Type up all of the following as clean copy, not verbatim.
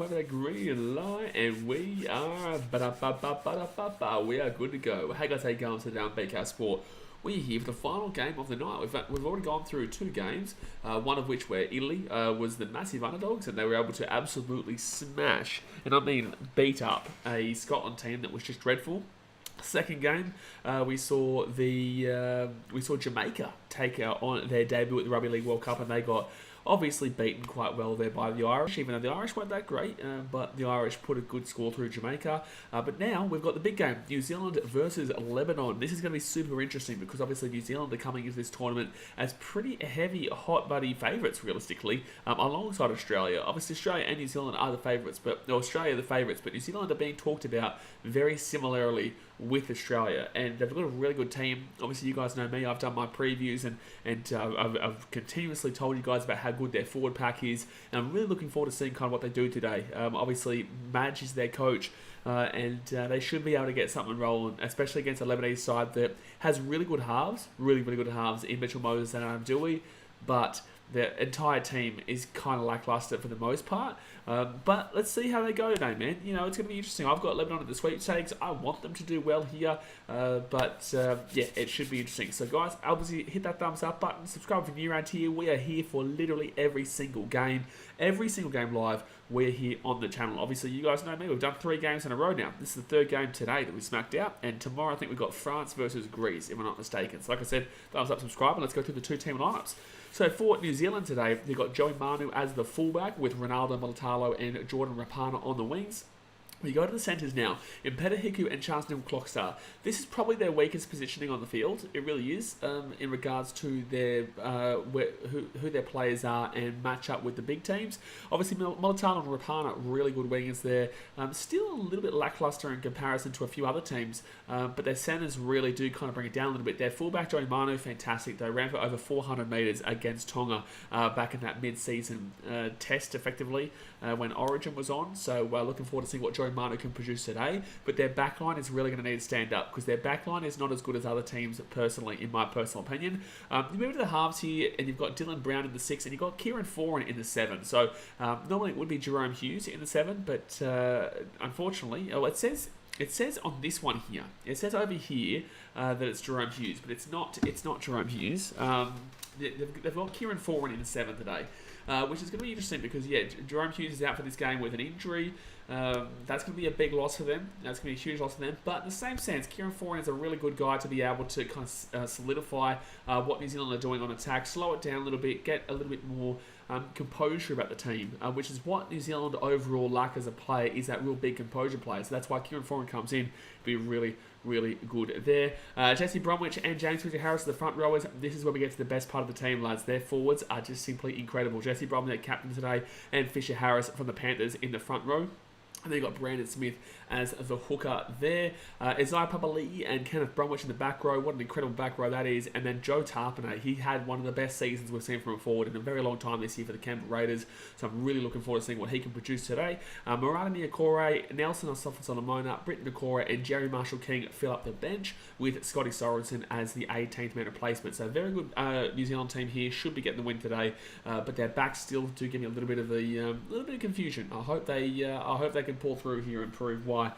wave that green light, and we are we are good to go. Hey guys, how you going today on BKR Sport? We're here for the final game of the night. We've already gone through two games, one of which where Italy was the massive underdogs, and they were able to absolutely smash, and I mean beat up, a Scotland team that was just dreadful. Second game, we saw Jamaica take on their debut at the Rugby League World Cup, and they got obviously beaten quite well there by the Irish, even though the Irish weren't that great, but the Irish put a good score through Jamaica. But now we've got the big game, New Zealand versus Lebanon. This is going to be super interesting because obviously New Zealand are coming into this tournament as pretty heavy, hot buddy favourites, realistically, alongside Australia. Obviously Australia and New Zealand are the favourites, but Australia are the favourites, but New Zealand are being talked about very similarly with Australia, and they've got a really good team. Obviously, you guys know me. I've done my previews, and I've continuously told you guys about how good their forward pack is, and I'm really looking forward to seeing kind of what they do today. Obviously, Madge is their coach, and they should be able to get something rolling, especially against a Lebanese side that has really good halves, really good halves in Mitchell Moses and Adam Dewey, but the entire team is kind of lackluster for the most part. But let's see how they go today, man. You know, it's going to be interesting. I've got Lebanon at the sweepstakes. I want them to do well here. Yeah, it should be interesting. So, guys, obviously hit that thumbs up button. Subscribe if you're new around here. We are here for literally every single game. Every single game live, we're here on the channel. Obviously, you guys know me. We've done 3 games in a row now. This is the 3rd game today that we smacked out. And tomorrow, I think we've got France versus Greece, if I'm not mistaken. So, like I said, thumbs up, subscribe, and let's go through the 2 team lineups. So for New Zealand today, they've got Joey Manu as the fullback with Ronaldo Mulitalo and Jordan Rapana on the wings. We go to the centres now, Impeta Hiku and Charles Nicholl-Klockstar. This is probably their weakest positioning on the field. It really is, in regards to their who their players are and match up with the big teams. Obviously, Mulitalo and Rapana, really good wingers there. Still a little bit lackluster in comparison to a few other teams, but their centres really do kind of bring it down a little bit. Their fullback, Joey Manu, fantastic. They ran for over 400 metres against Tonga back in that mid-season test, effectively, when Origin was on. So looking forward to seeing what Joey Manu can produce today, but their backline is really going to need to stand up because their backline is not as good as other teams, personally, in my personal opinion. You move to the halves here, and you've got Dylan Brown in the 6, and you've got Kieran Foran in the 7. So normally it would be Jerome Hughes in the 7, but unfortunately, it says on this one here, it says over here that it's Jerome Hughes, but it's not Jerome Hughes. They've got Kieran Foran in the 7 today, which is going to be interesting because, yeah, Jerome Hughes is out for this game with an injury. That's going to be a big loss for them. That's going to be a huge loss for them. But in the same sense, Kieran Foran is a really good guy to be able to kind of solidify what New Zealand are doing on attack, slow it down a little bit, get a little bit more composure about the team, which is what New Zealand overall lack as a player, is that real big composure player. So that's why Kieran Foran comes in to be really good there. Jesse Bromwich and James Fisher-Harris are the front rowers. This is where we get to the best part of the team, lads. Their forwards are just simply incredible. Jesse Bromwich, captain today, and Fisher-Harris from the Panthers in the front row. And then you've got Brandon Smith as the hooker there. Isaiah Papali'i and Kenneth Bromwich in the back row. What an incredible back row that is. And then Joe Tarpanay. He had one of the best seasons we've seen from a forward in a very long time this year for the Canberra Raiders. So I'm really looking forward to seeing what he can produce today. Murata Niokore, Nelson Osofo-Solomona, Britton Nakora, and Jerry Marshall-King fill up the bench with Scotty Sorensen as the 18th man replacement. So a very good New Zealand team here. Should be getting the win today. But their backs still do give me a little bit of confusion. I hope they can pull through here and prove why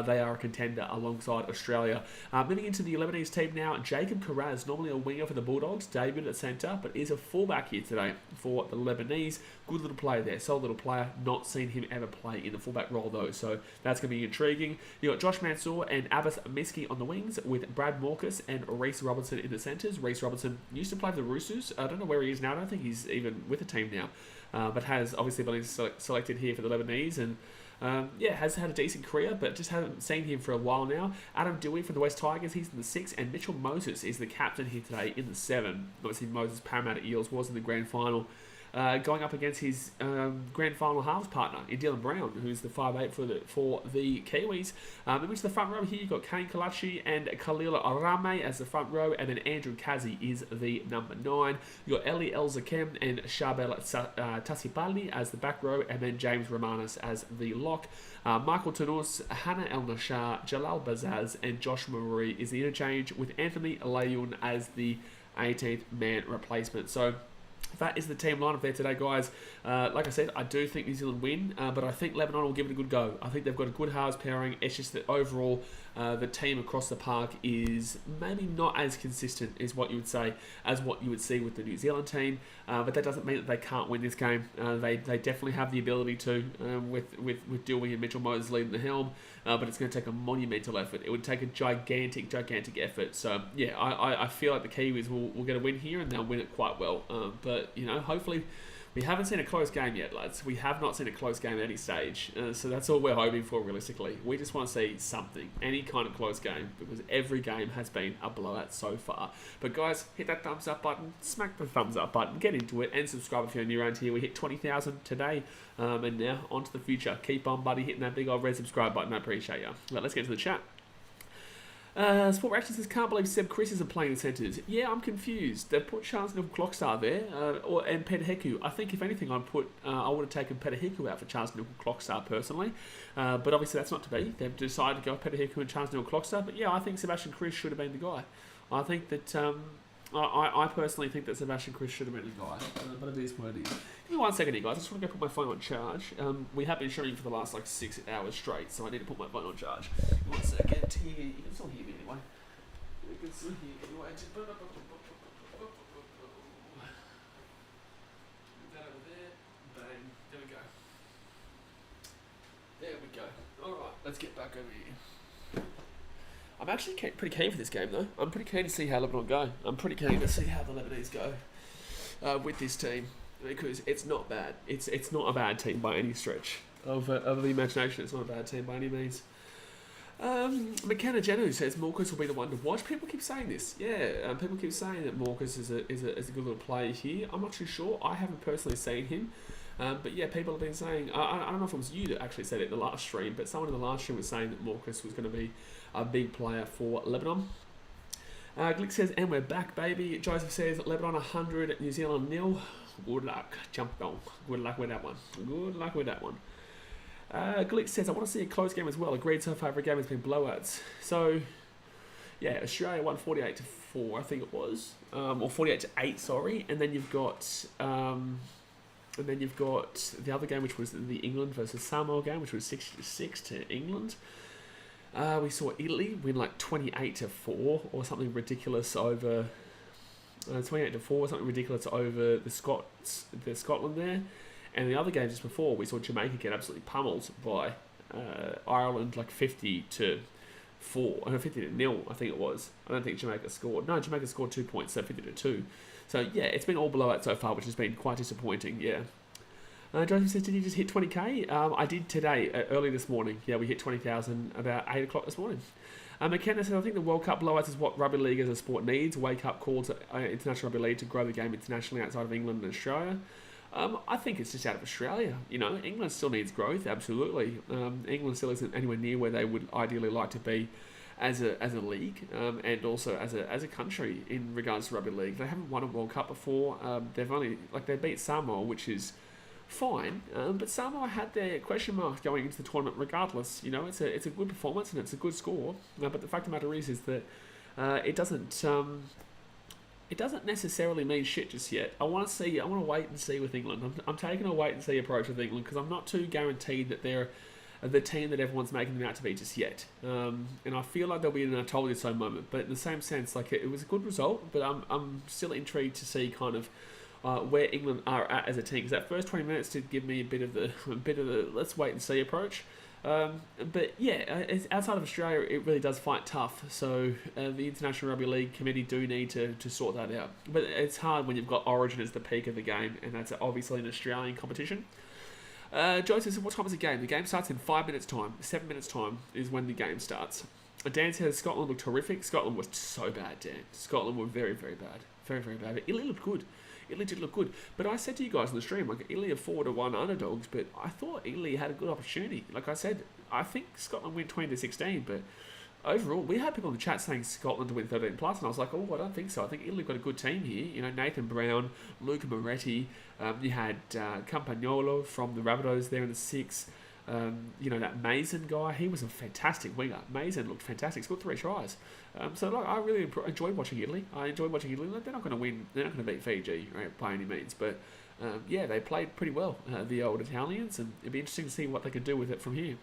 they are a contender alongside Australia. Moving into the Lebanese team now, Jacob Karaz, normally a winger for the Bulldogs, debuted at centre, but is a fullback here today for the Lebanese. Good little player there, solid little player. Not seen him ever play in the fullback role though, so that's going to be intriguing. You've got Josh Mansour and Abbas Miski on the wings, with Brad Morcus and Reece Robinson in the centres. Reece Robinson used to play for the Roosters. I don't know where he is now. I don't think he's even with the team now, but has obviously been selected here for the Lebanese, and has had a decent career, but just haven't seen him for a while now. Adam Dewey from the West Tigers, he's in the 6, and Mitchell Moses is the captain here today in the 7. Obviously, Moses, Parramatta Eels, was in the grand final. Going up against his grand final halves partner in Dylan Brown, who's the 5'8" for the Kiwis. In which the front row here, you've got Kane Kalachi and Khalil Arame as the front row, and then Andrew Kazi is the number 9. You've got Eli El-Zakem and Shabel Tassipali as the back row, and then James Romanis as the lock. Michael Tunus, Hannah El-Nashar, Jalal Bazaz, and Josh Maruri is the interchange, with Anthony Layun as the 18th man replacement. So That is the team lineup there today, guys. Like I said, I do think New Zealand win, but I think Lebanon will give it a good go. I think they've got a good halves pairing. It's just that overall, the team across the park is maybe not as consistent as what you would say, as what you would see with the New Zealand team. But that doesn't mean that they can't win this game. They definitely have the ability to, with Dewey and Mitchell Moses leading the helm. But it's going to take a monumental effort. It would take a gigantic effort. So yeah, I feel like the Kiwis will get a win here, and they'll win it quite well. But hopefully, we haven't seen a close game yet, lads. We have not seen a close game at any stage. So that's all we're hoping for, realistically. We just want to see something, any kind of close game, because every game has been a blowout so far. But guys, hit that thumbs up button, smack the thumbs up button, get into it, and subscribe if you're new around here. We hit 20,000 today, and now on to the future. Keep on, buddy, hitting that big old red subscribe button. I appreciate you. Right, let's get to the chat. Sport Reaction says, can't believe Seb Chris isn't playing in centres. Yeah, I'm confused. They've put Charles Neville Clockstar there, and Peter Heku. I think, if anything, I would have taken Peter Heku out for Charles Neville Clockstar personally. But obviously that's not to be. They've decided to go with Peter Heku and Charles Neville Clockstar. But yeah, I think Sebastian Chris should have been the guy. I think that... I personally think that Sebastian Chris should have been the guy, but it is what it is. Give me 1 second here, guys. I just want to go put my phone on charge. We have been streaming for the last 6 hours straight, so I need to put my phone on charge. 1 second. Here, you can still hear me anyway. You can still hear me anyway. Move that over there. Bang. There we go. There we go. Alright, let's get back over here. I'm actually pretty keen for this game, though. I'm pretty keen to see how Lebanon go. I'm pretty keen to see how the Lebanese go with this team, because it's not bad. It's not a bad team by any stretch of the imagination. It's not a bad team by any means. McKenna Jenu says Morcus will be the one to watch. People keep saying this. Yeah, people keep saying that Morcus is a good little player here. I'm not too sure. I haven't personally seen him. But yeah, people have been saying, I don't know if it was you that actually said it in the last stream, but someone in the last stream was saying that Morcus was going to be a big player for Lebanon. Glick says, and we're back, baby. Joseph says, Lebanon 100, New Zealand 0. Good luck. Jump on. Good luck with that one. Good luck with that one. Glick says, I want to see a close game as well. Agreed, so far every game has been blowouts. So, yeah, Australia won 48-4, I think it was. Or 48-8, sorry. And then you've got... And then you've got the other game, which was the England versus Samoa game, which was 6-6 to England. We saw Italy win 28-4 or something ridiculous over 28-4 or something ridiculous over the Scotland there. And the other game just before, we saw Jamaica get absolutely pummeled by Ireland 50-4, 50-0, I think it was. I don't think Jamaica scored. No, Jamaica scored 2 points, so 50-2. So yeah, it's been all blowout so far, which has been quite disappointing. Yeah. Joseph says, did you just hit 20k? I did today, early this morning. Yeah, we hit 20,000 about 8 o'clock this morning. McKenna says, I think the World Cup blowouts is what rugby league as a sport needs. Wake up call to international rugby league to grow the game internationally outside of England and Australia. I think it's just out of Australia. England still needs growth, absolutely. England still isn't anywhere near where they would ideally like to be as a league, and also as a country in regards to rugby league. They haven't won a World Cup before. They've only they beat Samoa, which is fine, but Samoa had their question marks going into the tournament regardless. It's a good performance and it's a good score, but the fact of the matter is that it doesn't necessarily mean shit just yet. I want to wait and see with England. I'm taking a wait and see approach with England, because I'm not too guaranteed that they're the team that everyone's making them out to be just yet. And I feel like they'll be in a told you so moment. But in the same sense, it was a good result, but I'm still intrigued to see kind of where England are at as a team, because that first 20 minutes did give me a bit of the let's wait and see approach. But yeah, outside of Australia, it really does fight tough. So the International Rugby League Committee do need to sort that out. But it's hard when you've got Origin as the peak of the game, and that's obviously an Australian competition. Joe says, what time is the game? The game starts in 5 minutes time. 7 minutes time is when the game starts. Dan says, Scotland looked terrific. Scotland was so bad, Dan. Scotland were very, very bad. Very, very bad. But Italy looked good. Italy did look good. But I said to you guys on the stream, Italy are 4-1 underdogs, but I thought Italy had a good opportunity. Like I said, I think Scotland win 20-16, but overall, we had people in the chat saying Scotland to win 13+, and I was like, I don't think so. I think Italy got a good team here. Nathan Brown, Luca Moretti, you had Campagnolo from the Rabbitohs there in the 6. That Mason guy, he was a fantastic winger. Mason looked fantastic, scored 3 tries. I really enjoyed watching Italy. They're not going to win. They're not going to beat Fiji, right, by any means. But they played pretty well, the old Italians, and it'd be interesting to see what they could do with it from here.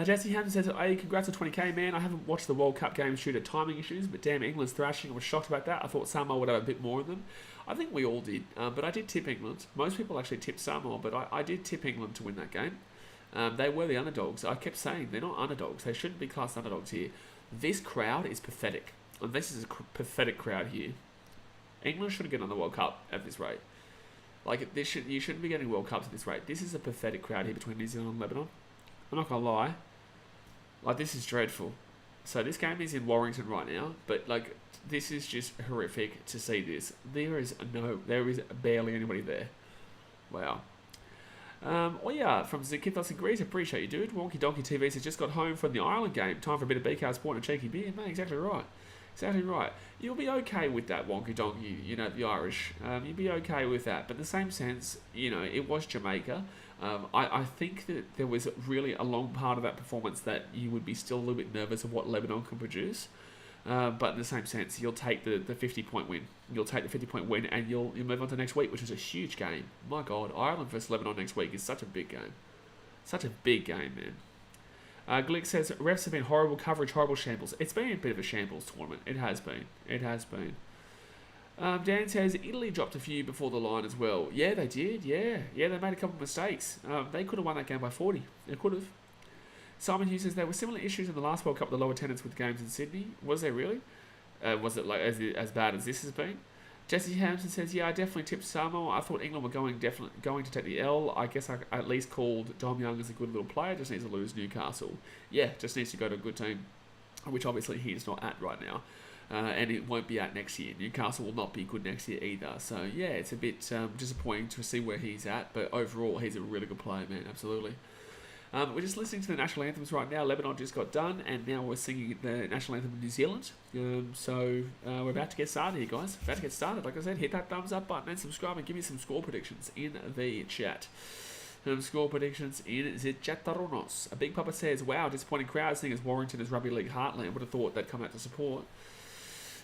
Jesse Hampton says, hey, congrats on 20k, man. I haven't watched the World Cup games due to timing issues, but damn, England's thrashing. I was shocked about that. I thought Samoa would have a bit more of them. I think we all did, but I did tip England. Most people actually tipped Samoa, but I did tip England to win that game. They were the underdogs. I kept saying they're not underdogs. They shouldn't be classed underdogs here. This crowd is pathetic. And this is a pathetic crowd here. England should get on the World Cup at this rate. You shouldn't be getting World Cups at this rate. This is a pathetic crowd here between New Zealand and Lebanon. I'm not going to lie. This is dreadful. So this game is in Warrington right now, but this is just horrific to see this. There is barely anybody there. Wow. From Zakithos Agrees, appreciate you, dude. Wonky Donkey TV says, just got home from the Ireland game. Time for a bit of BKR sport and a cheeky beer. Man, exactly right. Exactly right. You'll be okay with that, Wonky Donkey, the Irish. You'll be okay with that. But in the same sense, it was Jamaica. I think that there was really a long part of that performance that you would be still a little bit nervous of what Lebanon can produce. But in the same sense, you'll take the 50-point win. You'll take the 50-point win and you'll move on to next week, which is a huge game. My God, Ireland versus Lebanon next week is such a big game. Such a big game, man. Glick says, refs have been horrible coverage, horrible shambles. It's been a bit of a shambles tournament. It has been. Dan says, Italy dropped a few before the line as well. Yeah, they did. Yeah, they made a couple of mistakes. They could have won that game by 40. They could have. Simon Hughes says, there were similar issues in the last World Cup with the low attendance with games in Sydney. Was there really? Was it as bad as this has been? Jesse Hampson says, yeah, I definitely tipped Samoa. I thought England were going to take the L. I guess I at least called Dom Young as a good little player. Just needs to lose Newcastle. Yeah, just needs to go to a good team, which obviously he's not at right now. And it won't be at next year. Newcastle will not be good next year either. So, yeah, it's a bit disappointing to see where he's at. But overall, he's a really good player, man. Absolutely. We're just listening to the national anthems right now. Lebanon just got done, and now we're singing the national anthem of New Zealand. We're about to get started here, guys. About to get started. Like I said, hit that thumbs up button and subscribe and give me some score predictions in the chat. Score predictions in the chataronos. A Big Papa says, wow, disappointing crowd seeing as Warrington is Rugby League heartland. Would have thought they'd come out to support.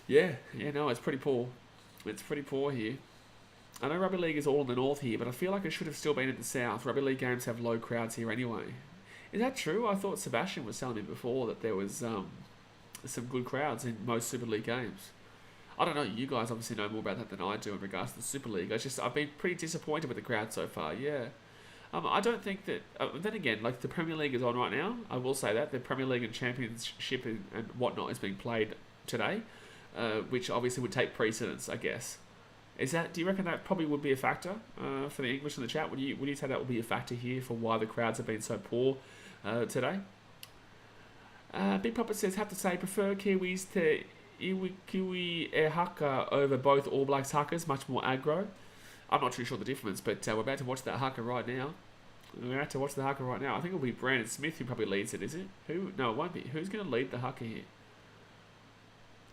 Yeah, no, it's pretty poor. It's pretty poor here. I know Rugby League is all in the north here, but I feel like it should have still been in the south. Rugby League games have low crowds here anyway. Is that true? I thought Sebastian was telling me before that there was some good crowds in most Super League games. I don't know. You guys obviously know more about that than I do in regards to the Super League. I've been pretty disappointed with the crowd so far. Yeah. I don't think that... then again, the Premier League is on right now. I will say that. The Premier League and Championship and whatnot is being played today, which obviously would take precedence, I guess. Do you reckon that probably would be a factor for the English in the chat? Would you say that would be a factor here for why the crowds have been so poor today? Big Papa says, have to say, prefer Kiwis to Iwi haka over both All Blacks hakas, much more aggro. I'm not too sure the difference, but we're about to watch that haka right now. I think it'll be Brandon Smith who probably leads it, is it? No, it won't be. Who's going to lead the haka here?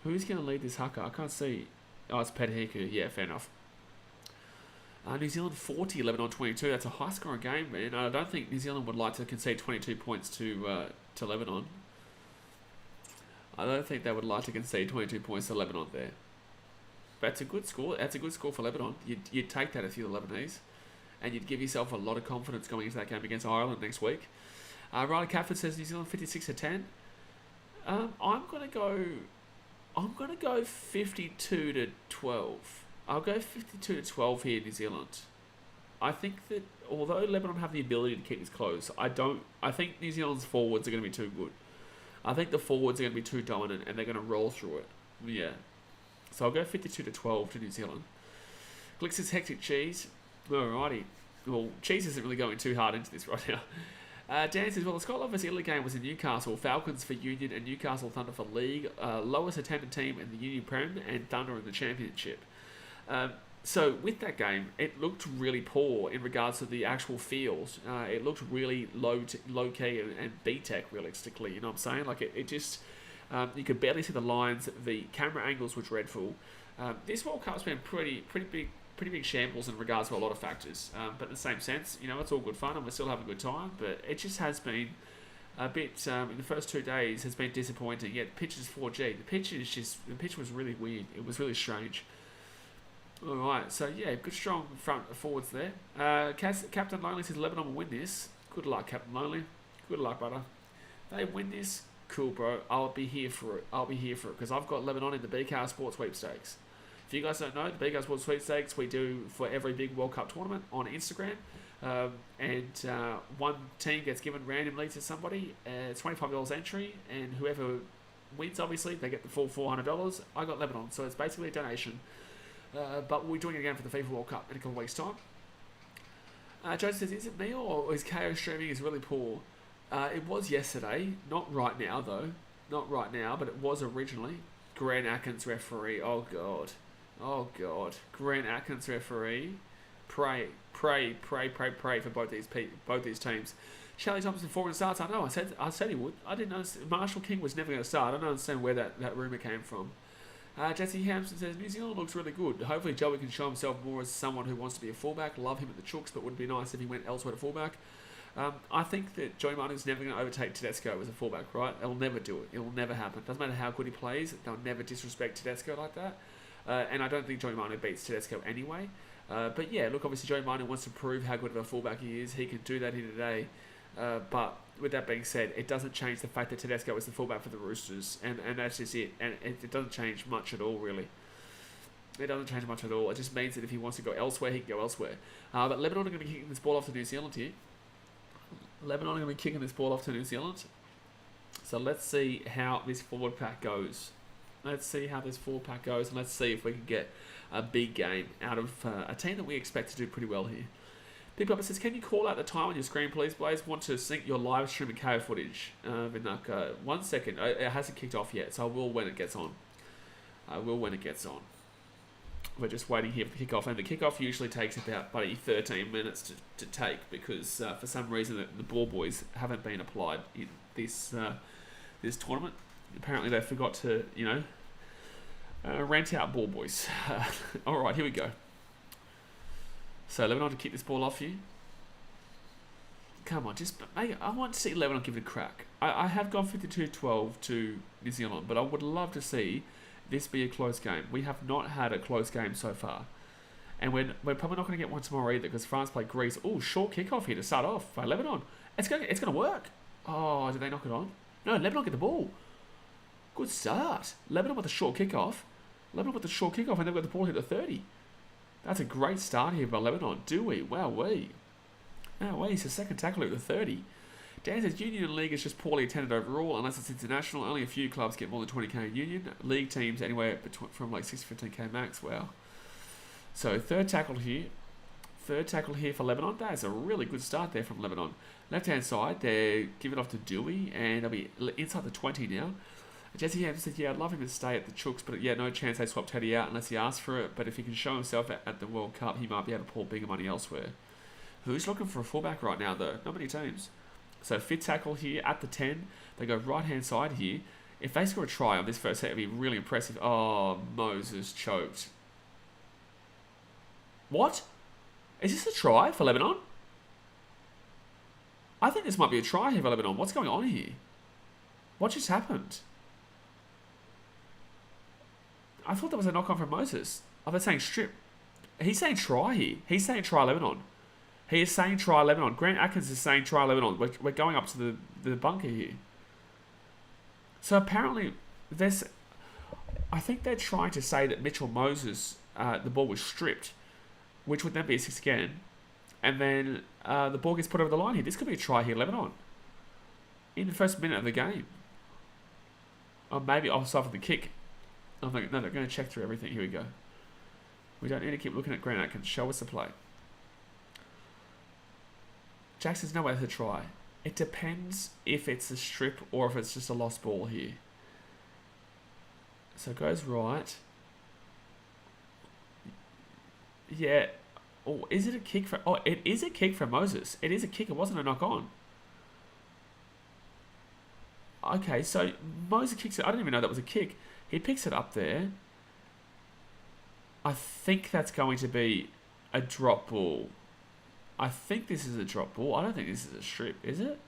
Who's going to lead this haka? I can't see. Oh, it's Pet Hiku. Yeah, fair enough. New Zealand 40, Lebanon 22. That's a high-scoring game, man. I don't think New Zealand would like to concede 22 points to Lebanon. I don't think they would like to concede 22 points to Lebanon there. That's a good score. That's a good score for Lebanon. You'd take that if you're the Lebanese. And you'd give yourself a lot of confidence going into that game against Ireland next week. Riley Catford says New Zealand 56-10. I'm going to go 52-12. I'll go 52-12 here in New Zealand. I think that although Lebanon have the ability to keep this close, I think New Zealand's forwards are going to be too good. I think the forwards are going to be too dominant and they're going to roll through it. Yeah. So I'll go 52-12 to New Zealand. Glick says hectic cheese. Alrighty. Well, cheese isn't really going too hard into this right now. Dan says, well, the Scotland vs Italy game was in Newcastle. Falcons for Union and Newcastle Thunder for League. Lowest attended team in the Union Prem and Thunder in the Championship. So with that game, it looked really poor in regards to the actual field. It looked really low-key and B-Tech realistically, you know what I'm saying? It just... you could barely see the lines. The camera angles were dreadful. This World Cup's been pretty pretty big shambles in regards to a lot of factors. But in the same sense, it's all good fun and we're still having a good time. But it just has been a bit in the first 2 days has been disappointing. Yet the pitch is 4G. The pitch was really weird. It was really strange. All right, so yeah, good strong front forwards there. Captain Lonely says Lebanon will win this. Good luck, Captain Lonely. Good luck, brother. They win this. Cool, bro. I'll be here for it because I've got Lebanon in the BKR Sports Sweepstakes. If you guys don't know, the BKR Sports Sweepstakes we do for every big World Cup tournament on Instagram. One team gets given randomly to somebody. It's $25 entry, and whoever wins, obviously, they get the full $400. I got Lebanon, so it's basically a donation. But we'll be doing it again for the FIFA World Cup in a couple of weeks' time. Joe says, is it me or is KO streaming is really poor? It was yesterday, not right now though. Not right now, but it was originally. Grant Atkins referee, oh god. Grant Atkins referee. Pray for both these teams. Charlie Thompson forward starts. I know. I said he would. I didn't understand. Marshall King was never going to start. I don't understand where that rumour came from. Jesse Hampson says New Zealand looks really good. Hopefully Joey can show himself more as someone who wants to be a fullback. Love him at the Chooks, but would be nice if he went elsewhere to fullback. I think that Joey Martin's never going to overtake Tedesco as a fullback, right? They'll never do it. It will never happen. Doesn't matter how good he plays. They'll never disrespect Tedesco like that. And I don't think Joey Martin beats Tedesco anyway. But yeah, look, obviously Joey Martin wants to prove how good of a fullback he is. He can do that here today. But with that being said, it doesn't change the fact that Tedesco is the fullback for the Roosters, and that's just it. And it doesn't change much at all, really. It doesn't change much at all. It just means that if he wants to go elsewhere, he can go elsewhere. But Lebanon are going to be kicking this ball off to New Zealand here. Lebanon are going to be kicking this ball off to New Zealand. So let's see how this forward pack goes. And let's see if we can get a big game out of a team that we expect to do pretty well here. Big Papa says, can you call out the time on your screen, please, Blaze? Want to sync your live stream and KO footage. Vinaka, 1 second. It hasn't kicked off yet, so I will when it gets on. We're just waiting here for the kickoff, and the kickoff usually takes about 13 minutes to take because for some reason the ball boys haven't been applied in this tournament. Apparently they forgot to, rent out ball boys. All right, here we go. So Lebanon to kick this ball off you. Come on, I want to see Lebanon give it a crack. I have gone 52-12 to New Zealand, but I would love to see this be a close game. We have not had a close game so far. And we're probably not going to get one tomorrow either because France play Greece. Oh, short kickoff here to start off by Lebanon. It's going to work. Oh, did they knock it on? No, Lebanon get the ball. Good start. Lebanon with a short kickoff. And they've got the ball here to 30. That's a great start here by Lebanon. Wowee. It's the second tackle at the 30. Dan says Union League is just poorly attended overall, unless it's international. Only a few clubs get more than 20k in Union. League teams anywhere from like 6 to 15k max. Wow. So third tackle here for Lebanon. That is a really good start there from Lebanon. Left hand side, they give it off to Dewey, and they'll be inside the 20 now. Jesse Hampton said, I'd love him to stay at the Chooks, but no chance they swap Teddy out unless he asks for it. But if he can show himself at the World Cup, he might be able to pull bigger money elsewhere. Who's looking for a fullback right now, though? Not many teams. So fifth tackle here at the 10. They go right-hand side here. If they score a try on this first set, it'd be really impressive. Oh, Moses choked. What? Is this a try for Lebanon? I think this might be a try here for Lebanon. What's going on here? What just happened? I thought that was a knock-on from Moses. I've been saying strip. He's saying try here. He's saying try Lebanon. He is saying try Lebanon. Grant Atkins is saying try Lebanon. We're going up to the bunker here. So apparently, I think they're trying to say that Mitchell Moses, the ball was stripped, which would then be a 6 again. And then the ball gets put over the line here. This could be a try here, Lebanon. In the first minute of the game. Or maybe offside for the kick. No, they're going to check through everything. Here we go. We don't need to keep looking at Grant Atkins. Show us the play. Jackson's no way to try. It depends if it's a strip or if it's just a lost ball here. So it goes right. Yeah. Oh, is it a kick for... Oh, it is a kick from Moses. It is a kick. It wasn't a knock-on. Okay, so Moses kicks it. I didn't even know that was a kick. He picks it up there. I think that's going to be a drop ball. I think this is a drop ball. I don't think this is a strip, is it?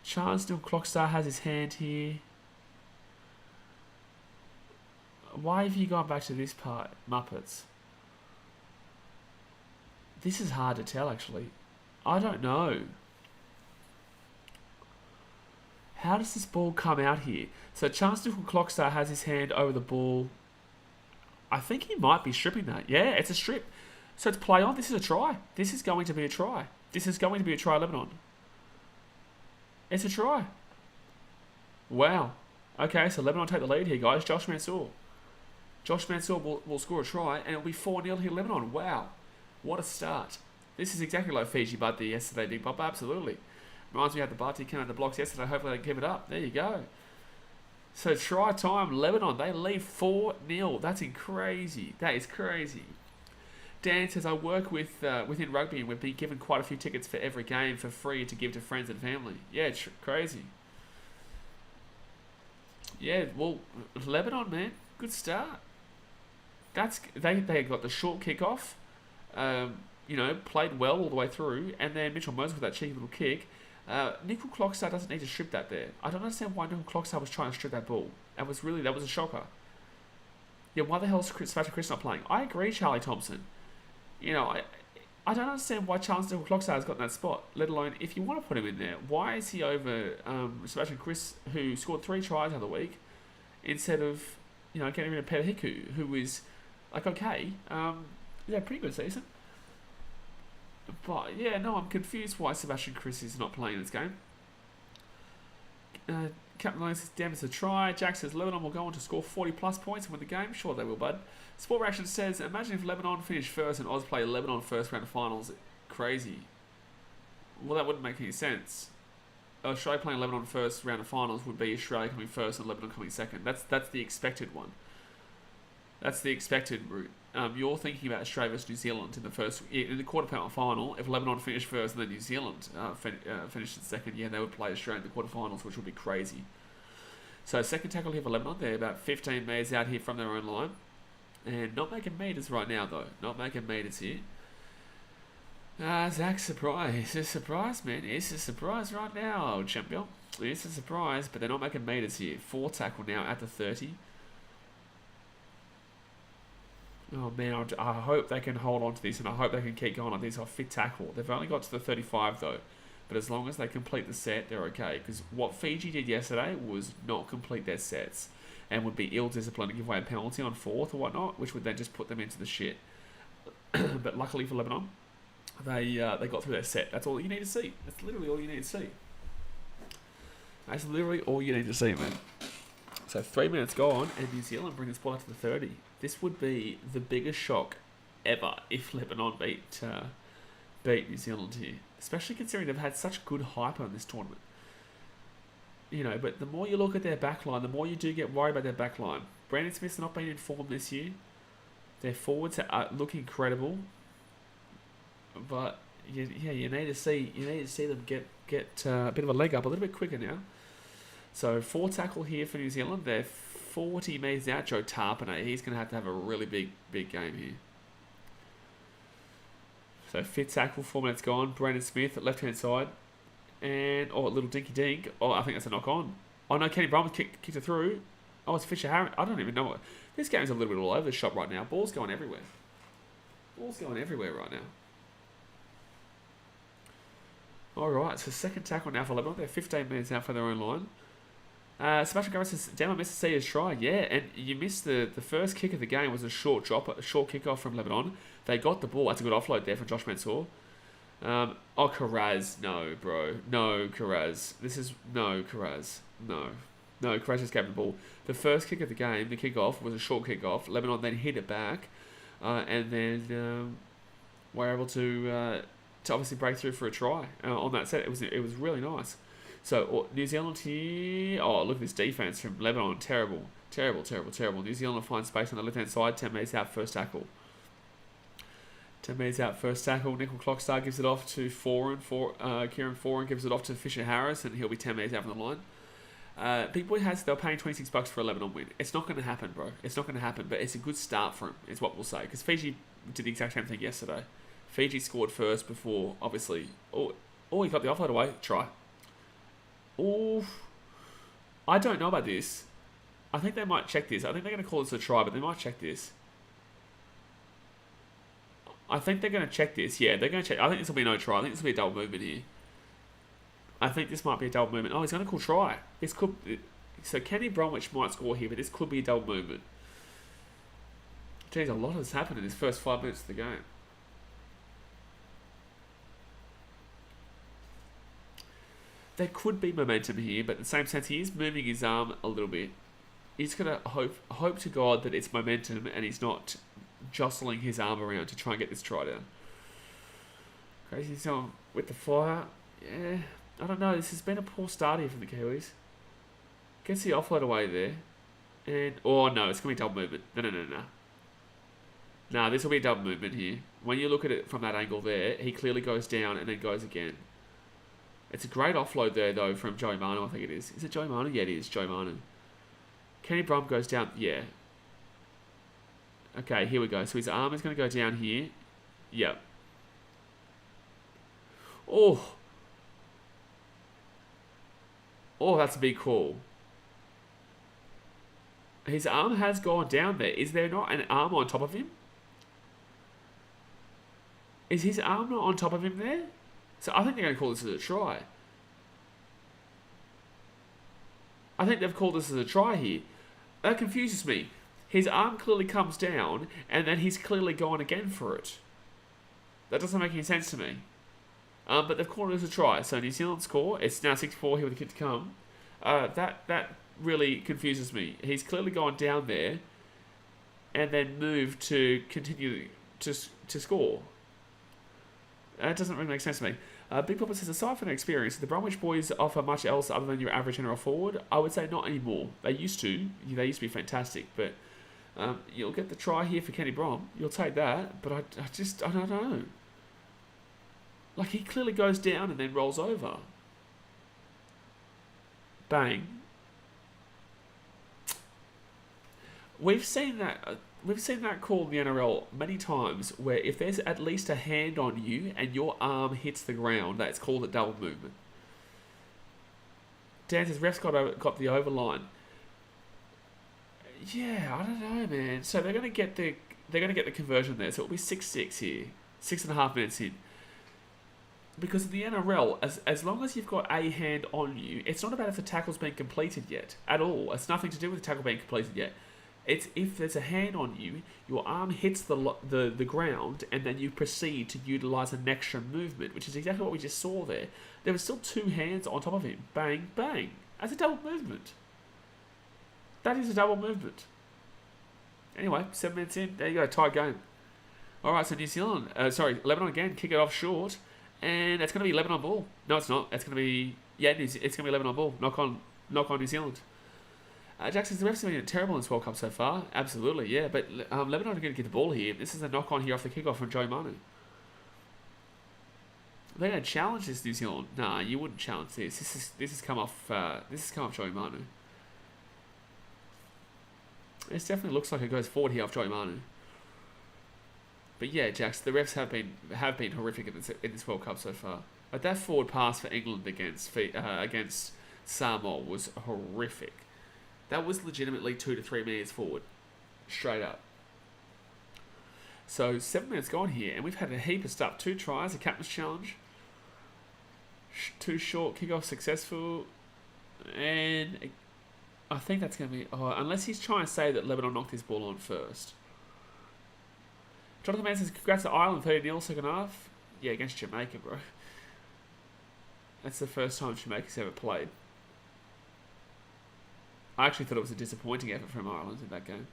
Charleston Clockstar has his hand here. Why have you gone back to this part, Muppets? This is hard to tell, actually. I don't know. How does this ball come out here? So Charleston Clockstar has his hand over the ball. I think he might be stripping that. Yeah, it's a strip. So it's play on. This is a try. This is going to be a try. This is going to be a try, Lebanon. It's a try. Wow. Okay, so Lebanon take the lead here, guys. Josh Mansour. Josh Mansour will score a try, and it'll be 4-0 here, Lebanon. Wow. What a start. This is exactly like Fiji Buddy yesterday, Big Pop. Absolutely. Reminds me of the Buddy came out the blocks yesterday. Hopefully they can keep it up. There you go. So try time, Lebanon. They lead 4-0. That's crazy. That is crazy. Dan says, I work within rugby and we've been given quite a few tickets for every game for free to give to friends and family. Yeah, crazy. Yeah, well, Lebanon, man, good start. They got the short kickoff, played well all the way through, and then Mitchell Moses with that cheeky little kick. Nickel Clockstar doesn't need to strip that there. I don't understand why Nickel Clockstar was trying to strip that ball. That was a shocker. Yeah, why the hell is Sebastian Chris not playing? I agree, Charlie Thompson. I don't understand why Charles Nickel Clockstar has got in that spot, let alone if you want to put him in there. Why is he over Sebastian Chris, who scored 3 tries the other week, instead of, getting rid of Peter Hiku, who is, okay, pretty good season. But, yeah, no, I'm confused why Sebastian Chris is not playing this game. Captain Lane says, damn, it's a try. Jack says, Lebanon will go on to score 40-plus points and win the game. Sure they will, bud. Sport Reaction says, imagine if Lebanon finished first and Oz play Lebanon first round of finals. Crazy. Well, that wouldn't make any sense. Australia playing Lebanon first round of finals would be Australia coming first and Lebanon coming second. That's the expected one. That's the expected route. You're thinking about Australia versus New Zealand in the quarterfinal final. If Lebanon finished first and then New Zealand finished second, they would play Australia in the quarterfinals, which would be crazy. So second tackle here for Lebanon. They're about 15 metres out here from their own line. And not making meters right now, though. Not making meters here. Zach, surprise. It's a surprise, man. It's a surprise right now, old champion. It's a surprise, but they're not making meters here. 4 tackle now at the 30. Oh, man, I hope they can hold on to this, and I hope they can keep going on this. Fit tackle. They've only got to the 35, though. But as long as they complete the set, they're okay. Because what Fiji did yesterday was not complete their sets. And would be ill-disciplined to give away a penalty on 4th or whatnot, which would then just put them into the shit. But luckily for Lebanon, they got through their set. That's all you need to see. That's literally all you need to see. That's literally all you need to see, man. So 3 minutes gone, and New Zealand bring this ball up to the 30. This would be the biggest shock ever if Lebanon beat New Zealand here. Especially considering they've had such good hype on this tournament. But the more you look at their backline, the more you do get worried about their backline. Brandon Smith's not been in form this year. Their forwards look incredible, but you need to see them get a bit of a leg up a little bit quicker now. So 4 tackle here for New Zealand. They're 40 metres out. Joe Tarpane, he's going to have a really big game here. So 5th tackle, 4 minutes gone. Brandon Smith at left hand side. And, a little dinky dink. I think that's a knock on. Oh no, Kenny Brahma kicked it through. It's Fisher Harris. I don't even know. This game's a little bit all over the shop right now. Ball's going everywhere. Ball's going everywhere right now. Alright, so second tackle now for Lebanon. They're 15 minutes out for their own line. Sebastian Garrett says, damn, I missed to see his try. Yeah, and you missed the first kick of the game was a short kickoff from Lebanon. They got the ball. That's a good offload there from Josh Mansour. Karaz. No, bro. No, Karaz. Karaz. No, Karaz just gave the ball. The first kick of the game, the kickoff, was a short kickoff. Lebanon then hit it back, and then were able to obviously break through for a try on that set. It was really nice. So New Zealand here. Look at this defense from Lebanon. Terrible. New Zealand finds space on the left hand side. 10 metres out, first tackle. 10 metres out, first tackle. Nickel Clockstar gives it off to Kieran Foran gives it off to Fisher Harris, and he'll be 10 metres out from the line. Big Boy has, they were paying $26 for a Lebanon win. It's not going to happen, bro. It's not going to happen, but it's a good start for him, is what we'll say. Because Fiji did the exact same thing yesterday. Fiji scored first before, obviously. Oh, he got the offload away. Try. Oh, I don't know about this. I think they might check this. I think they're going to call this a try, but they might check this. I think they're going to check this. Yeah, they're going to check. I think this will be no try. I think this will be a double movement here. I think this might be a double movement. Oh, he's going to call try. This could. So Kenny Bromwich might score here, but this could be a double movement. Jeez, a lot has happened in this first 5 minutes of the game. There could be momentum here, but in the same sense, he is moving his arm a little bit. He's going to hope to God that it's momentum and he's not jostling his arm around to try and get this try down. Crazy song with the fire. Yeah, I don't know. This has been a poor start here from the Kiwis. Gets the offload away there. And, oh no, it's going to be double movement. No. Nah, this will be a double movement here. When you look at it from that angle there, he clearly goes down and then goes again. It's a great offload there, though, from Joey Manu, I think it is. Is it Joey Manu? Yeah, it is, Joey Manu. Kenny Brum goes down, yeah. Okay, here we go. So his arm is going to go down here. Yep. Oh, that's a big call. His arm has gone down there. Is there not an arm on top of him? Is his arm not on top of him there? So I think they're going to call this as a try. I think they've called this as a try here. That confuses me. His arm clearly comes down, and then he's clearly gone again for it. That doesn't make any sense to me. But they've called it as a try. So New Zealand score. It's now 6-4 here with the kick to come. That really confuses me. He's clearly gone down there, and then moved to continue to score. That doesn't really make sense to me. Big Papa says, aside from their experience, the Bromwich boys offer much else other than your average NRL forward? I would say not anymore. They used to. They used to be fantastic. But you'll get the try here for Kenny Brom. You'll take that. But I don't know. Like, he clearly goes down and then rolls over. Bang. We've seen that call in the NRL many times, where if there's at least a hand on you and your arm hits the ground, that's called a double movement. Dan says refs got the overline. Yeah, I don't know, man. So they're gonna get the conversion there. So it'll be 6-6 here, 6.5 minutes in. Because in the NRL, as long as you've got a hand on you, it's not about if the tackle's been completed yet at all. It's nothing to do with the tackle being completed yet. It's if there's a hand on you, your arm hits the ground, and then you proceed to utilise an extra movement, which is exactly what we just saw there. There were still two hands on top of him. Bang, bang. That's a double movement. That is a double movement. Anyway, 7 minutes in. There you go, tied game. All right, so Lebanon again, kick it off short, and it's going to be Lebanon ball. No, it's not. It's going to be it's going to be Lebanon ball. Knock on New Zealand. Jackson's the refs have been terrible in this World Cup so far. Absolutely, yeah. But Lebanon are going to get the ball here. This is a knock-on here off the kickoff from Joey Manu. They're going to challenge this New Zealand. Nah, you wouldn't challenge this. This has come off Joey Manu. It definitely looks like it goes forward here off Joey Manu. But yeah, Jax, the refs have been horrific in this World Cup so far. Like, that forward pass for England against Samoa was horrific. That was legitimately 2 to 3 minutes forward. Straight up. So 7 minutes gone here, and we've had a heap of stuff. 2 tries, a captain's challenge. 2 short, kickoff successful. And I think that's going to be... unless he's trying to say that Lebanon knocked his ball on first. Jonathan Mann says, congrats to Ireland, 30-0 second half. Yeah, against Jamaica, bro. That's the first time Jamaica's ever played. I actually thought it was a disappointing effort from Ireland in that game.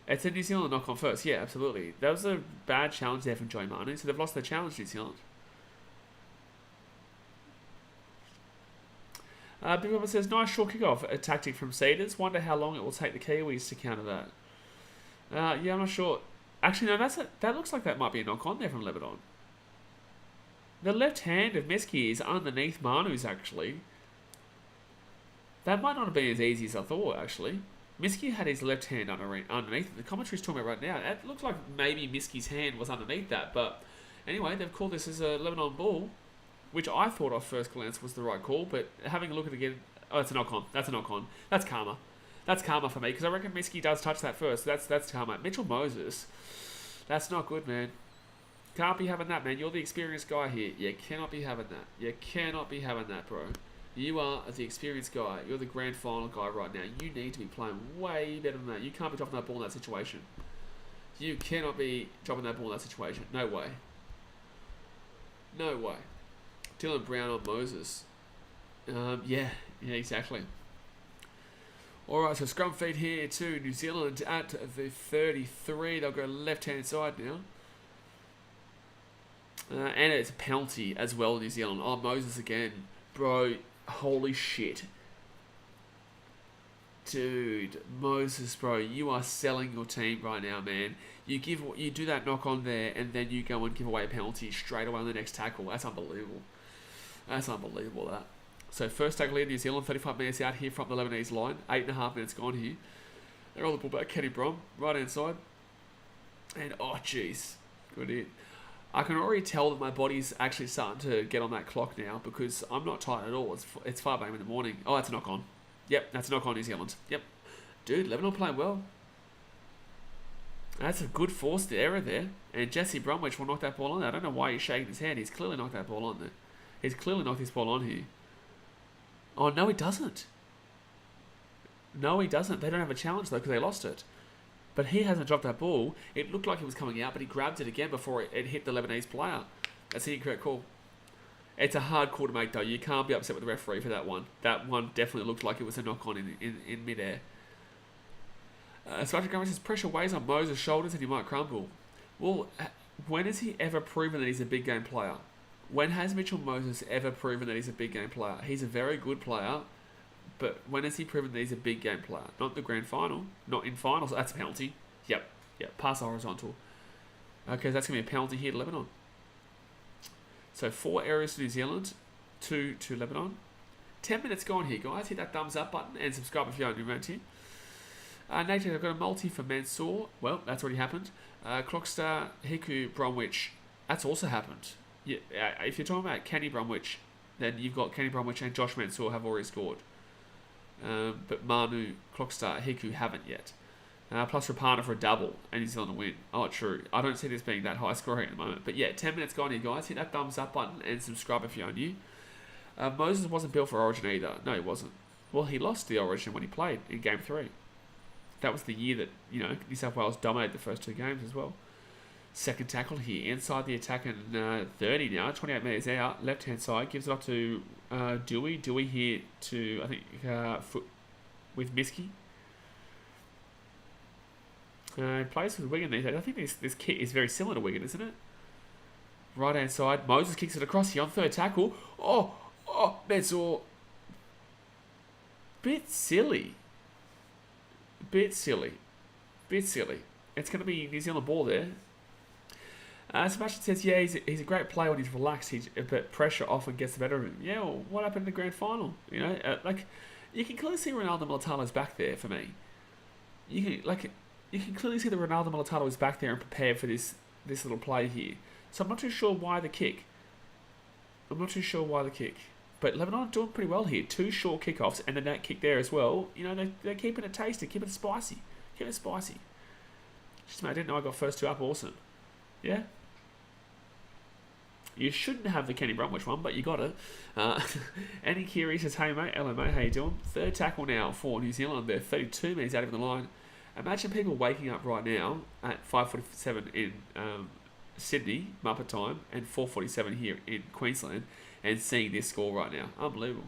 It's a New Zealand knock on first. Yeah, absolutely. That was a bad challenge there from Joey Manu, so they've lost their challenge, New Zealand. Big Papa says, nice short kickoff, a tactic from Cedars. Wonder how long it will take the Kiwis to counter that. Yeah, I'm not sure. Actually, no, that looks like that might be a knock on there from Lebanon. The left hand of Miski is underneath Manu's, actually. That might not have been as easy as I thought, actually. Miski had his left hand underneath. The commentary's talking about right now. It looks like maybe Miski's hand was underneath that. But anyway, they've called this as a Lebanon ball, which I thought off first glance was the right call. But having a look at it again, oh, it's a knock-on. That's a knock-on. That's karma. That's karma for me, because I reckon Miski does touch that first. That's karma. Mitchell Moses, that's not good, man. Can't be having that, man. You're the experienced guy here. You cannot be having that. You cannot be having that, bro. You are the experienced guy. You're the grand final guy right now. You need to be playing way better than that. You can't be dropping that ball in that situation. You cannot be dropping that ball in that situation. No way. No way. Dylan Brown on Moses. Yeah, exactly. Alright, so scrum feed here to New Zealand at the 33. They'll go left-hand side now. And it's a penalty as well, New Zealand. Oh, Moses again. Bro, holy shit. Dude, Moses, bro, you are selling your team right now, man. You do that knock on there, and then you go and give away a penalty straight away on the next tackle. That's unbelievable. That's unbelievable, that. So first tackle here, New Zealand, 35 minutes out here from the Lebanese line. 8.5 minutes gone here. They're on the ball back. Kenny Brom, right hand side. And, oh, jeez. Good hit. I can already tell that my body's actually starting to get on that clock now, because I'm not tired at all. It's 5 a.m. in the morning. Oh, that's a knock on. Yep, that's a knock on, New Zealand. Yep. Dude, Lebanon playing well. That's a good forced error there. And Jesse Bromwich will knock that ball on there. I don't know why he's shaking his hand. He's clearly knocked that ball on there. He's clearly knocked this ball on here. Oh, no, he doesn't. No, he doesn't. They don't have a challenge, though, because they lost it. But he hasn't dropped that ball. It looked like it was coming out, but he grabbed it again before it hit the Lebanese player. That's the incorrect call. It's a hard call to make, though. You can't be upset with the referee for that one. That one definitely looked like it was a knock-on in midair. Sergeant Garment says, pressure weighs on Moses' shoulders and he might crumble. Well, when has he ever proven that he's a big game player? When has Mitchell Moses ever proven that he's a big game player? He's a very good player, but when has he proven that he's a big game player? Not in the grand final, not in finals. That's a penalty. Yep, pass horizontal. Okay, that's going to be a penalty here to Lebanon. So 4 errors to New Zealand, 2 to Lebanon. 10 minutes gone here, guys. Hit that thumbs up button and subscribe if you're new around here. Nate, I've got a multi for Mansour. Well, that's already happened. Clockstar, Hiku, Bromwich. That's also happened. Yeah, if you're talking about Kenny Bromwich, then you've got Kenny Bromwich and Josh Mansour have already scored. But Manu, Clockstar, Hiku haven't yet. Plus Rapana for a double and New Zealand to win. Oh, true. I don't see this being that high scoring at the moment. But yeah, 10 minutes gone here, guys. Hit that thumbs up button and subscribe if you're new. Moses wasn't built for Origin either. No, he wasn't. Well, he lost the Origin when he played in Game 3. That was the year that, New South Wales dominated the first 2 games as well. Second tackle here, inside the attack and 30 now, 28 metres out, left-hand side, gives it up to Dewey. Dewey here to, I think, foot with Miski. Plays with Wigan these days. I think this kit is very similar to Wigan, isn't it? Right-hand side, Moses kicks it across here on third tackle. Oh, Mansour. Bit silly. It's going to be New Zealand ball there. Sebastian says, yeah, he's a great player when he's relaxed, but pressure often gets the better of him. Yeah, well, what happened in the grand final? You can clearly see Ronaldo Militalo's back there for me. You can clearly see that Ronaldo Militalo is back there and prepared for this little play here. So I'm not too sure why the kick. But Lebanon are doing pretty well here. 2 short kickoffs and then that kick there as well. They're keeping it tasty, keeping it spicy. Just, I didn't know I got first 2 up. Awesome. Yeah. You shouldn't have the Kenny Bromwich one, but you got it. Andy Keary says, hey mate, hello mate, how you doing? Third tackle now for New Zealand. They're 32 minutes out of the line. Imagine people waking up right now at 5:47 in Sydney, Muppet time, and 4:47 here in Queensland, and seeing this score right now. Unbelievable.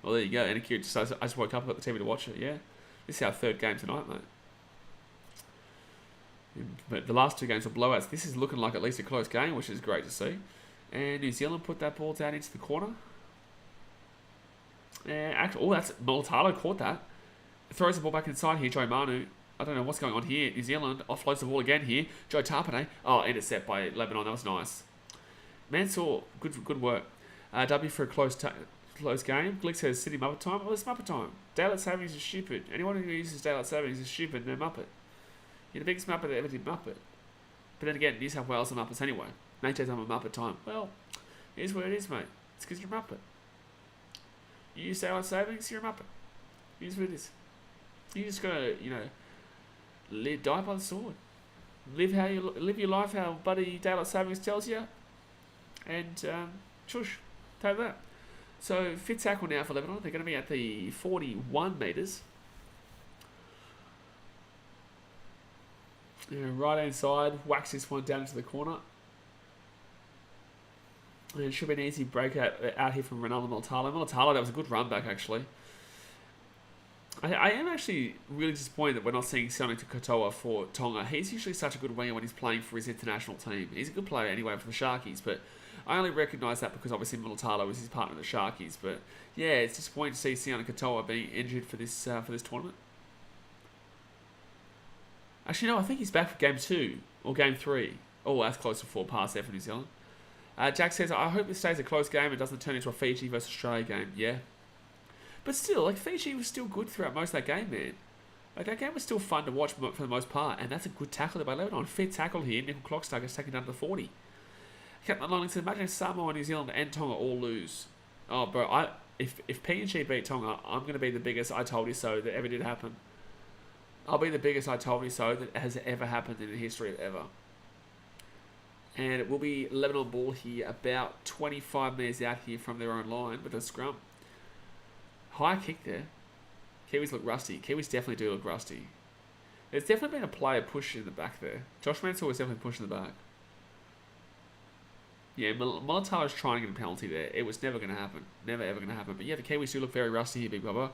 Well, there you go. Andy Keary I just woke up, got the TV to watch it, yeah. This is our 3rd game tonight, mate. But the last 2 games were blowouts. This is looking like at least a close game, which is great to see. And New Zealand put that ball down into the corner. That's Militalo caught that. Throws the ball back inside here, Joe Manu. I don't know what's going on here. New Zealand offloads the ball again here. Joe Tarpanay. Oh, intercept by Lebanon. That was nice. Mansour, good work. W for a close close game. Glick says City Muppet time. Well, it's Muppet time. Daylight savings is stupid. Anyone who uses daylight savings is stupid. They're Muppet. You're the biggest Muppet that ever did Muppet. But then again, New South Wales are Muppets anyway. Nature's on a Muppet time. Well, here's where it is, mate. It's because you're a Muppet. You use daylight savings, you're a Muppet. Here's what it is. You just gotta, die by the sword. Live your life how buddy daylight savings tells you, and shush, take that. So fit tackle now for Lebanon. They're going to be at the 41 metres. Right hand side, whacks this one down into the corner. And it should be an easy break out here from Ronaldo Mulitalo. Mulitalo, that was a good run back actually. I am actually really disappointed that we're not seeing Sione Katoa for Tonga. He's usually such a good winger when he's playing for his international team. He's a good player anyway for the Sharkies, but I only recognise that because obviously Mulitalo is his partner in the Sharkies. But yeah, it's disappointing to see Sione Katoa being injured for this tournament. Actually, no, I think he's back for Game 2 or Game 3. Oh, that's close to 4 pass there for New Zealand. Jack says, I hope this stays a close game and doesn't turn into a Fiji versus Australia game. Yeah. But still, Fiji was still good throughout most of that game, man. That game was still fun to watch for the most part, and that's a good tackle there by Lebanon. Fair tackle here. Nickel Clockstack is taken down to the 40. Captain Lonning said, imagine if Samoa, New Zealand, and Tonga all lose. Oh, bro, if PNG beat Tonga, I'm going to be the biggest I told you so that ever did happen. I'll be the biggest I told you so that has ever happened in the history of ever. And it will be Lebanon ball here, about 25 metres out here from their own line with a scrum. High kick there. Kiwis look rusty. Kiwis definitely do look rusty. There's definitely been a player pushing in the back there. Josh Mansell was definitely pushing the back. Yeah, Mulitalo's trying to get a penalty there. It was never going to happen. Never ever going to happen. But yeah, the Kiwis do look very rusty here, Big Bubba.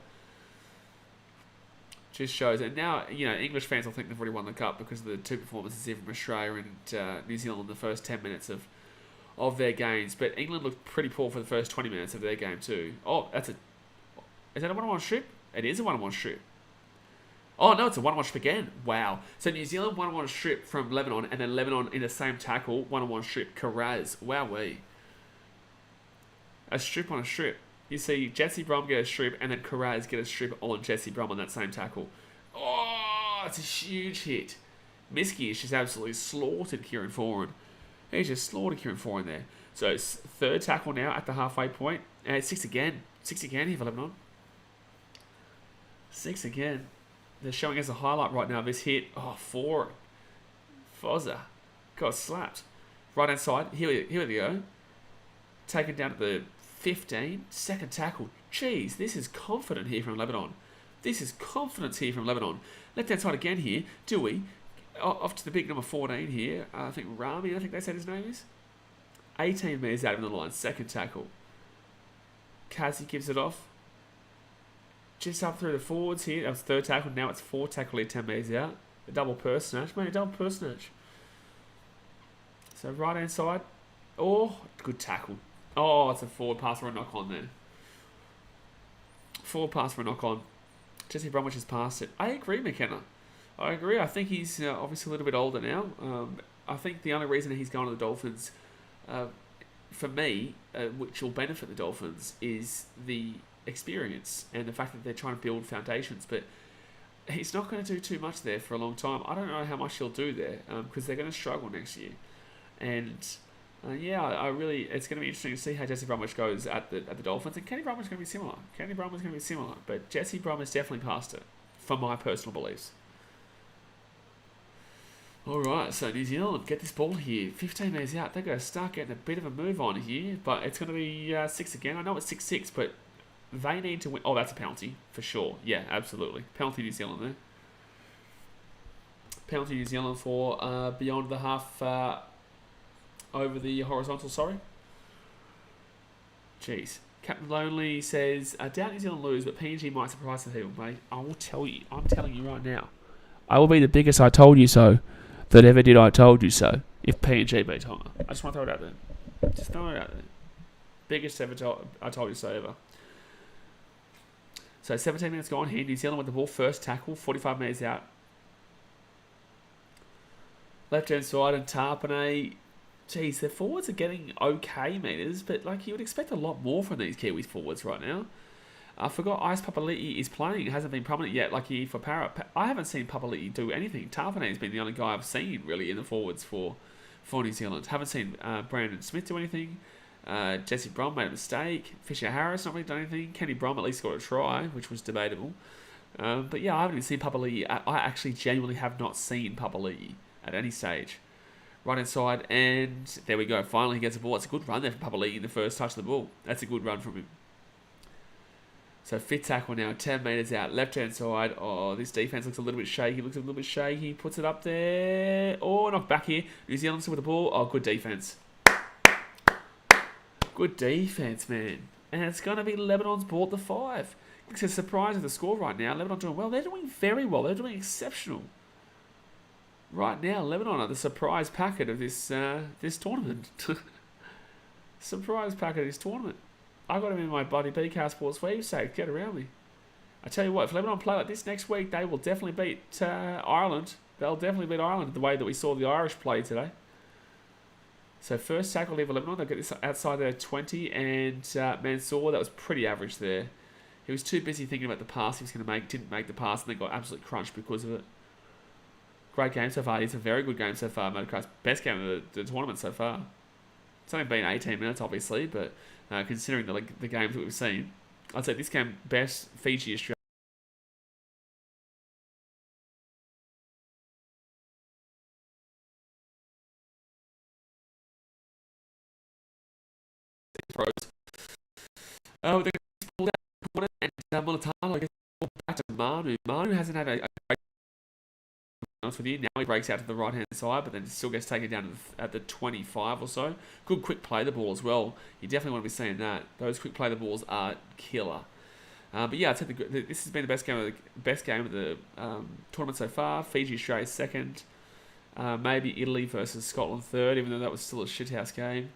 Just shows. And now, English fans will think they've already won the cup because of the two performances here from Australia and New Zealand in the first 10 minutes of their games. But England looked pretty poor for the first 20 minutes of their game too. Oh, is that a one-on-one strip? It is a one-on-one strip. Oh, no, it's a one-on-one strip again. Wow. So New Zealand one-on-one strip from Lebanon, and then Lebanon in the same tackle, one-on-one strip. Karaz. Wowee. A strip on a strip. You see Jesse Brum get a strip, and then Karaz get a strip on Jesse Brum on that same tackle. Oh, it's a huge hit. Miski is just absolutely slaughtered Kieran Foran. He's just slaughtered Kieran Foran there. So it's third tackle now at the halfway point. And it's 6 again. 6 again here for Lebanon. 6 again. They're showing us a highlight right now of this hit. Oh, 4. Fozza. Got slapped. Right hand side. Here we go. Taken down to the 15. Second tackle. Jeez, this is confident here from Lebanon. This is confidence here from Lebanon. Left hand side again here. Dewey. Off to the big number 14 here. I think Rami, I think they said his name is. 18 metres out of the line. Second tackle. Kazi gives it off. Just up through the forwards here. That was third tackle. Now it's 4 tackle here, 10 metres out. A double personage. Mate, a double personage. So right hand side. Oh, good tackle. Oh, it's a forward pass for a knock on there. Forward pass for a knock on. Jesse Bromwich has passed it. I agree, McKenna. I agree. I think he's obviously a little bit older now. I think the only reason he's gone to the Dolphins, for me, which will benefit the Dolphins, is the experience and the fact that they're trying to build foundations. But he's not going to do too much there for a long time. I don't know how much he'll do there because they're going to struggle next year. And it's going to be interesting to see how Jesse Bromwich goes at the Dolphins. And Kenny Bromwich's going to be similar. But Jesse Bromwich definitely passed it, for my personal beliefs. Alright, so New Zealand get this ball here. 15 metres out. They're going to start getting a bit of a move on here. But it's going to be 6 again. I know it's 6-6, but they need to win. Oh, that's a penalty, for sure. Yeah, absolutely. Penalty New Zealand there. Penalty New Zealand for beyond the half... over the horizontal, sorry. Jeez. Captain Lonely says, I doubt New Zealand lose, but PNG might surprise some people, mate. I will tell you. I'm telling you right now. I will be the biggest I told you so that ever did I told you so if PNG beat Tonga. I just want to throw it out there. Just throw it out there. Biggest ever I told you so ever. So 17 minutes gone here. New Zealand with the ball. First tackle. 45 metres out. Left hand side and Tarpanay. geez, their forwards are getting okay meters, but like you would expect a lot more from these Kiwi forwards right now. I forgot Ice Papali'i is playing. It hasn't been prominent yet, like he for Para. I haven't seen Papali'i do anything. Tarpanay has been the only guy I've seen really in the forwards for New Zealand. Haven't seen Brandon Smith do anything. Jesse Brom made a mistake. Fisher Harris not really done anything. Kenny Brom at least got a try, which was debatable. But yeah, I haven't even seen Papali'i. I actually genuinely have not seen Papali'i at any stage. Right hand side, and there we go. Finally, he gets the ball. It's a good run there from Papali'i in the first touch of the ball. That's a good run from him. So fit tackle now, 10 metres out, left hand side. Oh, this defence looks a little bit shaky. Puts it up there. Oh, knocked back here. New Zealand still with the ball. Oh, good defence. Good defence, man. And it's going to be Lebanon's ball at the 5. It's a surprise of the score right now. Lebanon doing well. They're doing very well. They're doing exceptional. Right now, Lebanon are the surprise packet of this tournament. Surprise packet of this tournament. I got him in my bloody BKR Sports sweepstakes. Get around me. I tell you what, if Lebanon play like this next week, they will definitely beat Ireland. They'll definitely beat Ireland the way that we saw the Irish play today. So first tackle here for Lebanon. They'll get this outside their 20. And Mansour, that was pretty average there. He was too busy thinking about the pass he was going to make. Didn't make the pass and then got absolutely crunched because of it. Great game so far. It's a very good game so far. Motocross best game of the tournament so far. It's only been 18 minutes, obviously, but considering the games that we've seen, I'd say this game best Fiji Australia. Oh, they're pulled out and Molatano gets back to Manu. Manu hasn't had a great with you. Now he breaks out to the right hand side, but then still gets taken down at the 25 or so. Good quick play the ball as well. You definitely want to be seeing that. Those quick play the balls are killer. But yeah, I'd say this has been the best game of the tournament so far. Fiji Australia second. Maybe Italy versus Scotland third, even though that was still a shithouse game.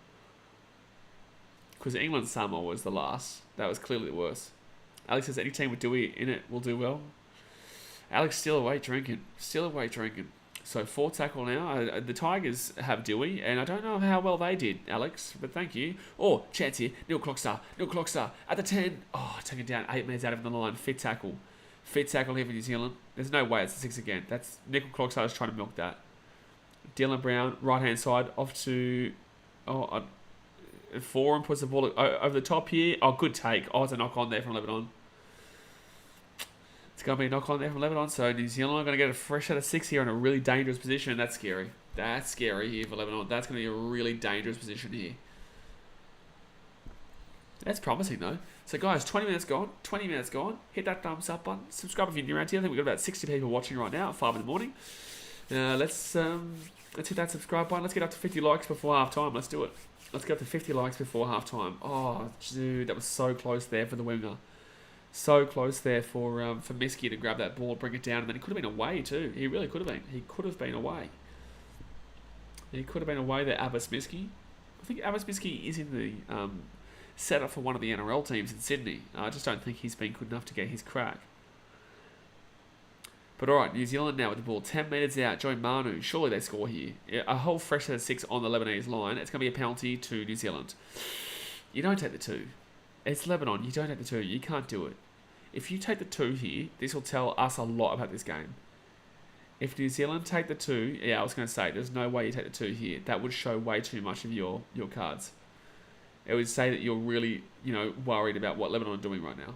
Because England Samoa was the last. That was clearly the worst. Alex says any team with Dewey in it will do well. Alex still away drinking. So 4 tackle now. The Tigers have Dewey, and I don't know how well they did, Alex, but thank you. Oh, chance here. Neil Clockstar at the 10. Oh, taken down 8 minutes out of the line. Fit tackle here for New Zealand. There's no way it's a 6 again. That's Nickel Clockstar is trying to milk that. Dylan Brown, right hand side, off to 4 and puts the ball over the top here. Oh, good take. Oh, it's a knock on there from Lebanon. It's going to be a knock on there from Lebanon. So New Zealand are going to get a fresh out of 6 here in a really dangerous position. That's scary. That's scary here for Lebanon. That's going to be a really dangerous position here. That's promising though. So guys, 20 minutes gone. Hit that thumbs up button. Subscribe if you're new around here. I think we've got about 60 people watching right now at 5 in the morning. Let's hit that subscribe button. Let's get up to 50 likes before half time. Let's do it. Let's get up to 50 likes before half time. Oh, dude, that was so close there for the winger. So close there for Miski to grab that ball, bring it down, and then he could have been away too. He really could have been. He could have been away. There, Abbas Miski. I think Abbas Miski is in the setup for one of the NRL teams in Sydney. I just don't think he's been good enough to get his crack. But alright, New Zealand now with the ball. 10 metres out, Joe Manu. Surely they score here. A whole fresh set of 6 on the Lebanese line. It's going to be a penalty to New Zealand. You don't take the 2. It's Lebanon. You don't take the 2. You can't do it. If you take the 2 here, this will tell us a lot about this game. If New Zealand take the 2, I was going to say, there's no way you take the 2 here. That would show way too much of your cards. It would say that you're really, worried about what Lebanon are doing right now.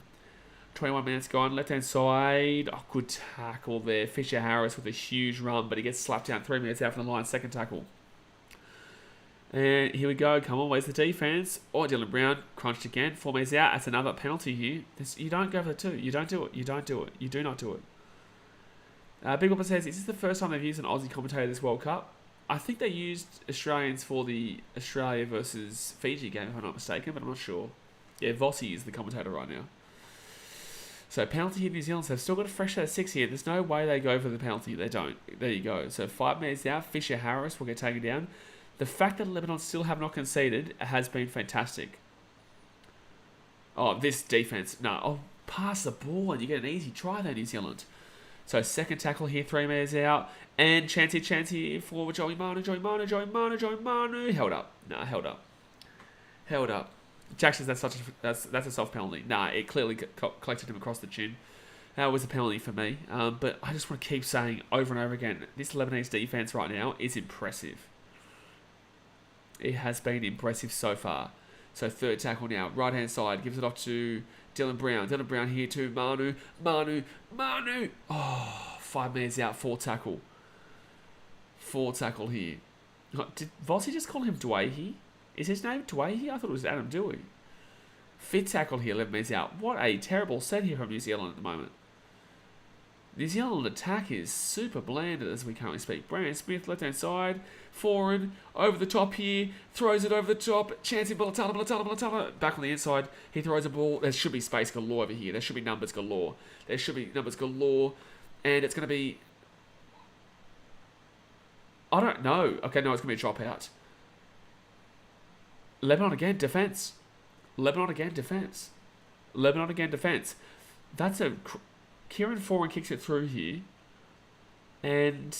21 minutes gone, left-hand side. Oh, good tackle there. Fisher Harris with a huge run, but he gets slapped down 3 minutes out from the line. Second tackle. And here we go. Come on, where's the defense? Oh, Dylan Brown crunched again. 4 minutes out. That's another penalty here. You don't go for the 2. You don't do it. You do not do it. Big Whopper says, is this the first time they've used an Aussie commentator this World Cup? I think they used Australians for the Australia versus Fiji game, if I'm not mistaken, but I'm not sure. Yeah, Vossi is the commentator right now. So penalty here, New Zealand. So they've still got a fresh set of 6 here. There's no way they go for the penalty. They don't. There you go. So 5 minutes out. Fisher Harris will get taken down. The fact that Lebanon still have not conceded has been fantastic. Oh, this defense. No. Oh, pass the ball and you get an easy try there, New Zealand. So second tackle here, 3 metres out. And chance for Joey Manu. Held up. Nah, held up. Jack says that's a soft penalty. Nah, it clearly collected him across the chin. That was a penalty for me. But I just want to keep saying over and over again, this Lebanese defence right now is impressive. It has been impressive so far. So third tackle now, right hand side, gives it off to Dylan Brown. Dylan Brown here to Manu. Oh, 5 metres out, 4 tackle. 4 tackle here. Did Vossi just call him Dwayhe? Is his name Dwayhe? I thought it was Adam Dewey. 5th tackle here, 11 metres out. What a terrible set here from New Zealand at the moment. New Zealand attack is super bland as we currently speak. Brandon Smith, left hand side, forward, over the top here, throws it over the top, chancing Balatala, back on the inside, he throws a ball. There should be space galore over here. There should be numbers galore. And it's going to be... I don't know. Okay, no, it's going to be a drop out. Lebanon again, defence. That's a... Kieran Foran kicks it through here. And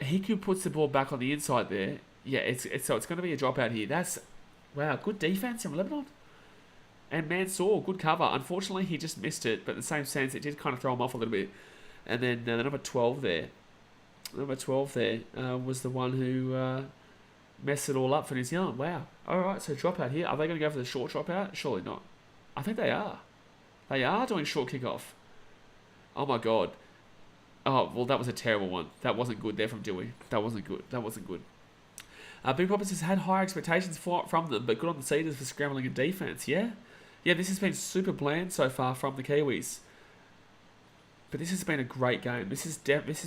Hiku puts the ball back on the inside there. Yeah, so it's going to be a dropout here. That's... Wow, good defence from Lebanon. And Mansour, good cover. Unfortunately, he just missed it. But in the same sense, it did kind of throw him off a little bit. And then the number 12 there. Was the one who messed it all up for New Zealand. Wow. All right, so dropout here. Are they going to go for the short dropout? Surely not. I think they are. They are doing short kickoff. Oh, my God. Oh, well, that was a terrible one. That wasn't good there from Dewey. That wasn't good. Big Poppers has had higher expectations from them, but good on the Cedars for scrambling in defence, yeah? Yeah, this has been super bland so far from the Kiwis. But this has been a great game. This has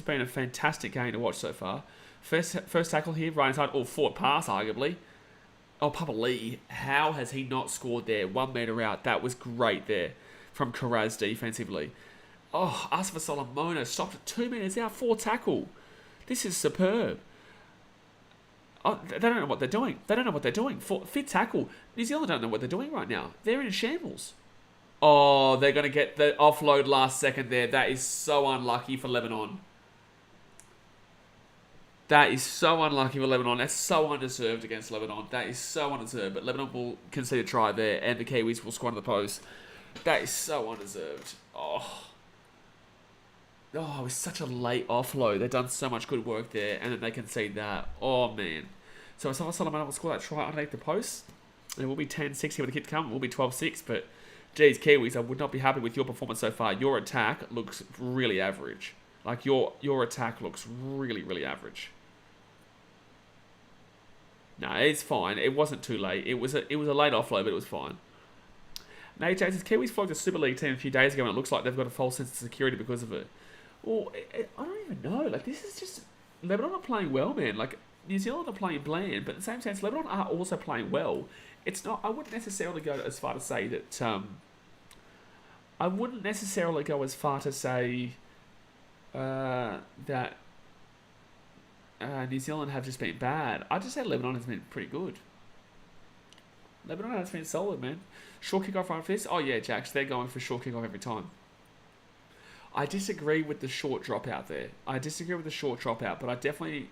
been a fantastic game to watch so far. First tackle here, right inside, or forward pass, arguably. Oh, Papa Lee, how has he not scored there? 1 metre out. That was great there from Karaz defensively. Oh, Asfa Solomona stopped at 2 metres out, 4 tackle. This is superb. Oh, they don't know what they're doing. Fifth tackle. New Zealand don't know what they're doing right now. They're in shambles. Oh, they're going to get the offload last second there. That is so unlucky for Lebanon. That's so undeserved against Lebanon. That is so undeserved. But Lebanon will concede a try there, and the Kiwis will squander the post. That is so undeserved. Oh, it was such a late offload. They've done so much good work there, and then they concede that. Oh, man. So Asama Solomon will score that try underneath the post. It will be 10-6 here with the kick come. It will be 12-6, but... Geez, Kiwis, I would not be happy with your performance so far. Your attack looks really average. Like, your attack looks really, really average. No, it's fine. It wasn't too late. It was a late offload, but it was fine. Nate says, Kiwis flogged a Super League team a few days ago, and it looks like they've got a false sense of security because of it. Well, I don't even know. Like, this is just... Lebanon are playing well, man. Like, New Zealand are playing bland, but in the same sense, Lebanon are also playing well. It's not... I wouldn't necessarily go as far to say that... that New Zealand have just been bad. I'd just say Lebanon has been pretty good. Lebanon has been solid, man. Short kickoff right for this? Oh, yeah, Jacks. They're going for short kickoff every time. I disagree with the short dropout there. But I definitely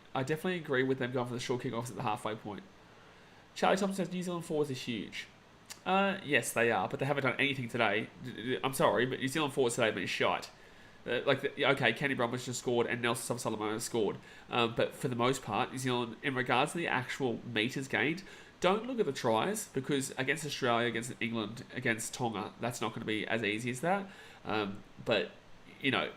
agree with them going for the short kickoffs at the halfway point. Charlie Thompson says New Zealand forwards are huge. Yes, they are, but they haven't done anything today. I'm sorry, but New Zealand forwards today have been shite. Okay, Kenny Bromwich just scored and Nelson Solomon scored. But for the most part, New Zealand, in regards to the actual metres gained, don't look at the tries, because against Australia, against England, against Tonga, that's not going to be as easy as that. But, you know,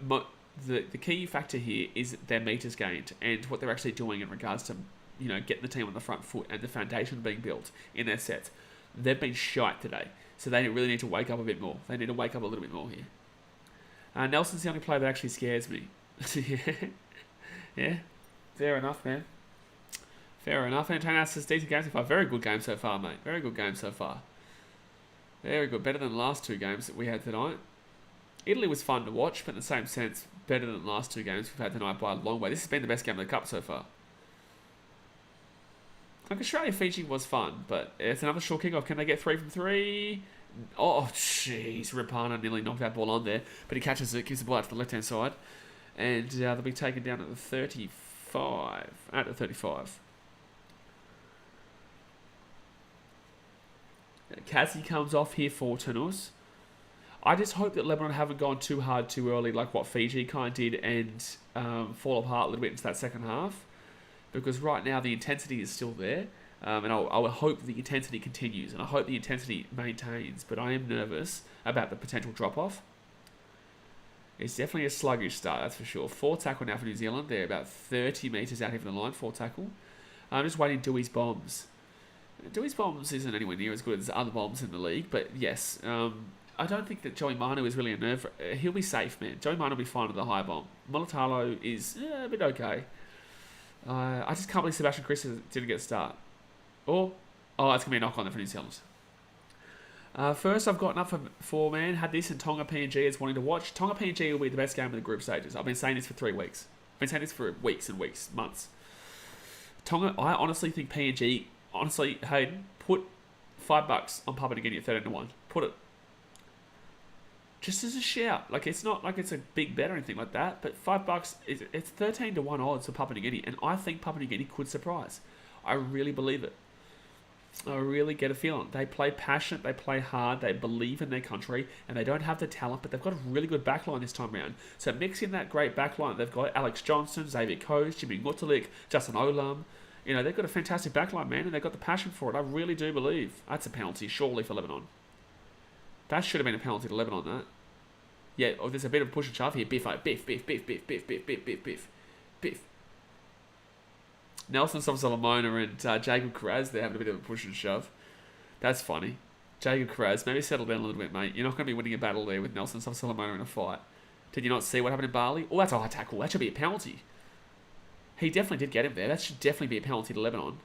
the key factor here is their metres gained and what they're actually doing in regards to, you know, getting the team on the front foot and the foundation being built in their sets. They've been shite today, so they really need to wake up a bit more. They need to wake up a little bit more here. Nelson's the only player that actually scares me. Yeah, fair enough, man. Fair enough. Antonio says decent game so far. Very good game so far, mate. Very good game so far. Very good. Better than the last 2 games that we had tonight. Italy was fun to watch, but in the same sense, better than the last 2 games we've had tonight by a long way. This has been the best game of the Cup so far. Like, Australia-Fiji was fun, but it's another short kickoff. Can they get 3 from 3? Oh, jeez. Rapana nearly knocked that ball on there. But he catches it, gives the ball out to the left-hand side. And they'll be taken down at the 35. At the 35. Kazi comes off here for Tunus. I just hope that Lebanon haven't gone too hard too early like what Fiji kind of did and fall apart a little bit into that second half. Because right now the intensity is still there. And I would hope the intensity continues. And I hope the intensity maintains. But I am nervous about the potential drop-off. It's definitely a sluggish start, that's for sure. 4 tackle now for New Zealand. They're about 30 metres out here from the line, 4 tackle. I'm just waiting Dewey's bombs. Dewey's bombs isn't anywhere near as good as other bombs in the league. But yes, I don't think that Joey Manu is really a nerve. He'll be safe, man. Joey Manu will be fine with the high bomb. Molotalo is a bit okay. I just can't believe Sebastian Chris didn't get a start. Oh, it's going to be a knock on there for New Zealand. First, I've gotten up for man. Had this in Tonga PNG as wanting to watch. Tonga PNG will be the best game of the group stages. I've been saying this for 3 weeks. I've been saying this for weeks and weeks, months. Tonga, I honestly think PNG, Hayden, put $5 on Papua New Guinea at 13-1. Put it. Just as a shout. Like, it's not like it's a big bet or anything like that, but $5, it's 13-1 odds for Papua New Guinea, and I think Papua New Guinea could surprise. I really believe it. I really get a feeling. They play passionate, they play hard, they believe in their country, and they don't have the talent, but they've got a really good backline this time around. So mix in that great backline. They've got Alex Johnson, Xavier Coase, Jimmy Ngutulik, Justin Olam. You know, they've got a fantastic backline, man, and they've got the passion for it. I really do believe. That's a penalty, surely, for Lebanon. That should have been a penalty to Lebanon, that. Yeah, there's a bit of push and shove here. Biff. Nelson Solomona and Jacob Carraz, they're having a bit of a push and shove. That's funny. Jacob Carraz, maybe settle down a little bit, mate. You're not going to be winning a battle there with Nelson Solomona in a fight. Did you not see what happened in Bali? Oh, that's a high tackle. That should be a penalty. He definitely did get him there. That should definitely be a penalty to Lebanon.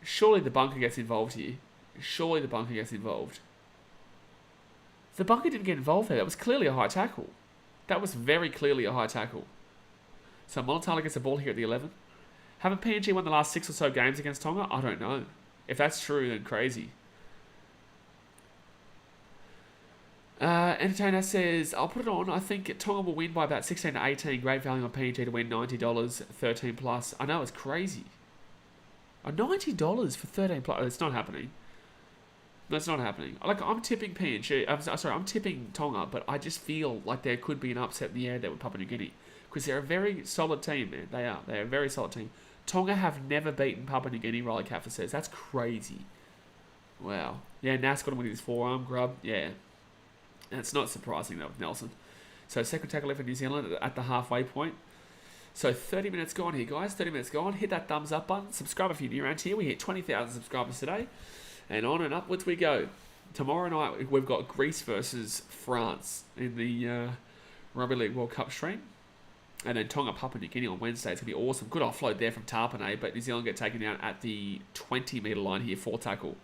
Surely the bunker gets involved here. Surely the bunker gets involved. The bunker didn't get involved there. That was clearly a high tackle. That was very clearly a high tackle. So Molotalo gets the ball here at the 11. Haven't PNG won the last 6 or so games against Tonga? I don't know. If that's true, then crazy. Entertainer says, I'll put it on. I think Tonga will win by about 16 to 18. Great value on PNG to win $90, 13 plus. I know, it's crazy. $90 for 13 plus. It's not happening. That's not happening. Like, I'm tipping PNG. I'm tipping Tonga, but I just feel like there could be an upset in the air there with Papua New Guinea. Because they're a very solid team, man. They are. They're a very solid team. Tonga have never beaten Papua New Guinea, Riley Kaffer says. That's crazy. Wow. Yeah, Nas got him with his forearm grub. Yeah. That's not surprising, though, with Nelson. So, second tackle left for New Zealand at the halfway point. So, 30 minutes gone here, guys. 30 minutes gone. Hit that thumbs up button. Subscribe if you're new around here. We hit 20,000 subscribers today. And on and upwards we go. Tomorrow night, we've got Greece versus France in the Rugby League World Cup stream. And then Tonga, Papua New Guinea on Wednesday. It's going to be awesome. Good offload there from Tarpanay, but New Zealand get taken down at the 20-metre line here, 4 tackle.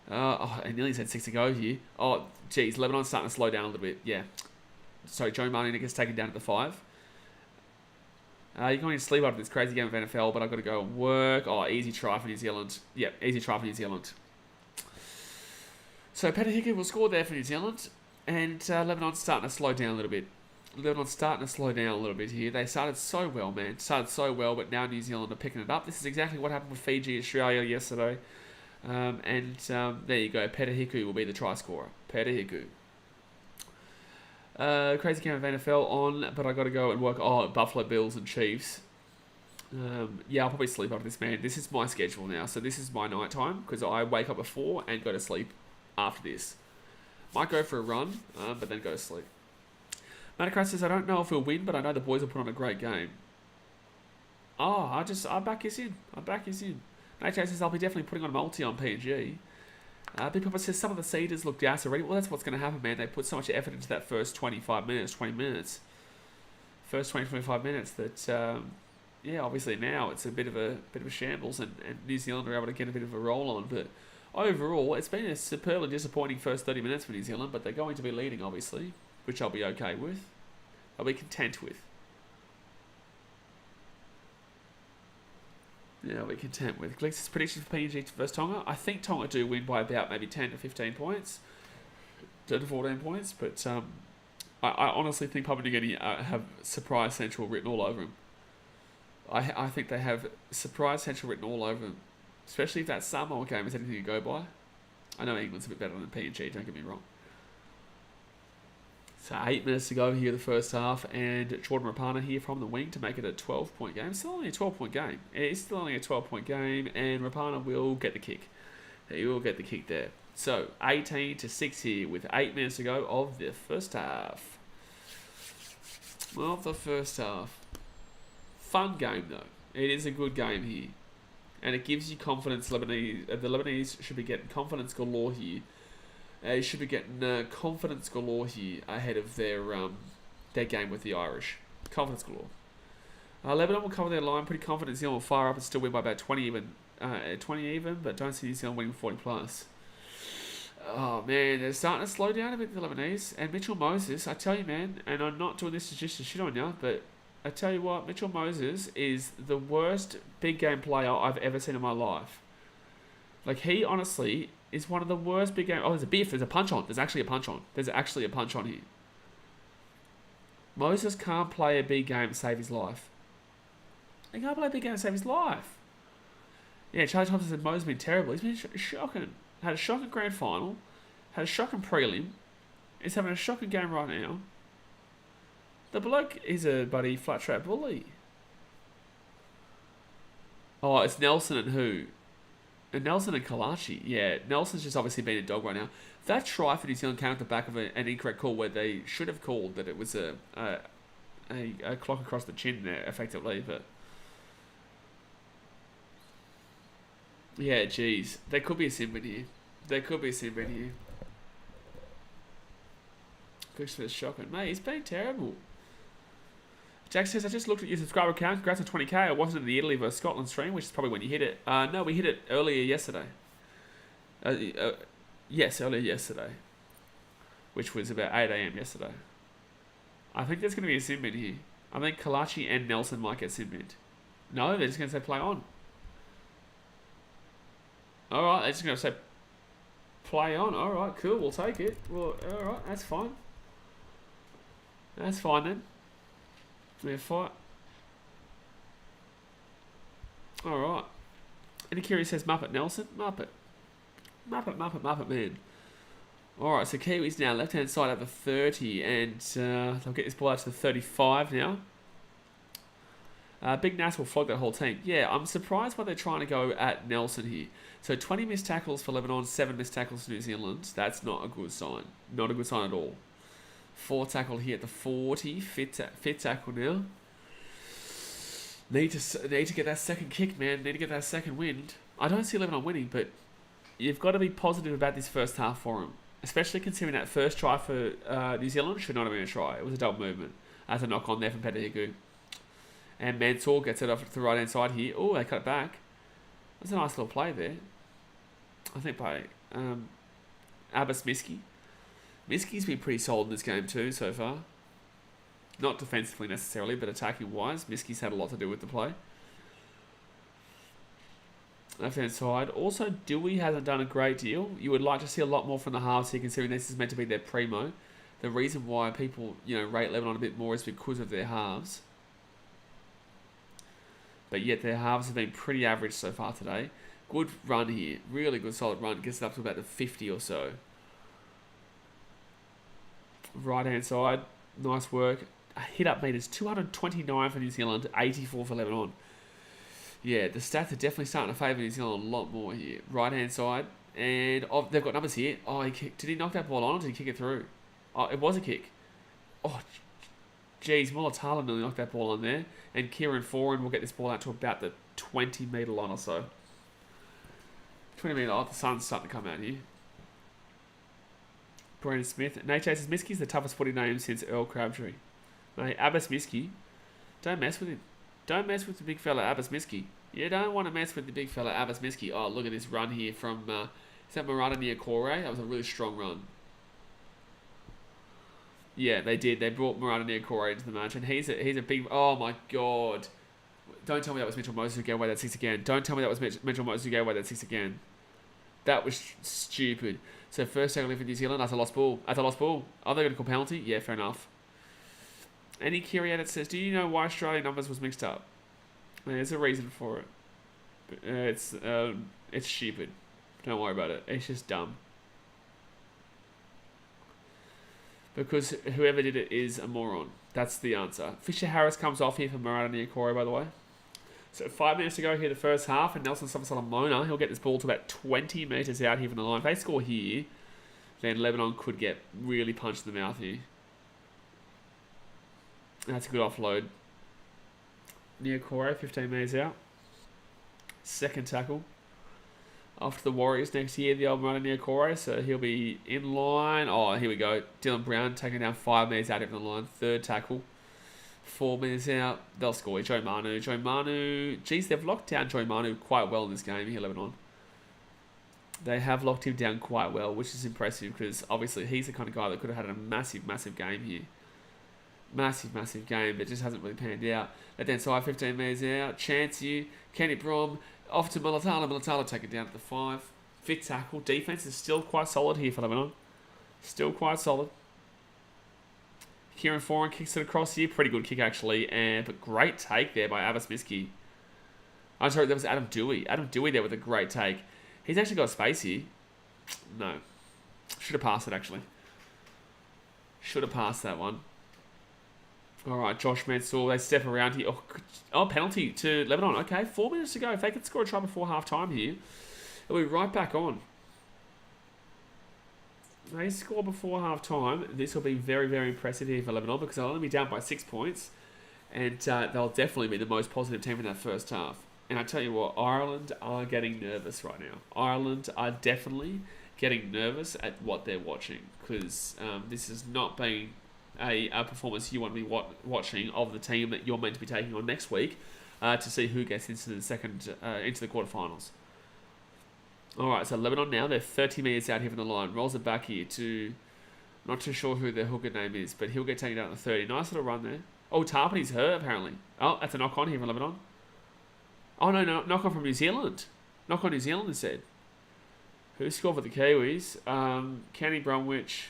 I nearly said 6 to go here. Oh, geez, Lebanon's starting to slow down a little bit. Yeah. So Joe Martin gets taken down at the 5. You're going to sleep after this crazy game of NFL, but I've got to go and work. Oh, easy try for New Zealand. Yeah, easy try for New Zealand. So Petahiku will score there for New Zealand, and Lebanon's starting to slow down a little bit. Lebanon's starting to slow down a little bit here. They started so well, man. Started so well, but now New Zealand are picking it up. This is exactly what happened with Fiji, Australia yesterday. There you go. Petahiku will be the try scorer. Petahiku. Crazy game of NFL on, but I got to go and work. Oh, Buffalo Bills and Chiefs. Yeah, I'll probably sleep after this, man. This is my schedule now, so this is my night time because I wake up at 4 and go to sleep after this. Might go for a run, but then go to sleep. Matacrat says, I don't know if we'll win, but I know the boys will put on a great game. Oh, I back us in. Nate says, I'll be definitely putting on a multi on PNG. Big Papa says, some of the seeders look gas already. Well, that's what's going to happen, man. They put so much effort into that first 20 minutes. First 25 minutes that, yeah, obviously now it's a bit of a shambles and New Zealand are able to get a bit of a roll on. But overall, it's been a superbly disappointing first 30 minutes for New Zealand, but they're going to be leading, obviously, which I'll be okay with. I'll be content with. Yeah, we're content with Glix's prediction for PNG versus Tonga. I think Tonga do win by about maybe 10 to 15 points, 10 to 14 points, but I honestly think Papua New Guinea have surprise central written all over them. I think they have surprise central written all over them, especially if that Samoa game is anything to go by. I know England's a bit better than PNG, don't get me wrong. So 8 minutes to go here the first half, and Jordan Rapana here from the wing to make it a 12-point game. Still only a 12-point game. It's still only a 12-point game, and Rapana will get the kick. He will get the kick there. So 18-6 here with 8 minutes to go of the first half. Fun game though. It is a good game here, and it gives you confidence. The Lebanese should be getting confidence galore here. They should be getting confidence galore here ahead of their game with the Irish. Confidence galore. Lebanon will cover their line pretty confident. New Zealand will fire up and still win by about 20 even, but don't see New Zealand winning 40 plus. Oh man, they're starting to slow down a bit, the Lebanese. And Mitchell Moses, I tell you man, and I'm not doing this just to shit on you, but I tell you what, Mitchell Moses is the worst big game player I've ever seen in my life. Like, he honestly is one of the worst big game... Oh, there's a biff. There's a punch on. There's actually a punch on here. Moses can't play a big game to save his life. He can't play a big game to save his life. Yeah, Charlie Thompson said Moses has been terrible. He's been shocking. Had a shocking grand final. Had a shocking prelim. He's having a shocking game right now. The bloke is a buddy flat trap bully. Oh, it's Nelson and who? Nelson and Kalachi. Yeah, Nelson's just obviously been a dog right now. That try for New Zealand came off the back of an incorrect call where they should have called that it was a clock across the chin there, effectively. But yeah, geez, there could be a sin bin here. Christopher's shocking, mate. He's been terrible. Jack says, I just looked at your subscriber count. Congrats on 20k. I wasn't in the Italy versus Scotland stream, which is probably when you hit it. No, we hit it earlier yesterday. Yes, earlier yesterday. Which was about 8 a.m. yesterday. I think there's going to be a sin bin here. I think Kalachi and Nelson might get sin binned. No, they're just going to say play on. Alright, they're just going to say play on. Alright, cool, we'll take it. Well, alright, that's fine. That's fine then. Fair fight. Alright. Enquiries says Muppet Nelson. Muppet man. Alright, so Kiwis now left hand side over 30, and they'll get this ball out to the 35 now. Big Nas will flog that whole team. Yeah, I'm surprised why they're trying to go at Nelson here. So 20 missed tackles for Lebanon, 7 missed tackles for New Zealand. That's not a good sign. Not a good sign at all. 4 tackle here at the 40. Fit tackle now. Need to get that second kick, man. Need to get that second wind. I don't see Lebanon winning, but you've got to be positive about this first half for them. Especially considering that first try for New Zealand should not have been a try. It was a double movement. That's a knock on there from Petahiku. And Mansour gets it off to the right hand side here. Oh, they cut it back. That's a nice little play there. I think by Abbas Miski. Miski's been pretty solid in this game too so far. Not defensively necessarily, but attacking wise. Miski's had a lot to do with the play. Left hand side. Also, Dewey hasn't done a great deal. You would like to see a lot more from the halves here, considering this is meant to be their primo. The reason why people, rate Lebanon a bit more is because of their halves. But yet their halves have been pretty average so far today. Good run here. Really good solid run. Gets it up to about the 50 or so. Right hand side. Nice work. Hit up meters. 229 for New Zealand. 84 for Lebanon. Yeah, the stats are definitely starting to favour New Zealand a lot more here. Right hand side. And they've got numbers here. Oh, did he knock that ball on or did he kick it through? Oh, it was a kick. Oh, geez, Mulatala nearly knocked that ball on there. And Kieran Foran will get this ball out to about the 20 metre line or so. 20 metre, the sun's starting to come out here. Brandon Smith. Nate says Miski's the toughest footy name since Earl Crabtree. Mate, Abbas Miski. Don't mess with him. Don't mess with the big fella Abbas Miski. You don't want to mess with the big fella Abbas Miski. Oh, look at this run here from... is that Murata near Corey? That was a really strong run. Yeah, they did. They brought Murata near Corey into the match. And he's a big... Oh, my God. Don't tell me that was Mitchell Moses who gave away that 6 again. Don't tell me that was Mitchell Moses who gave away that 6 again. That was stupid. So first tackle for New Zealand. That's a lost ball. Are they going to call penalty? Yeah, fair enough. Any query edit says, do you know why Australian numbers was mixed up? There's a reason for it. It's stupid. Don't worry about it. It's just dumb. Because whoever did it is a moron. That's the answer. Fisher Harris comes off here for Murata Niokore, by the way. So 5 minutes to go here the first half, and Nelson Solomona, he'll get this ball to about 20 metres out here from the line. If they score here, then Lebanon could get really punched in the mouth here. That's a good offload. Niokore, 15 metres out. Second tackle. After the Warriors next year, the old Murata Niokore, so he'll be in line. Oh, here we go. Dylan Brown taking down 5 metres out of the line. Third tackle. 4 minutes out. They'll score. Joe Manu. Geez, they've locked down Joe Manu quite well in this game here, Lebanon. They have locked him down quite well, which is impressive because obviously he's the kind of guy that could have had a massive game here. Massive game, but just hasn't really panned out. Left hand side, 15 metres out. Chance you. Kenny Brom. Off to Mulatalo. Mulatalo take it down at the 5. Fifth tackle. Defence is still quite solid here for Lebanon. Still quite solid. Kieran Foran kicks it across here. Pretty good kick, actually. But great take there by Abbas Miski. I'm sorry, that was Adam Dewey. Adam Dewey there with a great take. He's actually got space here. No. Should have passed it, actually. Should have passed that one. All right, Josh Mansour. They step around here. Oh, penalty to Lebanon. Okay, 4 minutes to go. If they could score a try before half-time here, it'll be right back on. If they score before half-time, this will be very impressive here for Lebanon because they'll only be down by 6 points and they'll definitely be the most positive team in that first half. And I tell you what, Ireland are getting nervous right now. Ireland are definitely getting nervous at what they're watching because this is not being a performance you want to be watching of the team that you're meant to be taking on next week to see who gets into the quarterfinals. All right, so Lebanon now, they're 30 metres out here from the line. Rolls it back here to, not too sure who their hooker name is, but he'll get taken down at the 30. Nice little run there. Oh, Tarpany's hurt, apparently. Oh, that's a knock-on here from Lebanon. Oh, no, knock-on from New Zealand. Knock-on New Zealand instead. Who scored for the Kiwis? Kenny Bromwich,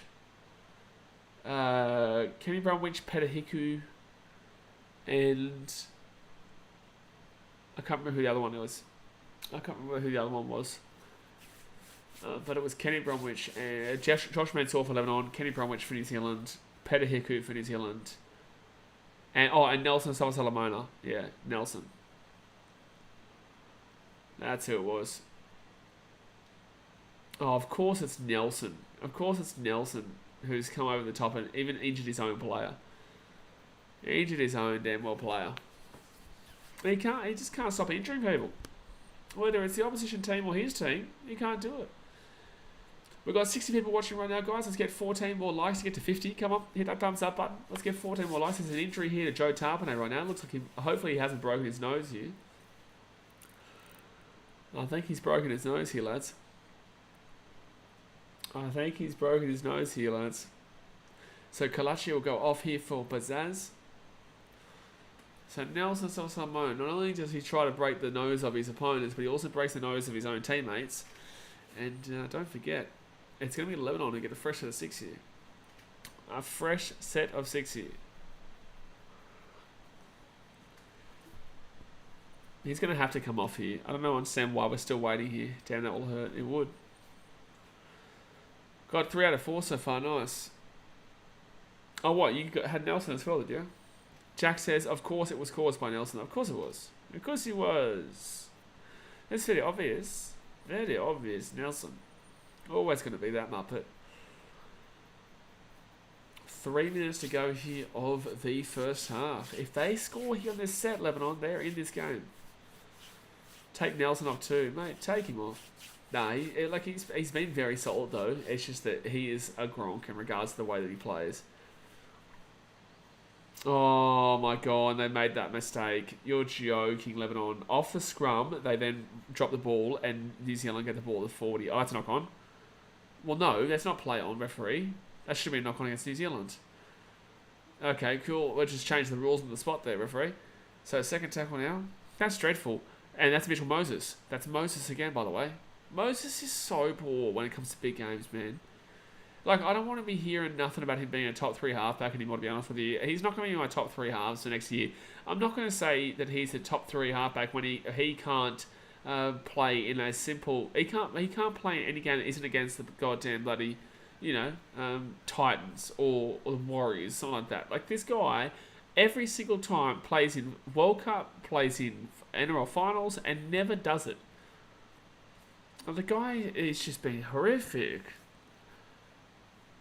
Petahiku, and I can't remember who the other one was. But it was Kenny Bromwich, Josh Mansour for Lebanon, Kenny Bromwich for New Zealand, Petahiku for New Zealand, and Nelson Solomona. Yeah, Nelson. That's who it was. Oh, of course it's Nelson. Who's come over the top and even injured his own player. He injured his own damn well player. He just can't stop injuring people. Whether it's the opposition team or his team, he can't do it. We've got 60 people watching right now, guys. Let's get 14 more likes to get to 50. Come on, hit that thumbs up button. Let's get 14 more likes. There's an injury here to Joe Tarpanay right now. Looks like hopefully he hasn't broken his nose here. I think he's broken his nose here, lads. So Kalachi will go off here for Bazaz. So Nelson Solomon, not only does he try to break the nose of his opponents, but he also breaks the nose of his own teammates. And don't forget, it's going to be Lebanon to get a fresh set of 6 here. A fresh set of 6 here. He's going to have to come off here. I don't understand why we're still waiting here. Damn, that will hurt. It would. Got 3 out of 4 so far. Nice. Oh, what? Had Nelson as well, did you? Jack says, of course it was caused by Nelson. Of course it was. Of course he was. It's very obvious. Very obvious, Nelson. Always going to be that Muppet. 3 minutes to go here of the first half. If they score here on this set, Lebanon, they're in this game. Take Nelson off too. Mate, take him off. Nah, he's been very solid though. It's just that he is a Gronk in regards to the way that he plays. Oh my god, they made that mistake. You're joking, Lebanon. Off the scrum, they then drop the ball and New Zealand get the ball at 40. Oh, that's a knock on. Well, no, that's not play on, referee. That should be a knock on against New Zealand. Okay, cool. We'll just change the rules on the spot there, referee. So second tackle now. That's dreadful. And that's Mitchell Moses. That's Moses again, by the way. Moses is so poor when it comes to big games, man. Like, I don't want to be hearing nothing about him being a top 3 halfback anymore, to be honest with you. He's not going to be in my top 3 halves for next year. I'm not going to say that he's a top 3 halfback when he can't play in a simple... He can't play in any game that isn't against the goddamn bloody, Titans or the Warriors, something like that. Like, this guy, every single time, plays in World Cup, plays in NRL finals, and never does it. The guy is just been horrific.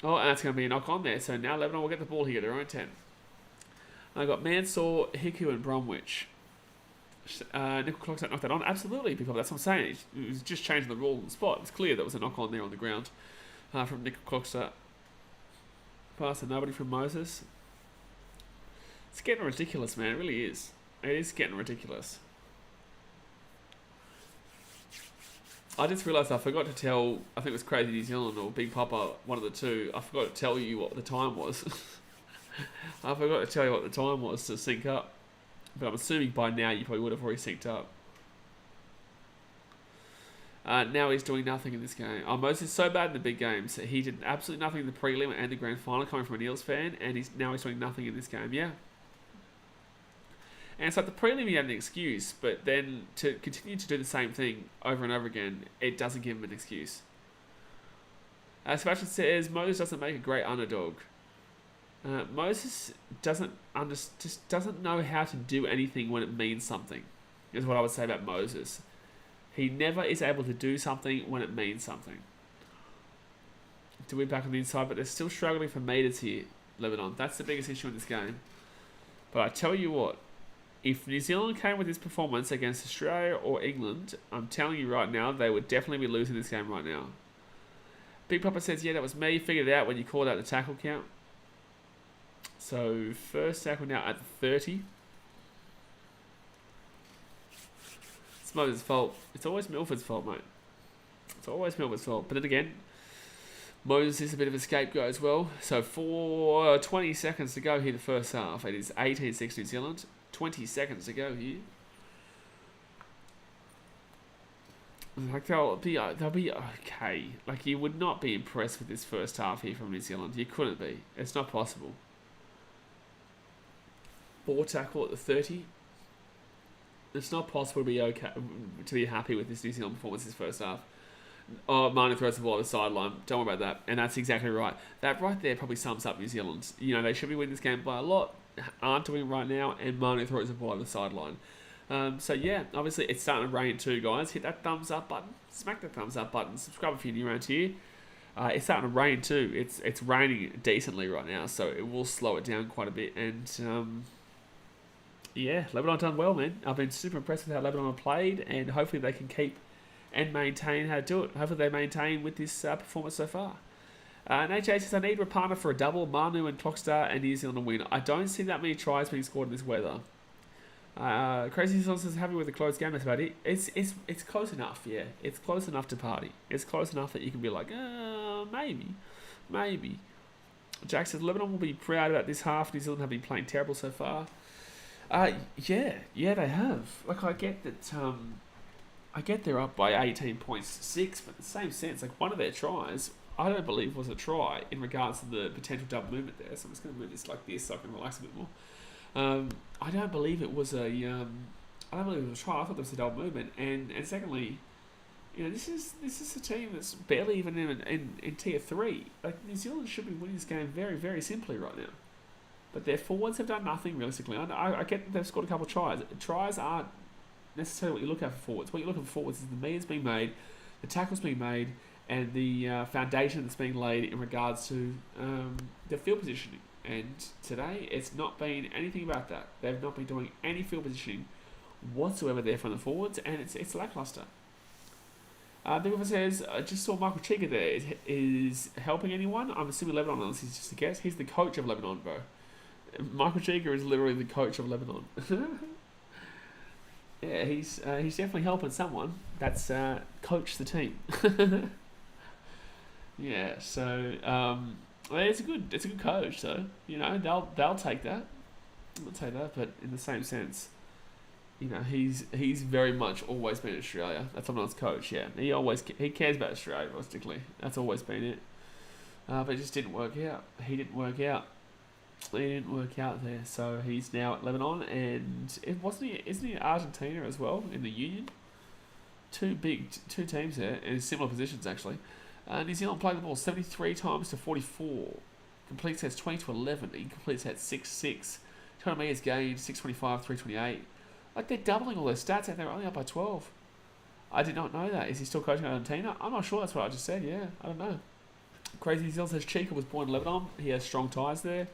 Oh, and that's going to be a knock on there. So now Lebanon will get the ball here, their own 10. I got Mansour, Hiku, and Bromwich. Nickel Clock's knocked that on. Absolutely, people. That's what I'm saying. It was just changing the rule on the spot. It's clear there was a knock on there on the ground from Nickel Clock's pass and nobody from Moses. It's getting ridiculous, man. It really is. It is getting ridiculous. I just realised I forgot to tell, I think it was Crazy New Zealand or Big Papa, one of the two, I forgot to tell you what the time was. I forgot to tell you what the time was to sync up. But I'm assuming by now you probably would have already synced up. Now he's doing nothing in this game. Moses is so bad in the big games. He did absolutely nothing in the prelim and the grand final, coming from an Eels fan, and he's doing nothing in this game, yeah. And it's like the prelim, he had an excuse, but then to continue to do the same thing over and over again, it doesn't give him an excuse. Sebastian says, Moses doesn't make a great underdog. Moses just doesn't know how to do anything when it means something, is what I would say about Moses. He never is able to do something when it means something. To win back on the inside, but they're still struggling for meters here, Lebanon. That's the biggest issue in this game. But I tell you what, if New Zealand came with this performance against Australia or England, I'm telling you right now, they would definitely be losing this game right now. Big Papa says, yeah, that was me. Figured it out when you called out the tackle count. So, first tackle now at 30. It's Moses' fault. It's always Milford's fault, mate. It's always Milford's fault. But then again, Moses is a bit of a scapegoat as well. So, for 20 seconds to go here the first half. It is 18-6 New Zealand. 20 seconds to go here. Like they'll be okay. Like you would not be impressed with this first half here from New Zealand. You couldn't be. It's not possible. 4 tackle at the 30. It's not possible to be okay to be happy with this New Zealand performance this first half. Oh, Manu throws the ball at the sideline. Don't worry about that. And that's exactly right. That right there probably sums up New Zealand. They should be winning this game by a lot. Aren't doing it right now, and Manu throws the ball at the sideline. So yeah, obviously it's starting to rain too, guys. Hit that thumbs up button. Smack the thumbs up button. Subscribe if you're new around here. It's starting to rain too. It's raining decently right now, so it will slow it down quite a bit. And yeah, Lebanon done well, man. I've been super impressed with how Lebanon have played, and hopefully they can keep and maintain how to do it. Hopefully they maintain with this performance so far. NHA says, I need Rapana for a double, Manu and Clockstar and New Zealand to win. I don't see that many tries being scored in this weather. Crazy Sauce says, happy with the close game, that's about it. It's close enough, yeah. It's close enough to party. It's close enough that you can be like, maybe. Jack says, Lebanon will be proud about this half. New Zealand have been playing terrible so far. Yeah, they have. Like, I get that, I get they're up by 18.6, but in the same sense, like, one of their tries, I don't believe was a try in regards to the potential double movement there. So I'm just going to move this like this so I can relax a bit more. I don't believe it was a try. I thought there was a double movement. And secondly, this is a team that's barely even in tier 3. Like, New Zealand should be winning this game very, very simply right now. But their forwards have done nothing realistically. I get that they've scored a couple of tries. Tries aren't necessarily what you look at for forwards. What you look at for forwards is the meters being made, the tackles being made, and the foundation that's being laid in regards to the field positioning. And today, it's not been anything about that. They've not been doing any field positioning whatsoever there from the forwards, and it's lackluster. Nicholas says, I just saw Michael Chica there. Is helping anyone? I'm assuming Lebanon, unless he's just a guess. He's the coach of Lebanon, bro. Michael Chica is literally the coach of Lebanon. Yeah, he's definitely helping someone. That's coach the team. Yeah, so it's a good coach. So they'll take that. I'll take that, but in the same sense, he's very much always been Australia. That's Lebanon's coach. Yeah, he cares about Australia realistically. That's always been it. But it just didn't work out. He didn't work out. He didn't work out there. So he's now at Lebanon, and isn't he Argentina as well in the Union? Two teams there in similar positions actually. New Zealand played the ball 73 times to 44. Complete sets 20 to 11. Incomplete sets 6-6. 200 metres gained 625, 328. Like they're doubling all their stats and they're only up by 12. I did not know that. Is he still coaching Argentina? I'm not sure. That's what I just said. Yeah, I don't know. Crazy New Zealand says Chica was born in Lebanon. He has strong ties there.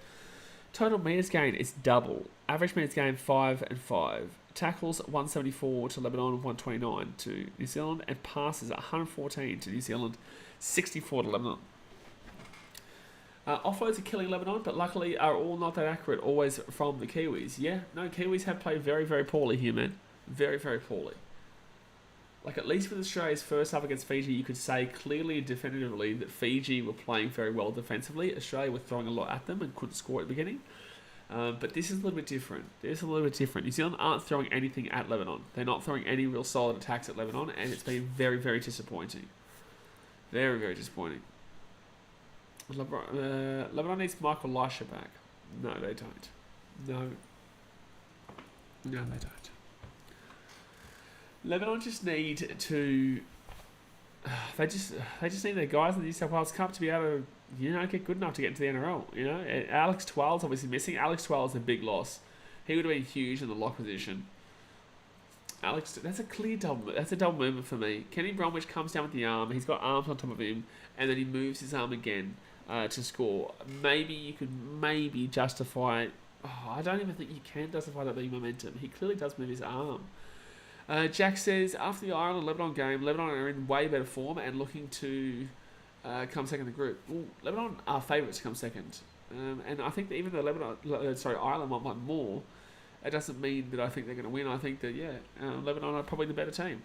Total metres gained is double. Average metres gained 5 and 5. Tackles 174 to Lebanon, 129 to New Zealand, and passes 114 to New Zealand, 64 to Lebanon. Offloads are killing Lebanon, but luckily are all not that accurate, always from the Kiwis. Yeah, no, Kiwis have played very, very poorly here, man. Very, very poorly. Like, at least with Australia's first half against Fiji, you could say clearly and definitively that Fiji were playing very well defensively. Australia were throwing a lot at them and couldn't score at the beginning. But this is a little bit different. New Zealand aren't throwing anything at Lebanon. They're not throwing any real solid attacks at Lebanon, and it's been very, very disappointing. Very, very disappointing. Lebanon needs Michael Lisha back. No, they don't. No, they don't. Lebanon just need to. They just need their guys in the New South Wales Cup to be able to, get good enough to get into the NRL. Alex Twell's obviously missing. Alex Twell's a big loss. He would have been huge in the lock position. That's a clear double. That's a double movement for me. Kenny Bromwich comes down with the arm. He's got arms on top of him, and then he moves his arm again to score. Maybe you could justify. I don't even think you can justify that being momentum. He clearly does move his arm. Jack says, after the Ireland-Lebanon game, Lebanon are in way better form and looking to come second in the group. Well, Lebanon are favourites to come second. And I think that even though Ireland might want more, it doesn't mean that I think they're going to win. I think that, Lebanon are probably the better team.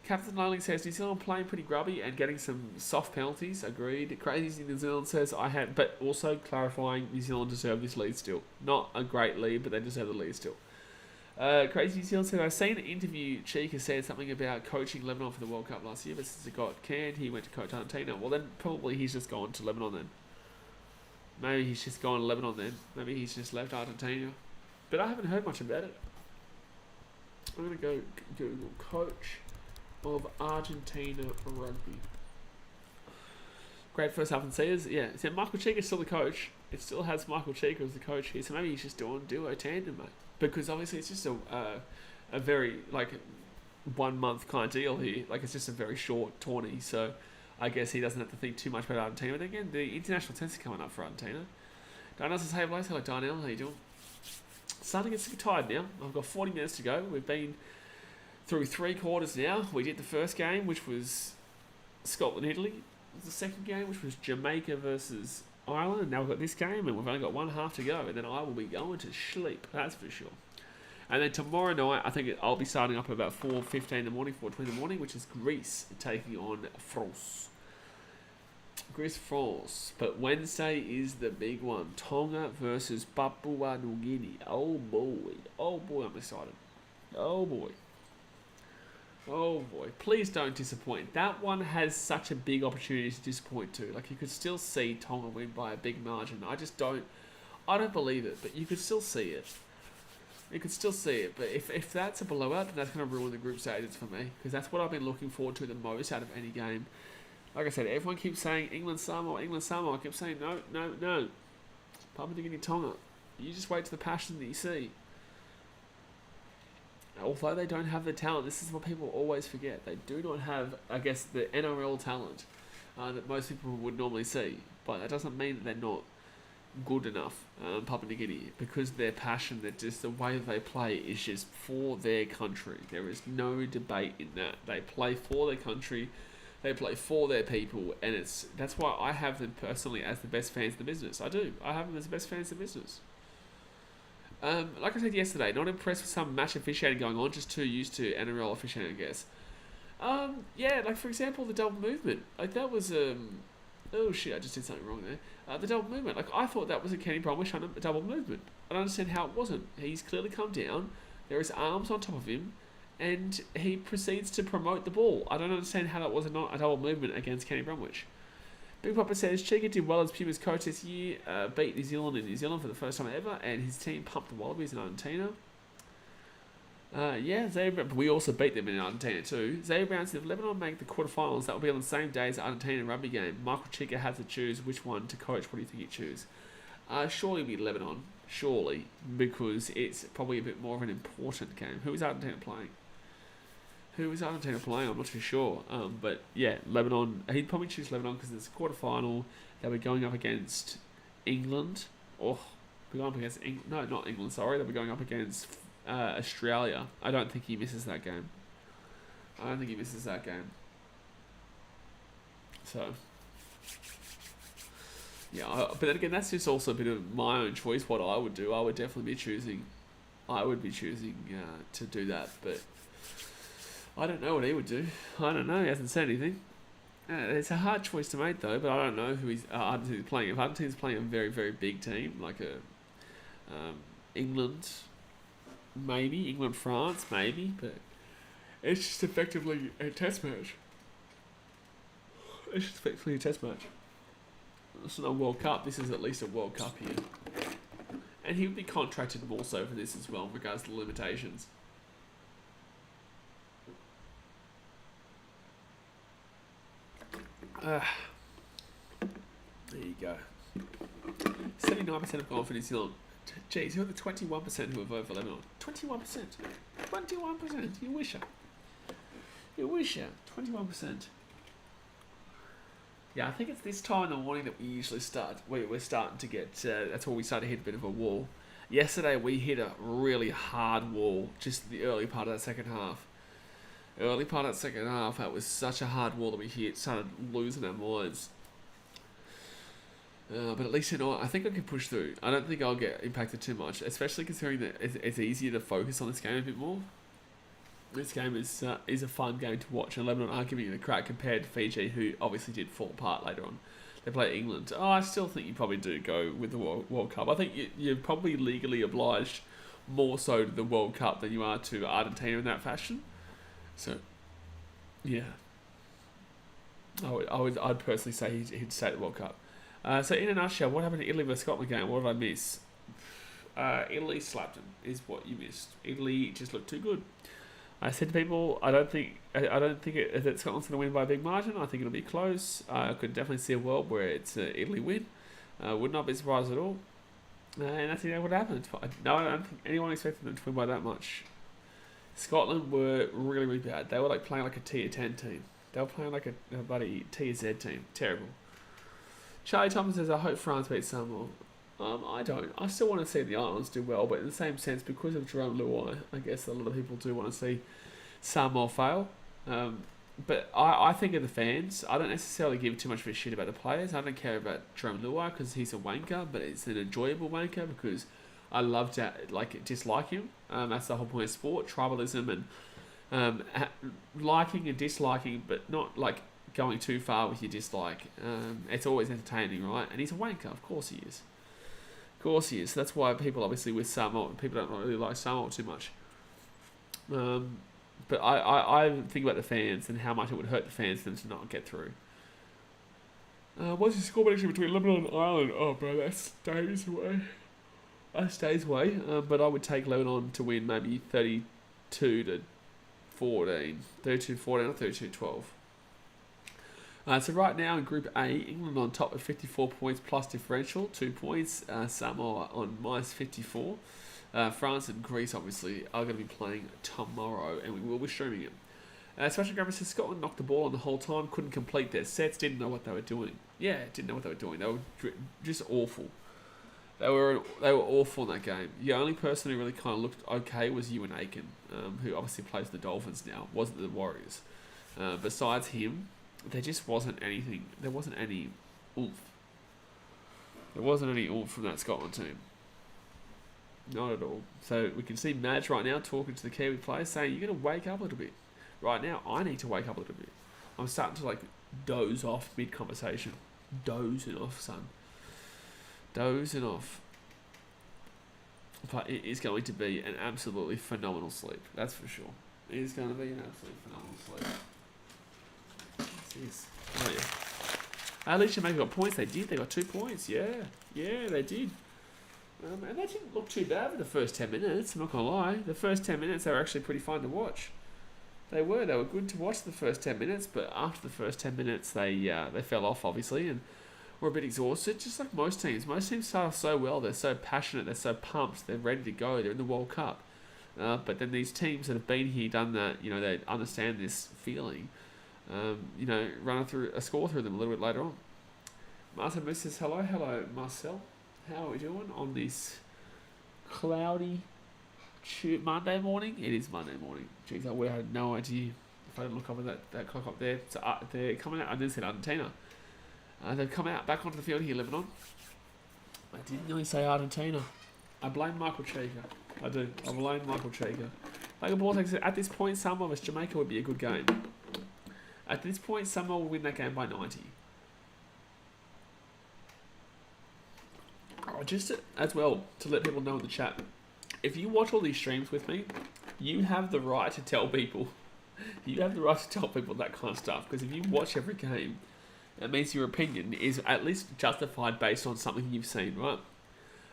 Captain Liling says, New Zealand playing pretty grubby and getting some soft penalties. Agreed. Crazy New Zealand says, but also clarifying, New Zealand deserve this lead still. Not a great lead, but they deserve the lead still. Crazy New Zealand said, I've seen an interview Chica said something about coaching Lebanon for the World Cup last year, but since it got canned, he went to coach Argentina. Well, then probably he's just gone to Lebanon then. Maybe he's just gone to Lebanon then. Maybe he's just left Argentina. But I haven't heard much about it. I'm going to go Google coach of Argentina rugby. Great first half and seers. Yeah, so Michael Chica's still the coach. It still has Michael Chica as the coach here, so maybe he's just doing duo tandem, mate. Because obviously it's just a very 1 month kind of deal here. Like it's just a very short tourney, so I guess he doesn't have to think too much about Argentina. But again, the international test is coming up for Argentina. Darnell says, hey, hello, Darnell, how you doing? Starting to get super tired now. I've got 40 minutes to go. We've been through 3 quarters now. We did the first game, which was Scotland, Italy. The second game, which was Jamaica versus Ireland, and now we've got this game, and we've only got 1 half to go, and then I will be going to sleep, that's for sure. And then tomorrow night, I think I'll be starting up at about 4:15 in the morning, 4:20 in the morning, which is Greece taking on France. France. But Wednesday is the big one. Tonga versus Papua New Guinea. Oh boy, I'm excited. Oh boy, please don't disappoint. That one has such a big opportunity to disappoint too. Like you could still see Tonga win by a big margin. I don't believe it, but you could still see it. But if that's a blowout, then that's going to ruin the group stages for me, because that's what I've been looking forward to the most out of any game. Like I said, everyone keeps saying England, Samoa. I keep saying no. Papua New Guinea, Tonga. You just wait to the passion that you see. Although they don't have the talent, this is what people always forget. They do not have, I guess, the NRL talent that most people would normally see. But that doesn't mean that they're not good enough, Papua New Guinea, because their passion, that just the way they play is just for their country. There is no debate in that. They play for their country, they play for their people, and that's why I have them personally as the best fans in the business. I do. I have them as the best fans in the business. Like I said yesterday, not impressed with some match officiating going on, just too used to NRL officiating, I guess. Like for example, the double movement. Like that was oh shit, I just did something wrong there. The double movement. Like I thought that was a Kenny Bromwich on a double movement. I don't understand how it wasn't. He's clearly come down, There is arms on top of him, and he proceeds to promote the ball. I don't understand how that was not a double movement against Kenny Bromwich. Big Papa says Chica did well as Puma's coach this year, beat New Zealand in New Zealand for the first time ever, and his team pumped the Wallabies in Argentina. We also beat them in Argentina too. Xavier Brown said if Lebanon make the quarterfinals, that will be on the same day as the Argentina rugby game. Michael Chica has to choose which one to coach. What do you think he'd choose? Surely it'll be Lebanon. Surely, because it's probably a bit more of an important game. Who is Argentina playing? I'm not too sure. But yeah, Lebanon. He'd probably choose Lebanon because it's a quarterfinal. They'll be going up against England. They'll be going up against not England. Sorry, they'll be going up against Australia. I don't think he misses that game. So yeah, but then again, that's just also a bit of my own choice. What I would do, I would definitely be choosing. To do that, but I don't know what he would do. I don't know. He hasn't said anything. It's a hard choice to make though, but I don't know who Argentina's playing. If Argentina's playing a very, very big team like England, maybe England, France, maybe, but it's just effectively a test match. It's not a World Cup. This is at least a World Cup here. And he would be contracted more so for this as well in regards to the limitations. There you go. 79% have gone for New Zealand. Jeez, who are the 21% who have voted for Lebanon? 21%. 21%. You wish ya. 21%. Yeah, I think it's this time in the morning that we usually start. We're starting to get. That's where we start to hit a bit of a wall. Yesterday we hit a really hard wall. Just the early part of that second half. That was such a hard wall that we hit. Started losing our minds. But at least I think I can push through. I don't think I'll get impacted too much, especially considering that it's easier to focus on this game a bit more. This game is a fun game to watch, and Lebanon are giving it a crack compared to Fiji, who obviously did fall apart later on. They play England. I still think you probably do go with the World Cup. I think you're probably legally obliged more so to the World Cup than you are to Argentina in that fashion. So, yeah. I'd personally say he'd stay at the World Cup. So in a nutshell, what happened to Italy versus Scotland game? What did I miss? Italy slapped them, is what you missed. Italy just looked too good. I said to people, I don't think that Scotland's going to win by a big margin. I think it'll be close. I could definitely see a world where it's Italy win. Would not be surprised at all. And that's what happened. No, I don't think anyone expected them to win by that much. Scotland were really, really bad. They were like playing like a tier 10 team. They were playing like a bloody tier Z team. Terrible. Charlie Thomas says, I hope France beats Samoa. I don't. I still want to see the Islands do well, but in the same sense, because of Jerome Luai, I guess a lot of people do want to see Samoa fail. But I think of the fans. I don't necessarily give too much of a shit about the players. I don't care about Jerome Luai because he's a wanker, but it's an enjoyable wanker because I love to dislike him. That's the whole point of sport, tribalism and liking and disliking, but not like going too far with your dislike. It's always entertaining, right? And he's a wanker, of course he is. So that's why people obviously with Samoa, people don't really like Samoa too much. But I think about the fans and how much it would hurt the fans for them to not get through. What's the score prediction between Lebanon and Ireland? Oh, bro, that's days away. But I would take Lebanon to win maybe 32-14. 32-14 or 32-12. So right now in Group A, England on top of 54 points plus differential, 2 points. Samoa on minus 54. France and Greece obviously are going to be playing tomorrow, and we will be streaming it. Special Grabber says Scotland knocked the ball on the whole time, couldn't complete their sets, didn't know what they were doing. Yeah, didn't know what they were doing. They were just awful. They were awful in that game. The only person who really kind of looked okay was Ewan Aiken, who obviously plays the Dolphins now, wasn't the Warriors. Besides him, there just wasn't anything. There wasn't any oomph. From that Scotland team. Not at all. So we can see Madge right now talking to the Kiwi players saying, you're going to wake up a little bit. Right now, I need to wake up a little bit. I'm starting to doze off mid-conversation. Dozing off, son. Dozing off. But it is going to be an absolutely phenomenal sleep. That's for sure. It is going to be an absolutely phenomenal sleep. What's this? Oh, yeah. At least Jamaica got points. They did. They got 2 points. Yeah. Yeah, they did. And they didn't look too bad for the first 10 minutes. I'm not going to lie. The first 10 minutes, they were actually pretty fun to watch. They were good to watch the first 10 minutes, but after the first 10 minutes, they fell off, obviously, and were a bit exhausted, just like most teams. Most teams start off so well. They're so passionate. They're so pumped. They're ready to go. They're in the World Cup. But then these teams that have been here, done that, they understand this feeling, run through a score through them a little bit later on. Martha Moose says, hello, Marcel. How are we doing on this cloudy Monday morning? It is Monday morning. Jeez, I would have had no idea if I didn't look up at that clock up there. So they're coming out. I didn't say Argentina. They've come out back onto the field here, Lebanon. I didn't really say Argentina. I blame Michael Cheika. I do. I blame Michael Cheika. Like a ball takes it. At this point, Samoa vs Jamaica would be a good game. At this point, Samoa will win that game by 90. Just as well, to let people know in the chat, if you watch all these streams with me, you have the right to tell people. You have the right to tell people that kind of stuff. Because if you watch every game, that means your opinion is at least justified based on something you've seen, right?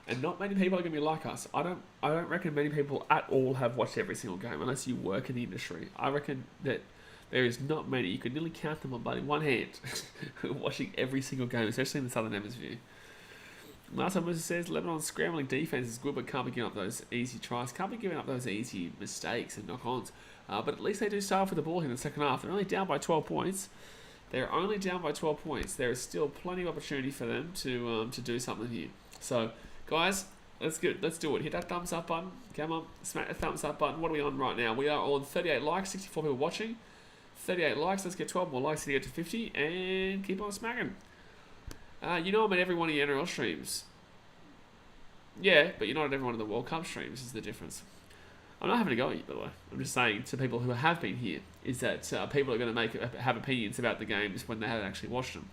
And not many people are going to be like us. I don't reckon many people at all have watched every single game unless you work in the industry. I reckon that there is not many. You could nearly count them on bloody one hand watching every single game, especially in the Southern Hemisphere. Martin Moses says, Lebanon's scrambling defense is good, but can't be giving up those easy tries. Can't be giving up those easy mistakes and knock-ons. But at least they do start off with the ball here in the second half. They're only down by 12 points. There is still plenty of opportunity for them to do something here. So, guys, let's do it. Hit that thumbs up button. Come on, smack the thumbs up button. What are we on right now? We are on 38 likes, 64 people watching. 38 likes. Let's get 12 more likes to get to 50, and keep on smacking. I'm at every one of your NRL streams. Yeah, but you're not at every one of the World Cup streams, is the difference. I'm not having a go at you, by the way. I'm just saying to people who have been here, is that people are going to have opinions about the games when they haven't actually watched them.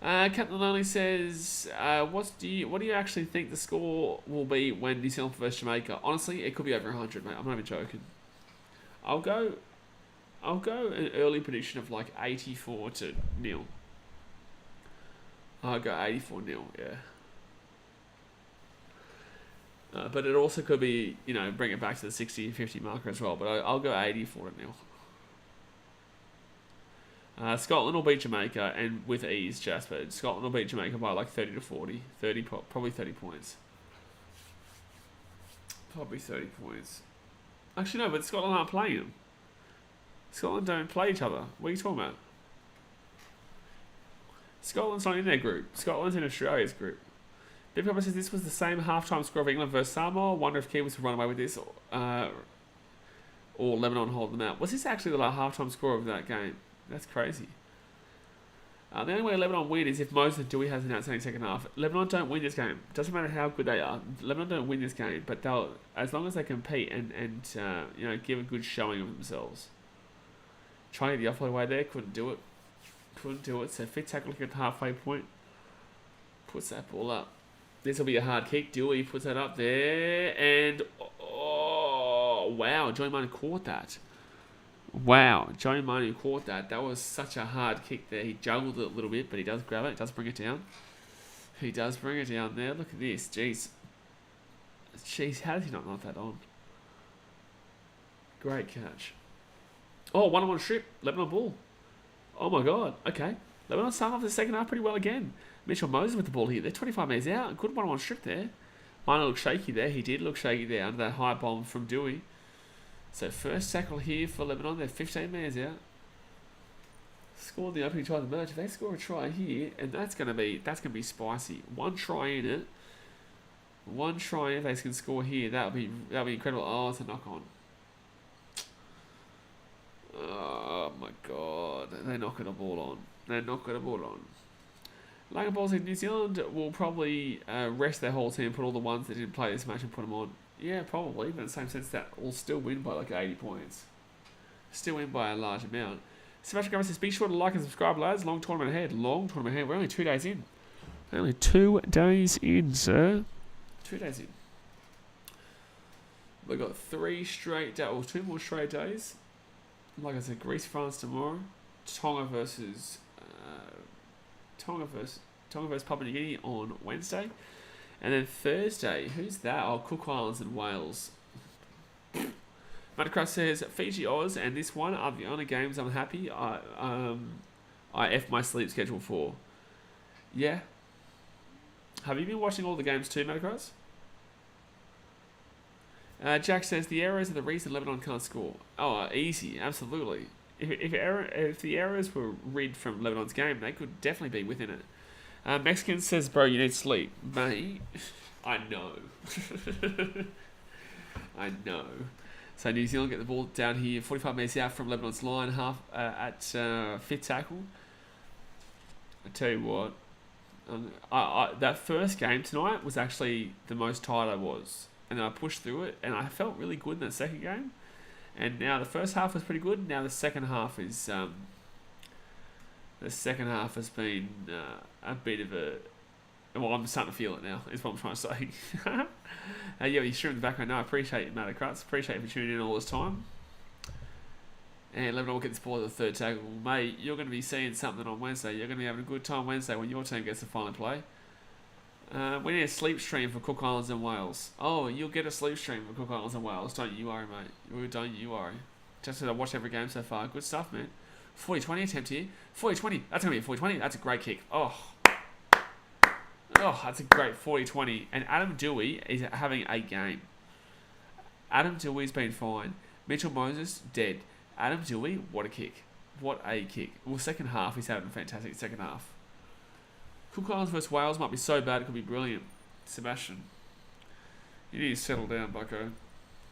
Captain Lonely says, what do you actually think the score will be when New Zealand versus Jamaica? Honestly, it could be over 100, mate. I'm not even joking. I'll go an early prediction of like 84-0. I'll go 84-0, yeah. But it also could be, bring it back to the 60-50 marker as well. But I'll go 84-0. Scotland will beat Jamaica, and with ease, Jasper. Scotland will beat Jamaica by like 30-40. Probably 30 points. Probably 30 points. Actually, no, but Scotland aren't playing them. Scotland don't play each other. What are you talking about? Scotland's not in their group. Scotland's in Australia's group. Big Papa says this was the same halftime score of England versus Samoa. Wonder if Kiwis will run away with this or Lebanon hold them out. Was this actually the halftime score of that game? That's crazy. The only way Lebanon win is if Moses Dewey has an outstanding second half. Lebanon don't win this game. Doesn't matter how good they are. Lebanon don't win this game, but they'll, as long as they compete and give a good showing of themselves. Trying to get the offload away there, couldn't do it. So fit tackle at the halfway point. Puts that ball up. This will be a hard kick. Dewey puts that up there. And, wow. Joey Manu caught that. That was such a hard kick there. He juggled it a little bit, but he does grab it. He does bring it down. There. Look at this. Jeez, how did he not knock that on? Great catch. Oh, one-on-one strip. Lebanon ball. Oh my God. Okay. Lebanon started off the second half pretty well again. Mitchell Moses with the ball here. They're 25 metres out. Good one-on-one strip there. Mine looked shaky there. He did look shaky there under that high bomb from Dewey. So first tackle here for Lebanon. They're 15 metres out. Scored the opening try of the match. If they score a try here, and that's gonna be spicy. One try in it. If they can score here, that'll be incredible. Oh, it's a knock on. Oh my God. They're knocking a ball on. Langer Balls in New Zealand will probably rest their whole team, put all the ones that didn't play this match and put them on. Yeah, probably, but in the same sense that will still win by like 80 points. Still win by a large amount. Sebastian Gomez says, be sure to like and subscribe, lads. Long tournament ahead. We're only 2 days in. Only 2 days in, sir. 2 days in. We've got 3 straight days, or 2 more straight days. Like I said, Greece, France tomorrow. Tonga versus Papua New Guinea on Wednesday. And then Thursday, who's that? Oh, Cook Islands and Wales. Matacross says, Fiji, Oz, and this one are the only games I'm happy I F my sleep schedule for. Yeah. Have you been watching all the games too, Matacross? Jack says, the errors are the reason Lebanon can't score. Oh, easy, absolutely. If the errors were read from Lebanon's game, they could definitely be within it. Mexican says, bro, you need sleep. Mate, I know. I know. So New Zealand get the ball down here, 45 metres out from Lebanon's line, half at fifth tackle. I tell you what, that first game tonight was actually the most tired I was. And then I pushed through it, and I felt really good in that second game. And now the first half was pretty good. Now the second half is has been a bit of a. Well, I'm starting to feel it now. Is what I'm trying to say. Yeah, you're streaming in the background. No, I appreciate it, Matacross. Appreciate you for tuning in all this time. And Lebanon will get this ball at the third tackle. Mate, you're going to be seeing something on Wednesday. You're going to be having a good time Wednesday when your team gets to finally play. We need a sleep stream for Cook Islands and Wales. Oh, you'll get a sleep stream for Cook Islands and Wales. Don't you worry, mate. Don't you worry. Just as I watched every game so far. Good stuff, man. 40-20 attempt here. 40-20. That's going to be a 40-20. That's a great kick. Oh, that's a great 40-20. And Adam Dewey is having a game. Adam Dewey's been fine. Mitchell Moses, dead. Adam Dewey, what a kick. What a kick. Well, second half, he's having a fantastic second half. Cook Islands versus Wales might be so bad it could be brilliant. Sebastian, you need to settle down, bucko.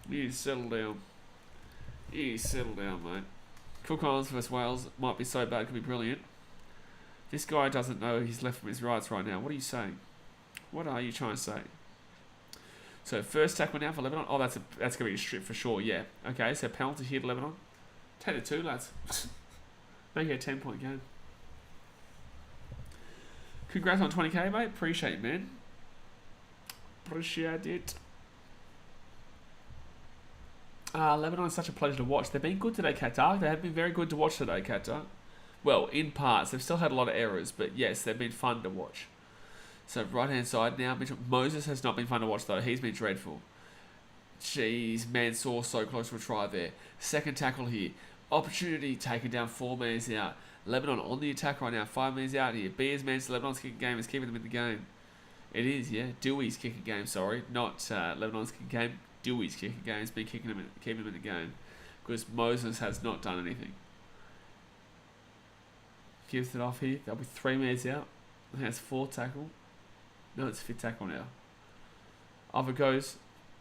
You need to settle down. You need to settle down, mate. Cook Islands versus Wales might be so bad it could be brilliant. This guy doesn't know his left from his rights right now. What are you saying? What are you trying to say? So first tackle now for Lebanon. Oh, that's going to be a strip for sure. Yeah. Okay. So penalty here to Lebanon. 10-2, lads. Make it a 10-point game. Congrats on 20k, mate. Appreciate it, man. Appreciate it. Lebanon is such a pleasure to watch. They've been good today, Qatar. They have been very good to watch today, Qatar. Well, in parts. They've still had a lot of errors, but yes, they've been fun to watch. So right-hand side now. Moses has not been fun to watch, though. He's been dreadful. Jeez, Mansour so close to a try there. Second tackle here. Opportunity taken down 4 minutes out. Lebanon on the attack right now. 5 minutes out here. Beers, man. So Lebanon's kicking game is keeping them in the game. It is, yeah. Dewey's kicking game, sorry. Not Lebanon's kicking game. Dewey's kicking game has been keeping them in the game. Because Moses has not done anything. Gives it off here. That'll be 3 minutes out. I think that's 4th tackle. No, it's 5th tackle now. Off it goes.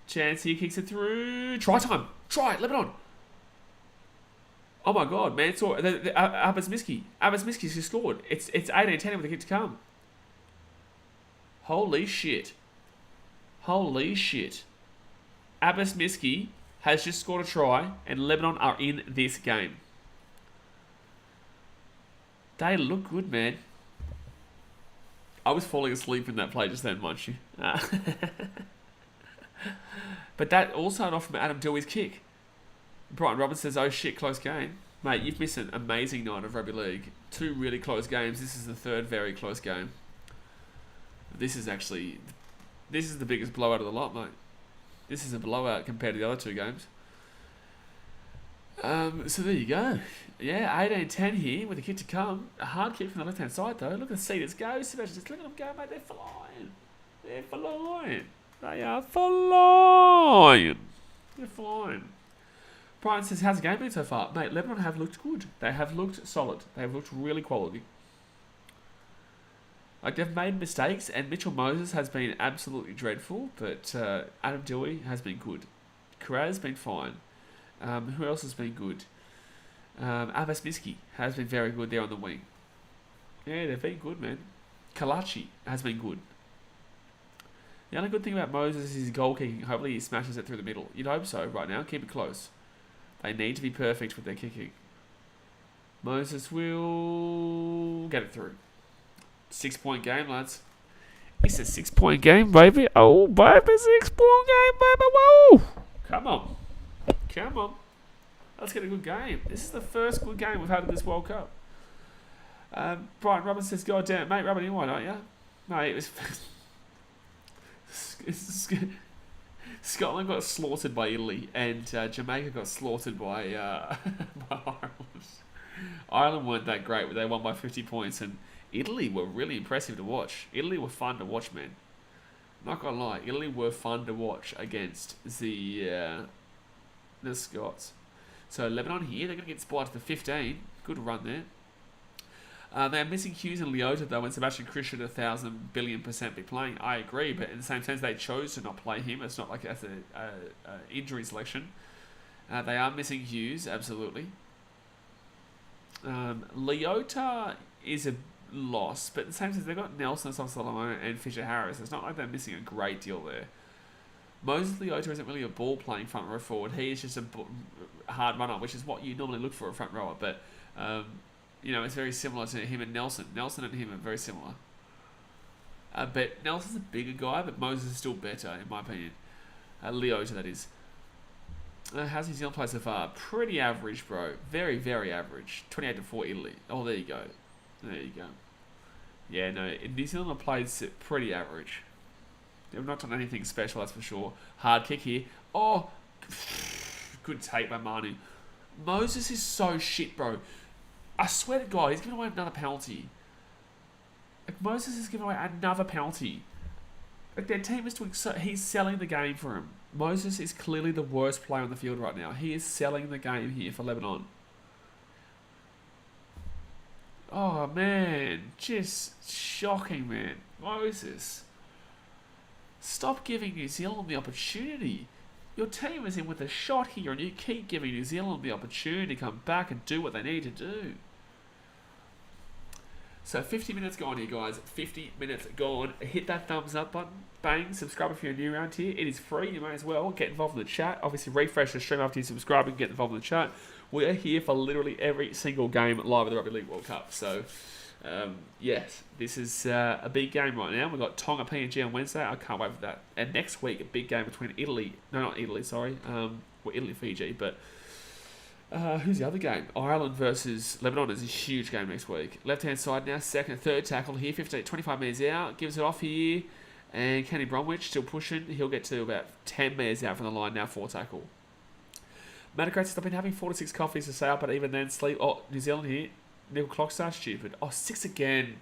Chance here. Kicks it through. Try time. Try it, Lebanon. Oh my God, Mansour, Abbas Miski's just scored. It's 18-10 with the kick to come. Holy shit. Holy shit. Abbas Miski has just scored a try and Lebanon are in this game. They look good, man. I was falling asleep in that play just then, mind you. But that all started off from Adam Dewey's kick. Brian Roberts says, oh shit, close game. Mate, you've missed an amazing night of rugby league. 2 really close games. This is the 3rd very close game. This is the biggest blowout of the lot, mate. This is a blowout compared to the other 2 games. So there you go. Yeah, 18-10 here with a kick to come. A hard kick from the left-hand side, though. Look at the Cedars go. Sebastian, just look at them go, mate. They're flying. They're flying. They are flying. They're flying. Brian says, how's the game been so far? Mate, Lebanon have looked good. They have looked solid. They have looked really quality. Like, they've made mistakes, and Mitchell Moses has been absolutely dreadful, but Adam Dewey has been good. Karaz's been fine. Who else has been good? Abbas Miski has been very good there on the wing. Yeah, they've been good, man. Kalachi has been good. The only good thing about Moses is his goal kicking. Hopefully he smashes it through the middle. You'd hope so right now. Keep it close. They need to be perfect with their kicking. Moses will get it through. 6-point game, lads. It's a 6-point game, baby. Oh, baby, 6-point game, baby. Whoa! Come on. Come on. Let's get a good game. This is the first good game we've had in this World Cup. Brian Robbins says, God damn it, mate, rubbing in one, aren't you? Mate, it was... Scotland got slaughtered by Italy, and Jamaica got slaughtered by Ireland. Ireland weren't that great, but they won by 50 points, and Italy were really impressive to watch. Italy were fun to watch, man. Not gonna lie, Italy were fun to watch against the Scots. So Lebanon here, they're gonna get spotted to 15. Good run there. They're missing Hughes and Leota though, and Sebastian Kris should 1,000 billion% be playing. I agree, but in the same sense, they chose to not play him. It's not like that's an injury selection. They are missing Hughes, absolutely. Leota is a loss, but in the same sense, they've got Nelson, Solomon, and Fisher Harris. It's not like they're missing a great deal there. Moses Leota isn't really a ball-playing front row forward. He is just a hard runner, which is what you normally look for a front rower, but... it's very similar to him and Nelson. Nelson and him are very similar. But Nelson's a bigger guy, but Moses is still better, in my opinion. Leota, that is. How's New Zealand play so far? Pretty average, bro. Very, very average. 28-4 Italy. Oh, there you go. There you go. Yeah, no, New Zealand have played pretty average. They've not done anything special, that's for sure. Hard kick here. Oh! Good take by Manu. Moses is so shit, bro. I swear to God, he's giving away another penalty. Like, Moses is giving away another penalty. Like, their team is doing so... He's selling the game for him. Moses is clearly the worst player on the field right now. He is selling the game here for Lebanon. Oh, man. Just shocking, man. Moses. Stop giving New Zealand the opportunity. Your team is in with a shot here, and you keep giving New Zealand the opportunity to come back and do what they need to do. So 50 minutes gone here, guys. 50 minutes gone. Hit that thumbs up button. Bang. Subscribe if you're new around here. It is free. You may as well get involved in the chat. Obviously, refresh the stream after you subscribe and get involved in the chat. We are here for literally every single game live at the Rugby League World Cup. So, yes, this is a big game right now. We've got Tonga PNG on Wednesday. I can't wait for that. And next week, a big game between Italy. No, not Italy, sorry. Italy, Fiji, but... who's the other game? Ireland versus Lebanon is a huge game next week. Left-hand side now, second and third tackle here. 25 metres out. Gives it off here. And Kenny Bromwich still pushing. He'll get to about 10 metres out from the line now, 4 tackle. Matacrates has been having 4 to 6 coffees to stay up, but even then sleep. Oh, New Zealand here. Nickel clock starts stupid. Oh, 6 again.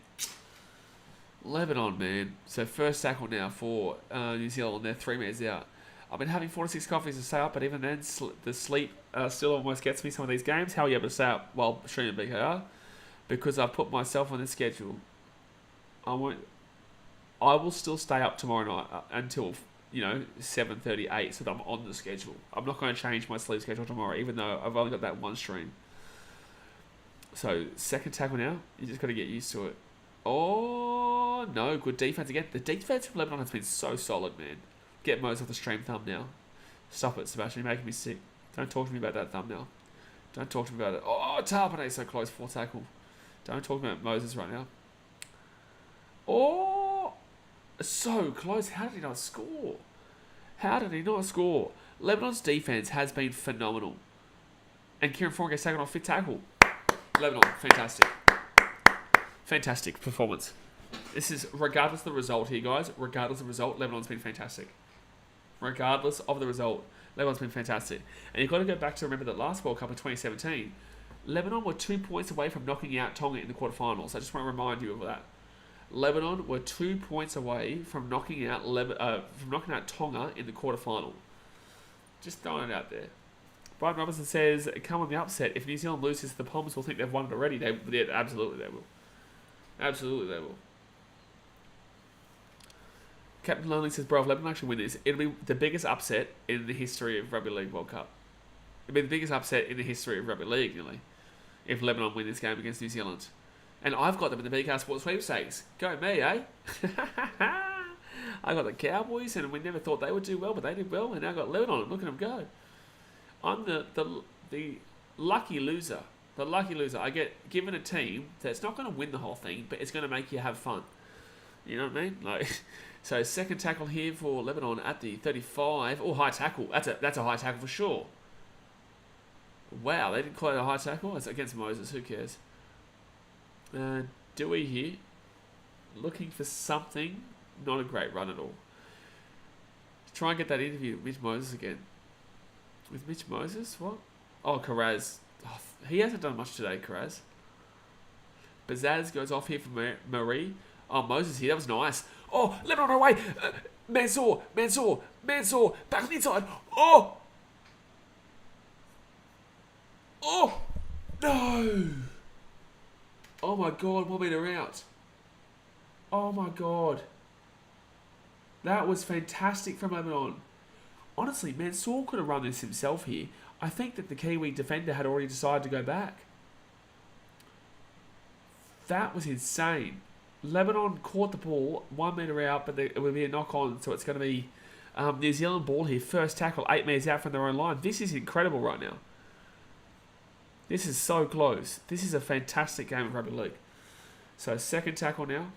Lebanon, man. So first tackle now for New Zealand. They're 3 metres out. I've been having 4 to 6 coffees to stay up, but even then, the sleep still almost gets me some of these games. How are you able to stay up while streaming BKR? Because I've put myself on the schedule. I will still stay up tomorrow night until 7:38, so that I'm on the schedule. I'm not going to change my sleep schedule tomorrow, even though I've only got that one stream. So second tackle now. You just got to get used to it. Oh no, good defense again. The defense from Lebanon has been so solid, man. Get Moses off the stream thumbnail. Stop it, Sebastian. You're making me sick. Don't talk to me about that thumbnail. Don't talk to me about it. Oh, Tarpane so close. 4 tackle. Don't talk about Moses right now. Oh, so close. How did he not score? How did he not score? Lebanon's defense has been phenomenal. And Kieran Foran gets taken off 5th tackle. Lebanon, fantastic. Fantastic performance. This is, regardless of the result here, guys, regardless of the result, Lebanon's been fantastic. Regardless of the result, Lebanon's been fantastic. And you've got to go back to remember that last World Cup in 2017, Lebanon were 2 points away from knocking out Tonga in the quarterfinals. I just want to remind you of that. Lebanon were 2 points away from knocking out Tonga in the quarterfinal. Just throwing it out there. Brian Robinson says, come on the upset. If New Zealand loses, the Palmers will think they've won it already. Absolutely they will. Absolutely they will. Captain Lonely says, bro, if Lebanon actually win this, it'll be the biggest upset in the history of Rugby League World Cup. It'll be the biggest upset in the history of Rugby League, nearly, if Lebanon win this game against New Zealand. And I've got them in the BKR Sports sweepstakes. Go me, eh? I got the Cowboys, and we never thought they would do well, but they did well, and now I've got Lebanon, and look at them go. I'm the lucky loser. The lucky loser. I get given a team that's not going to win the whole thing, but it's going to make you have fun. You know what I mean? Like, So second tackle here for Lebanon at the 35. Oh, high tackle. That's a high tackle for sure. Wow, they didn't call it a high tackle. It's against Moses. Who cares? Dewey here. Looking for something. Not a great run at all. Try and get that interview with Mitch Moses again. With Mitch Moses? What? Oh, Karaz. Oh, he hasn't done much today, Karaz. Bazaz goes off here for Marie. Oh, Moses here. That was nice. Oh, Lebanon away. Mansour. Back on the inside. Oh! Oh! No! Oh my God, 1 metre out. Oh my God. That was fantastic from Lebanon. Honestly, Mansour could have run this himself here. I think that the Kiwi defender had already decided to go back. That was insane. Lebanon caught the ball 1 metre out, but it would be a knock on, so it's going to be New Zealand ball here. First tackle, 8 metres out from their own line. This is incredible right now. This is so close. This is a fantastic game of rugby league. So second tackle now.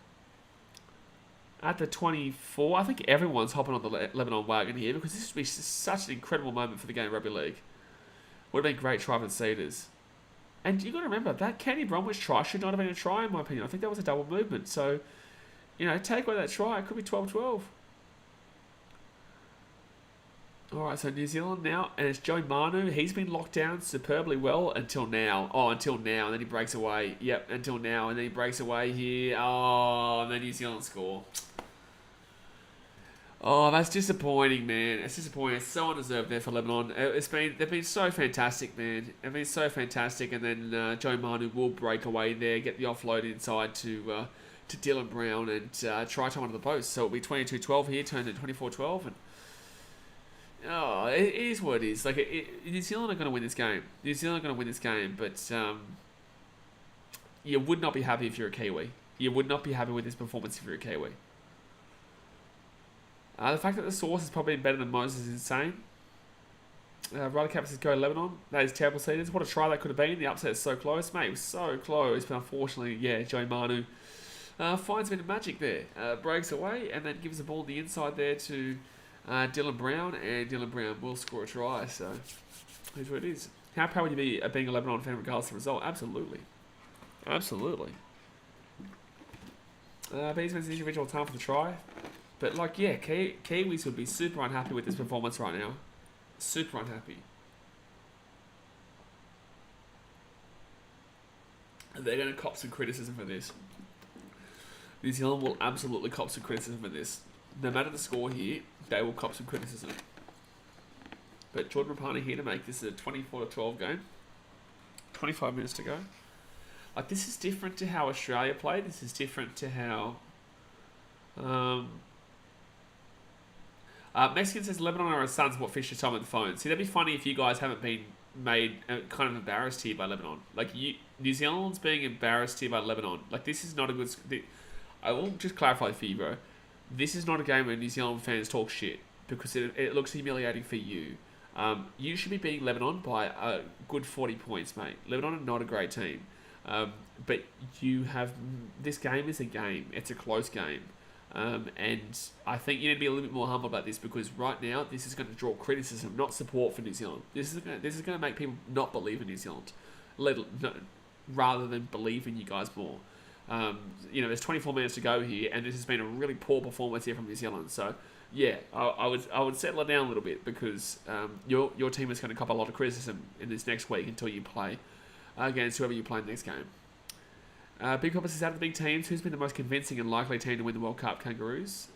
At the 24, I think everyone's hopping on the Lebanon wagon here because this would be such an incredible moment for the game of rugby league. Would have been great try for the Cedars. And you've got to remember, that Kenny Bromwich try should not have been a try in my opinion. I think that was a double movement. So, take away that try, it could be 12-12. Alright, so New Zealand now, and it's Joe Manu. He's been locked down superbly well until now. Oh, until now, and then he breaks away. Yep, until now, and then he breaks away here. Oh, and then New Zealand score. Oh, that's disappointing, man. It's disappointing. It's so undeserved there for Lebanon. They've been so fantastic, man. They've been so fantastic, and then Joe Manu will break away there, get the offload inside to Dylan Brown, and try time under the post. So it'll be 22-12 here, turned to 24-12, and oh, it is what it is. Like New Zealand are going to win this game. New Zealand are going to win this game, but you would not be happy if you're a Kiwi. You would not be happy with this performance if you're a Kiwi. The fact that the source is probably better than Moses is insane. Ryder Cap says go Lebanon. That is terrible Cedars. What a try that could have been. The upset is so close, mate. It was so close, but unfortunately, yeah, Joe Manu finds a bit of magic there. Breaks away and then gives the ball on the inside there to Dylan Brown, and Dylan Brown will score a try. So here's what it is. How proud would you be of being a Lebanon fan regardless of the result? Absolutely. Absolutely. But he's missed the individual time for the try. But, Kiwis would be super unhappy with this performance right now. Super unhappy. They're going to cop some criticism for this. New Zealand will absolutely cop some criticism for this. No matter the score here, they will cop some criticism. But Jordan Rapana here to make this a 24-12 game. 25 minutes to go. This is different to how Australia played. This is different to how... Mexican says Lebanon are our sons. What fish are some of the phone? See, that'd be funny if you guys haven't been made kind of embarrassed here by Lebanon. New Zealand's being embarrassed here by Lebanon. This is not a good... I will just clarify for you, bro. This is not a game where New Zealand fans talk shit because it looks humiliating for you. You should be beating Lebanon by a good 40 points, mate. Lebanon are not a great team. But you have... This game is a game. It's a close game. And I think you need to be a little bit more humble about this because right now this is going to draw criticism, not support for New Zealand. This is going to make people not believe in New Zealand, rather than believe in you guys more. There's 24 minutes to go here, and this has been a really poor performance here from New Zealand. So, yeah, I would settle it down a little bit because your team is going to cop a lot of criticism in this next week until you play against whoever you play in the next game. Big Papa says, out of the big teams, who's been the most convincing and likely team to win the World Cup? Kangaroos?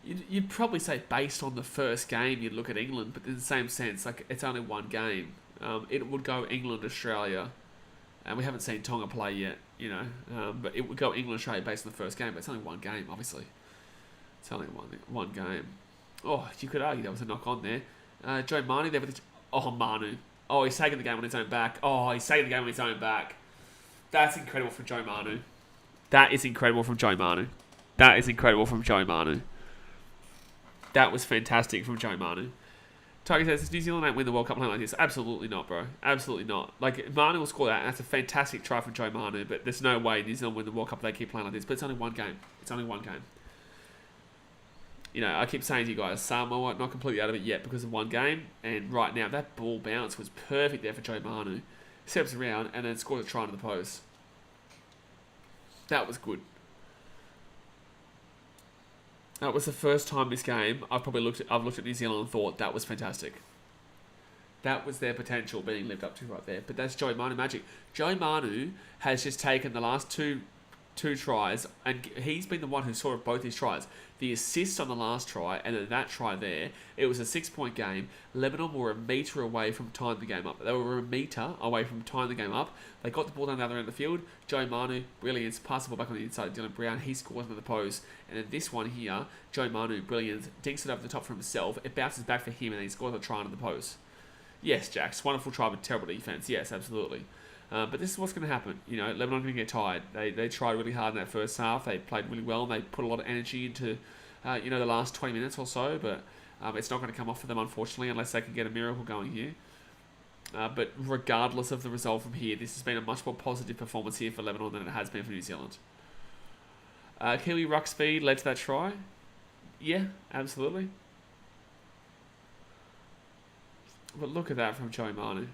You'd probably say based on the first game, you'd look at England, but in the same sense, it's only one game. It would go England, Australia, and we haven't seen Tonga play yet, but it would go England, Australia based on the first game, but it's only one game, obviously. It's only one game. Oh, you could argue that was a knock on there. Joe Manu there with Manu. Oh, he's taking the game on his own back. That's incredible from Joe Manu. That is incredible from Joe Manu. That was fantastic from Joe Manu. Tiger says, does New Zealand ain't win the World Cup playing like this? Absolutely not, bro. Absolutely not. Like, Manu will score that, and that's a fantastic try from Joe Manu, but there's no way New Zealand win the World Cup if they keep playing like this. But it's only one game. It's only one game. You know, I keep saying to you guys, Samoa not completely out of it yet because of one game, and right now, that ball bounce was perfect there for Joe Manu. Steps around, and then scores a try into the post. That was good. That was the first time this game I've looked at New Zealand and thought that was fantastic. That was their potential being lived up to right there. But that's Joey Manu magic. Joey Manu has just taken the last two tries, and he's been the one who saw both his tries. The assist on the last try, and then that try there. It was a 6-point game. Lebanon were a metre away from tying the game up. They were a metre away from tying the game up. They got the ball down the other end of the field. Joey Manu, brilliance, passed the ball back on the inside. Dylan Brown, he scores into the post. And then this one here, Joey Manu, brilliance, dinks it over the top for himself. It bounces back for him, and then he scores a try into the post. Yes, Jax, wonderful try with terrible defence. Yes, absolutely. But this is what's going to happen. You know, Lebanon are going to get tired. They tried really hard in that first half. They played really well, and they put a lot of energy into, the last 20 minutes or so. But it's not going to come off for them, unfortunately, unless they can get a miracle going here. But regardless of the result from here, this has been a much more positive performance here for Lebanon than it has been for New Zealand. Kiwi ruck speed led to that try. Yeah, absolutely. But look at that from Joey Manu.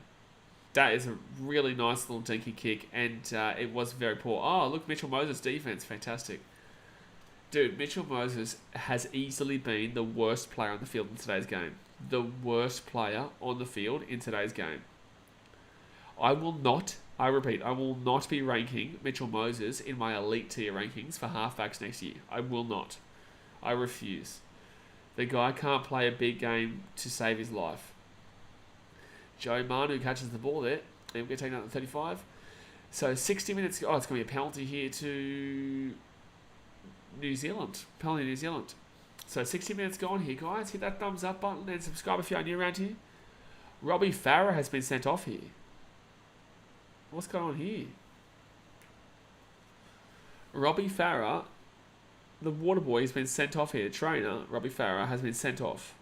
That is a really nice little dinky kick, and it was very poor. Oh, look, Mitchell Moses' defense, fantastic. Dude, Mitchell Moses has easily been the worst player on the field in today's game. The worst player on the field in today's game. I repeat, I will not be ranking Mitchell Moses in my elite tier rankings for halfbacks next year. I will not. I refuse. The guy can't play a big game to save his life. Joe Manu catches the ball there. And we're going to take out the 35. So 60 minutes. Oh, it's going to be a penalty here to New Zealand. Penalty to New Zealand. So 60 minutes gone here, guys. Hit that thumbs up button and subscribe if you're new around here. Robbie Farah has been sent off here. What's going on here? Robbie Farah, the water boy, has been sent off here. The trainer, Robbie Farah, has been sent off.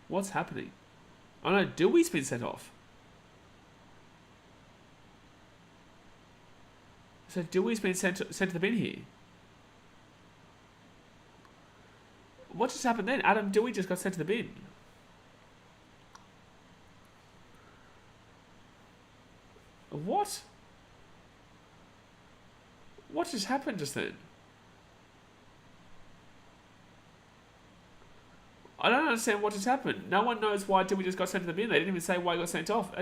What's happening? Oh no, Dewey's been sent off. So Dewey's been sent to the bin here. What just happened then? Adam Dewey just got sent to the bin. What? What just happened just then? I don't understand what just happened. No one knows why Dewey just got sent to the bin. They didn't even say why he got sent off.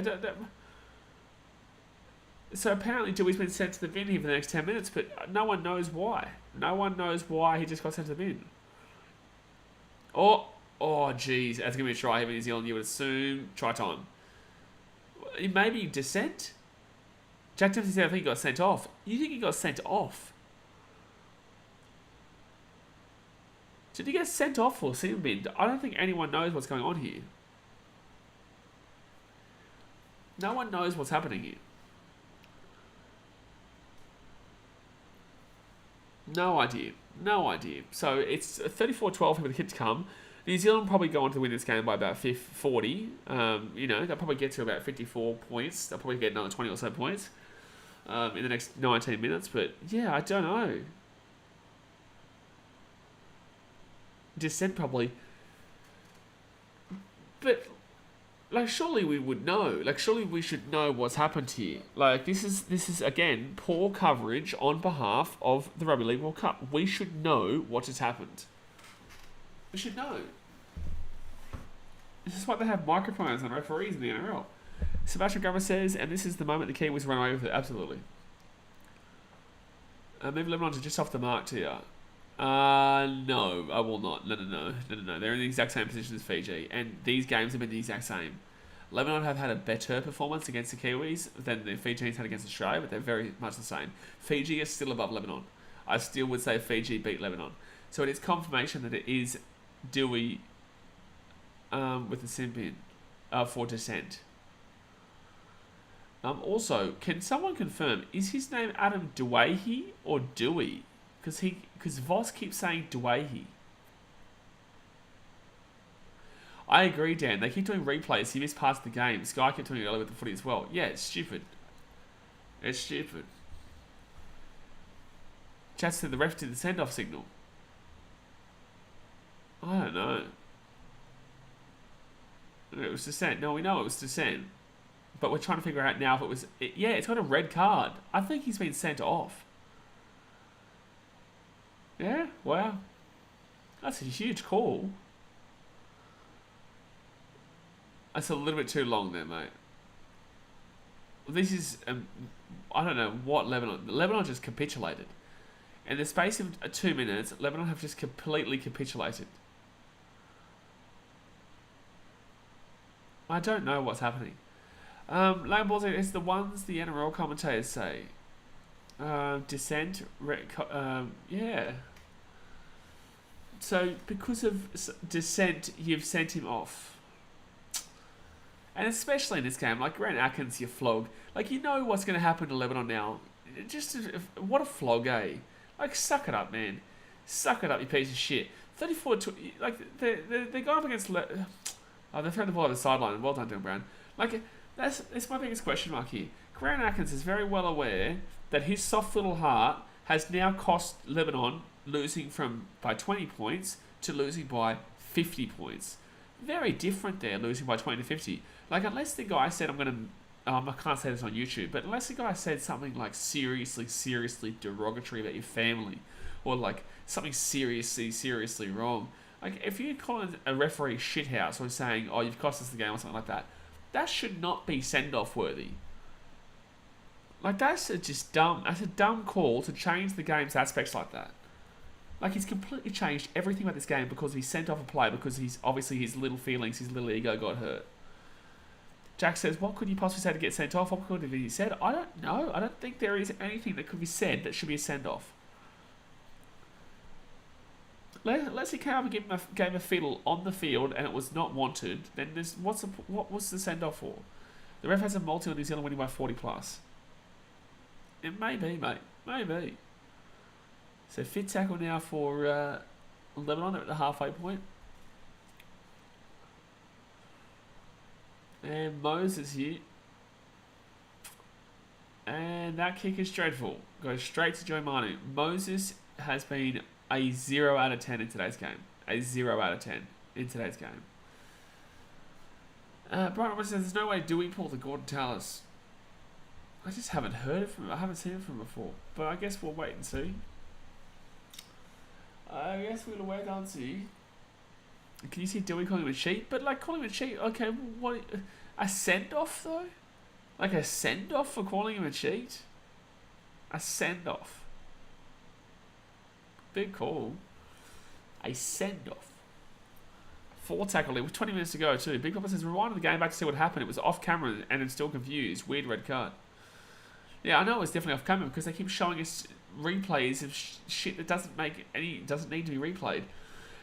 So apparently Dewey's been sent to the bin here for the next 10 minutes, but no one knows why. No one knows why he just got sent to the bin. Oh, geez. That's going to be a try here in New Zealand, you would assume. Try time. Maybe dissent? Jack Dempsey said I think he got sent off. You think he got sent off? Did he get sent off or sin bin? I don't think anyone knows what's going on here. No one knows what's happening here. No idea. No idea. So it's 34-12 for the hit to come. New Zealand probably go on to win this game by about 40. They'll probably get to about 54 points. They'll probably get another 20 or so points in the next 19 minutes. But yeah, I don't know. Dissent probably. But surely we would know. Surely we should know what's happened here. This is again poor coverage on behalf of the Rugby League World Cup. We should know what has happened. We should know. This is why they have microphones and referees in the NRL. Sebastian Grummer says, and this is the moment the Kiwis run away with it. Absolutely. Maybe Lebanon is just off the mark here. No, I will not. No. They're in the exact same position as Fiji, and these games have been the exact same. Lebanon have had a better performance against the Kiwis than the Fijians had against Australia, but they're very much the same. Fiji is still above Lebanon. I still would say Fiji beat Lebanon. So it is confirmation that it is Dewey with the sin bin for dissent. Also, can someone confirm, is his name Adam Dewey or Dewey? Because Voss keeps saying Dewey. I agree, Dan. They keep doing replays. He missed parts of the game. Sky kept doing it earlier with the footy as well. Yeah, it's stupid. It's stupid. Chat said the ref did the send-off signal. I don't know. It was dissent. No, we know it was dissent. But we're trying to figure out now if it was... yeah, it's got a red card. I think he's been sent off. Yeah? Wow. That's a huge call. That's a little bit too long there, mate. This is... I don't know what Lebanon... Lebanon just capitulated. In the space of 2 minutes, Lebanon have just completely capitulated. I don't know what's happening. Land Balls, it's the ones the NRL commentators say. Dissent, yeah. So, because of dissent, you've sent him off. And especially in this game, like Grant Atkins, you flog. Like, you know what's going to happen to Lebanon now. Just, what a flog, eh? Like, suck it up, man. Suck it up, you piece of shit. 34, like, they're going up against... they've thrown the ball at the sideline. Well done, Dylan Brown. Like, that's my biggest question mark here. Grant Atkins is very well aware that his soft little heart has now cost Lebanon losing by 20 points to losing by 50 points. Very different there, losing by 20 to 50. Like, unless the guy said, I can't say this on YouTube, but unless the guy said something like seriously derogatory about your family, or like something seriously wrong. Like, if you're calling a referee shithouse or saying, oh, you've cost us the game or something like that, that should not be send-off worthy. Like, that's just dumb. That's a dumb call to change the game's aspects like that. Like, he's completely changed everything about this game because he sent off a play because he's obviously his little feelings, his little ego got hurt. Jack says, what could you possibly say to get sent off? What could have he said? I don't know. I don't think there is anything that could be said that should be a send-off. Unless he came up and gave a fiddle on the field and it was not wanted, then what was the send-off for? The ref has a multi on New Zealand winning by 40 plus. It may be, mate. Maybe. So fit tackle now for Lebanon. They're at the halfway point. And Moses here. And that kick is dreadful. Goes straight to Joe Manu. Moses has been a 0 out of 10 in today's game. A 0 out of 10 in today's game. Brian Roberts says, there's no way Dewey pulled the Gordon Tallis. I just haven't heard it from him. I haven't seen it from him before. But I guess we'll wait and see. I guess we'll wait and see. Can you see Dewey calling him a cheat? But like, calling him a cheat, okay, what? A send-off though? Like a send-off for calling him a cheat? A send-off. Big call. A send-off. 4 tackle with 20 minutes to go too. Big Papa says, rewinding the game back to see what happened. It was off camera and it's still confused. Weird red card. Yeah, I know it was definitely off camera because they keep showing us replays of shit that doesn't need to be replayed.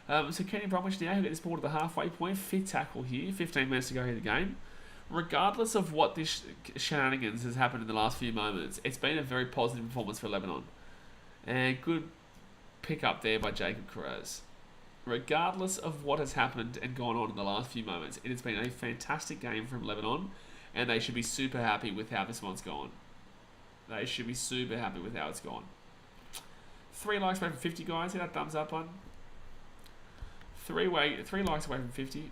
So Kenny Bromwich now who get this ball to the halfway point. 5th tackle here. 15 minutes to go in the game. Regardless of what this shenanigans has happened in the last few moments, it's been a very positive performance for Lebanon. And good pick up there by Jacob Carraz. Regardless of what has happened and gone on in the last few moments, it has been a fantastic game from Lebanon, and they should be super happy with how this one's gone. They should be super happy with how it's gone. 3 likes away from 50, guys. Hit that thumbs up button. 3 likes away from 50.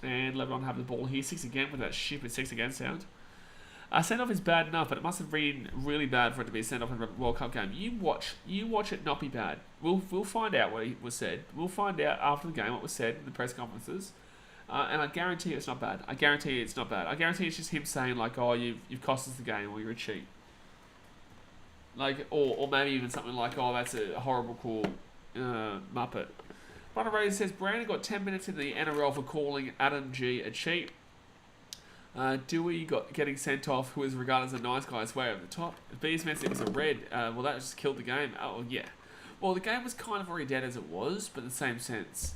And Lebanon have the ball here. 6 again with that stupid 6 again sound. Send-off is bad enough, but it must have been really bad for it to be a send-off in a World Cup game. You watch it not be bad. We'll find out what was said. We'll find out after the game what was said in the press conferences. And I guarantee it's not bad. I guarantee it's not bad. I guarantee it's just him saying like, oh, you've cost us the game, or you're a cheat. Like, or maybe even something like, oh, that's a horrible call, Muppet. Runner Ray says, Brandon got 10 minutes in the NRL for calling Adam G a cheat. Dewey getting sent off, who is regarded as a nice guy, is way over the top. Bees meant it was a red. Well, that just killed the game. Oh, yeah. Well, the game was kind of already dead as it was, but in the same sense,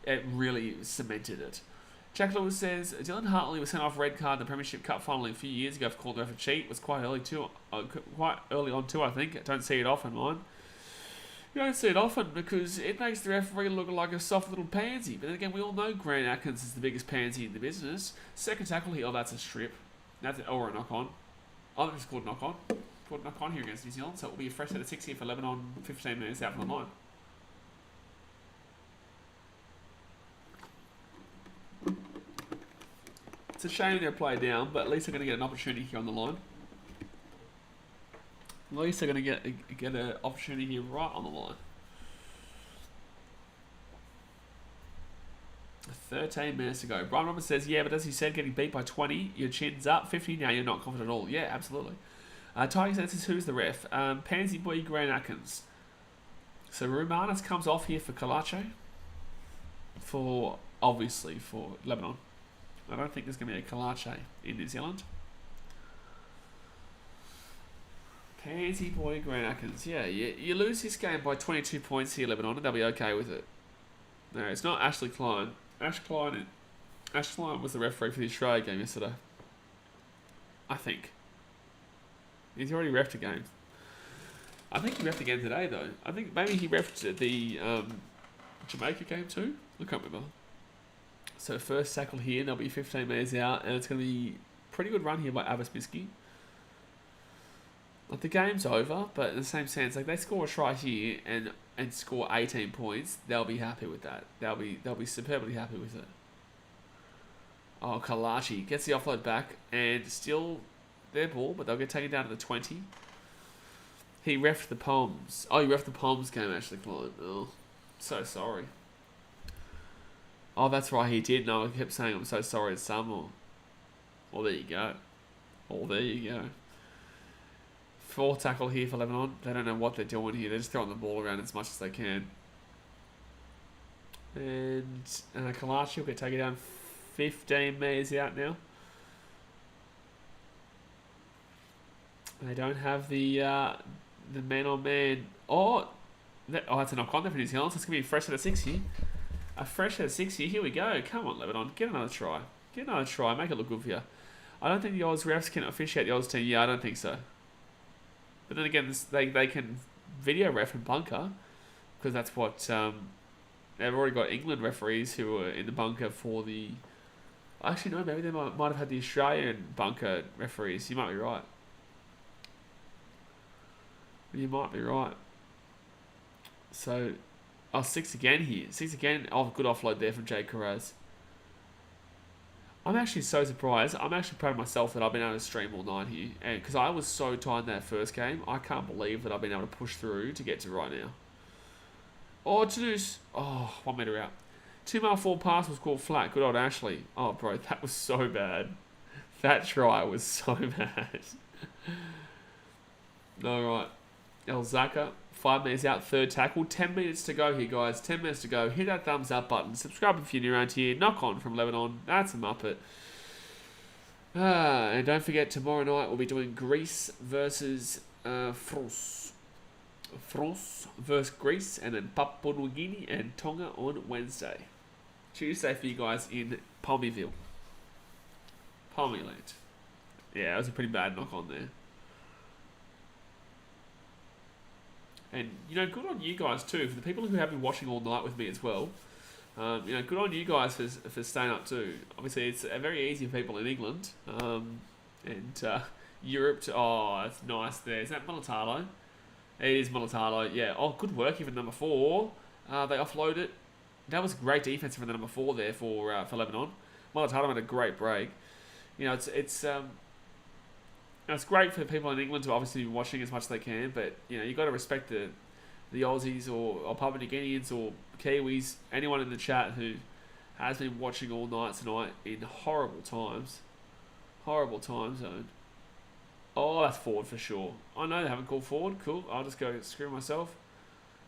it really cemented it. Jack Lewis says, Dylan Hartley was sent off red card in the Premiership Cup final a few years ago for calling the ref a cheat. It was quite early on too, I think. I don't see it often, mine. You don't see it often because it makes the referee look like a soft little pansy. But then again, we all know Grant Atkins is the biggest pansy in the business. Second tackle here, that's a strip. That's or a knock on. I think it's called knock on. Called knock on here against New Zealand, so it will be a fresh set of 6 here for Lebanon, 15 minutes out from the line. It's a shame they're played down, but at least they're going to get an opportunity here on the line. At least they're going to get an opportunity here right on the line. 13 minutes to go. Brian Roberts says, yeah, but as you said, getting beat by 20, your chin's up. 50 now, you're not confident at all. Yeah, absolutely. Tiger says, who's the ref? Pansy Boy Grant Atkins. So Rumanis comes off here for Kalache. Obviously, for Lebanon. I don't think there's going to be a Kalache in New Zealand. Pansy Boy Grant Atkins. Yeah, you lose this game by 22 points here, Lebanon, and they'll be okay with it. No, it's not Ashley Klein. Ash Klein was the referee for the Australia game yesterday. I think. He's already refed a game. I think he refed again today, though. I think maybe he refed the Jamaica game too. I can't remember. So first tackle here, and they'll be 15 metres out, and it's going to be a pretty good run here by Abasmiski. Like the game's over, but in the same sense, like they score a try here and score 18 points, they'll be happy with that. They'll be superbly happy with it. Oh, Kalachi gets the offload back and still their ball, but they'll get taken down to the 20. He refed the Palms. Oh, he refed the Palms game actually, Clive. Oh, so sorry. Oh, that's right, he did. No, I kept saying I'm so sorry to some. Well, there you go. Oh, there you go. Fourth tackle here for Lebanon. They don't know what they're doing here. They're just throwing the ball around as much as they can. And Kalachi will get taken down 15 metres out now. They don't have the man-on-man. That's a knock-on there for New Zealand. So it's going to be a fresh set of 6 here. A fresh set of 6 here. Here we go. Come on, Lebanon. Get another try. Get another try. Make it look good for you. I don't think the Oz refs can officiate the Oz team. Yeah, I don't think so. But then again, they can video ref and bunker, because that's what they've already got England referees who are in the bunker for the. Actually, no, maybe they might have had the Australian bunker referees. You might be right. You might be right. So, 6 again here. 6 again. Oh, good offload there from Jade Carraz. I'm actually so surprised. I'm actually proud of myself that I've been able to stream all night here. And because I was so tired in that first game, I can't believe that I've been able to push through to get to right now. Oh, Janus. Oh, 1 metre out. 2 mile forward pass was called flat. Good old Ashley. Oh, bro, that was so bad. That try was so bad. Alright. El Zaka. 5 metres out, third tackle. 10 minutes to go here, guys. 10 minutes to go. Hit that thumbs up button. Subscribe if you're new around here. Knock on from Lebanon. That's a muppet. And don't forget, tomorrow night we'll be doing Greece versus France. France versus Greece, and then Papua New Guinea and Tonga on Wednesday. Tuesday for you guys in Palmyville. Palmyland. Yeah, that was a pretty bad knock on there. And, good on you guys too. For the people who have been watching all night with me as well. Good on you guys for staying up too. Obviously, it's very easy for people in England. And Europe it's nice there. Is that Mulatalo? It is Mulatalo, yeah. Oh, good work even number 4. They offload it. That was great defense from the number 4 there for Lebanon. Mulatalo had a great break. It's great for people in England to obviously be watching as much as they can, but you've got to respect the Aussies or Papua New Guineans or Kiwis, anyone in the chat who has been watching all night tonight in horrible time zone. Oh, that's forward for sure. I know they haven't called forward. Cool. I'll just go screw myself.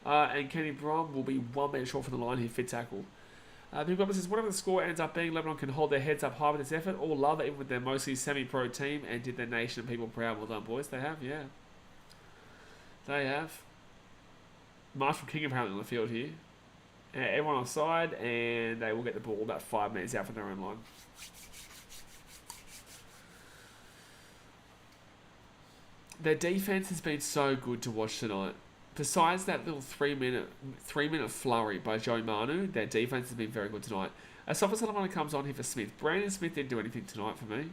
And Kenny Brom will be 1 metre short from the line here, fit tackle. Big Bubba says, whatever the score ends up being, Lebanon can hold their heads up high with this effort. All love it, even with their mostly semi-pro team, and did their nation and people proud. Well done, boys. They have, yeah. They have. Marshall King apparently on the field here. Everyone on side, and they will get the ball about 5 minutes out from their own line. Their defense has been so good to watch tonight. besides that little three-minute flurry by Joey Manu, their defense has been very good tonight. Asofas Salamana comes on here for Smith. Brandon Smith didn't do anything tonight for me.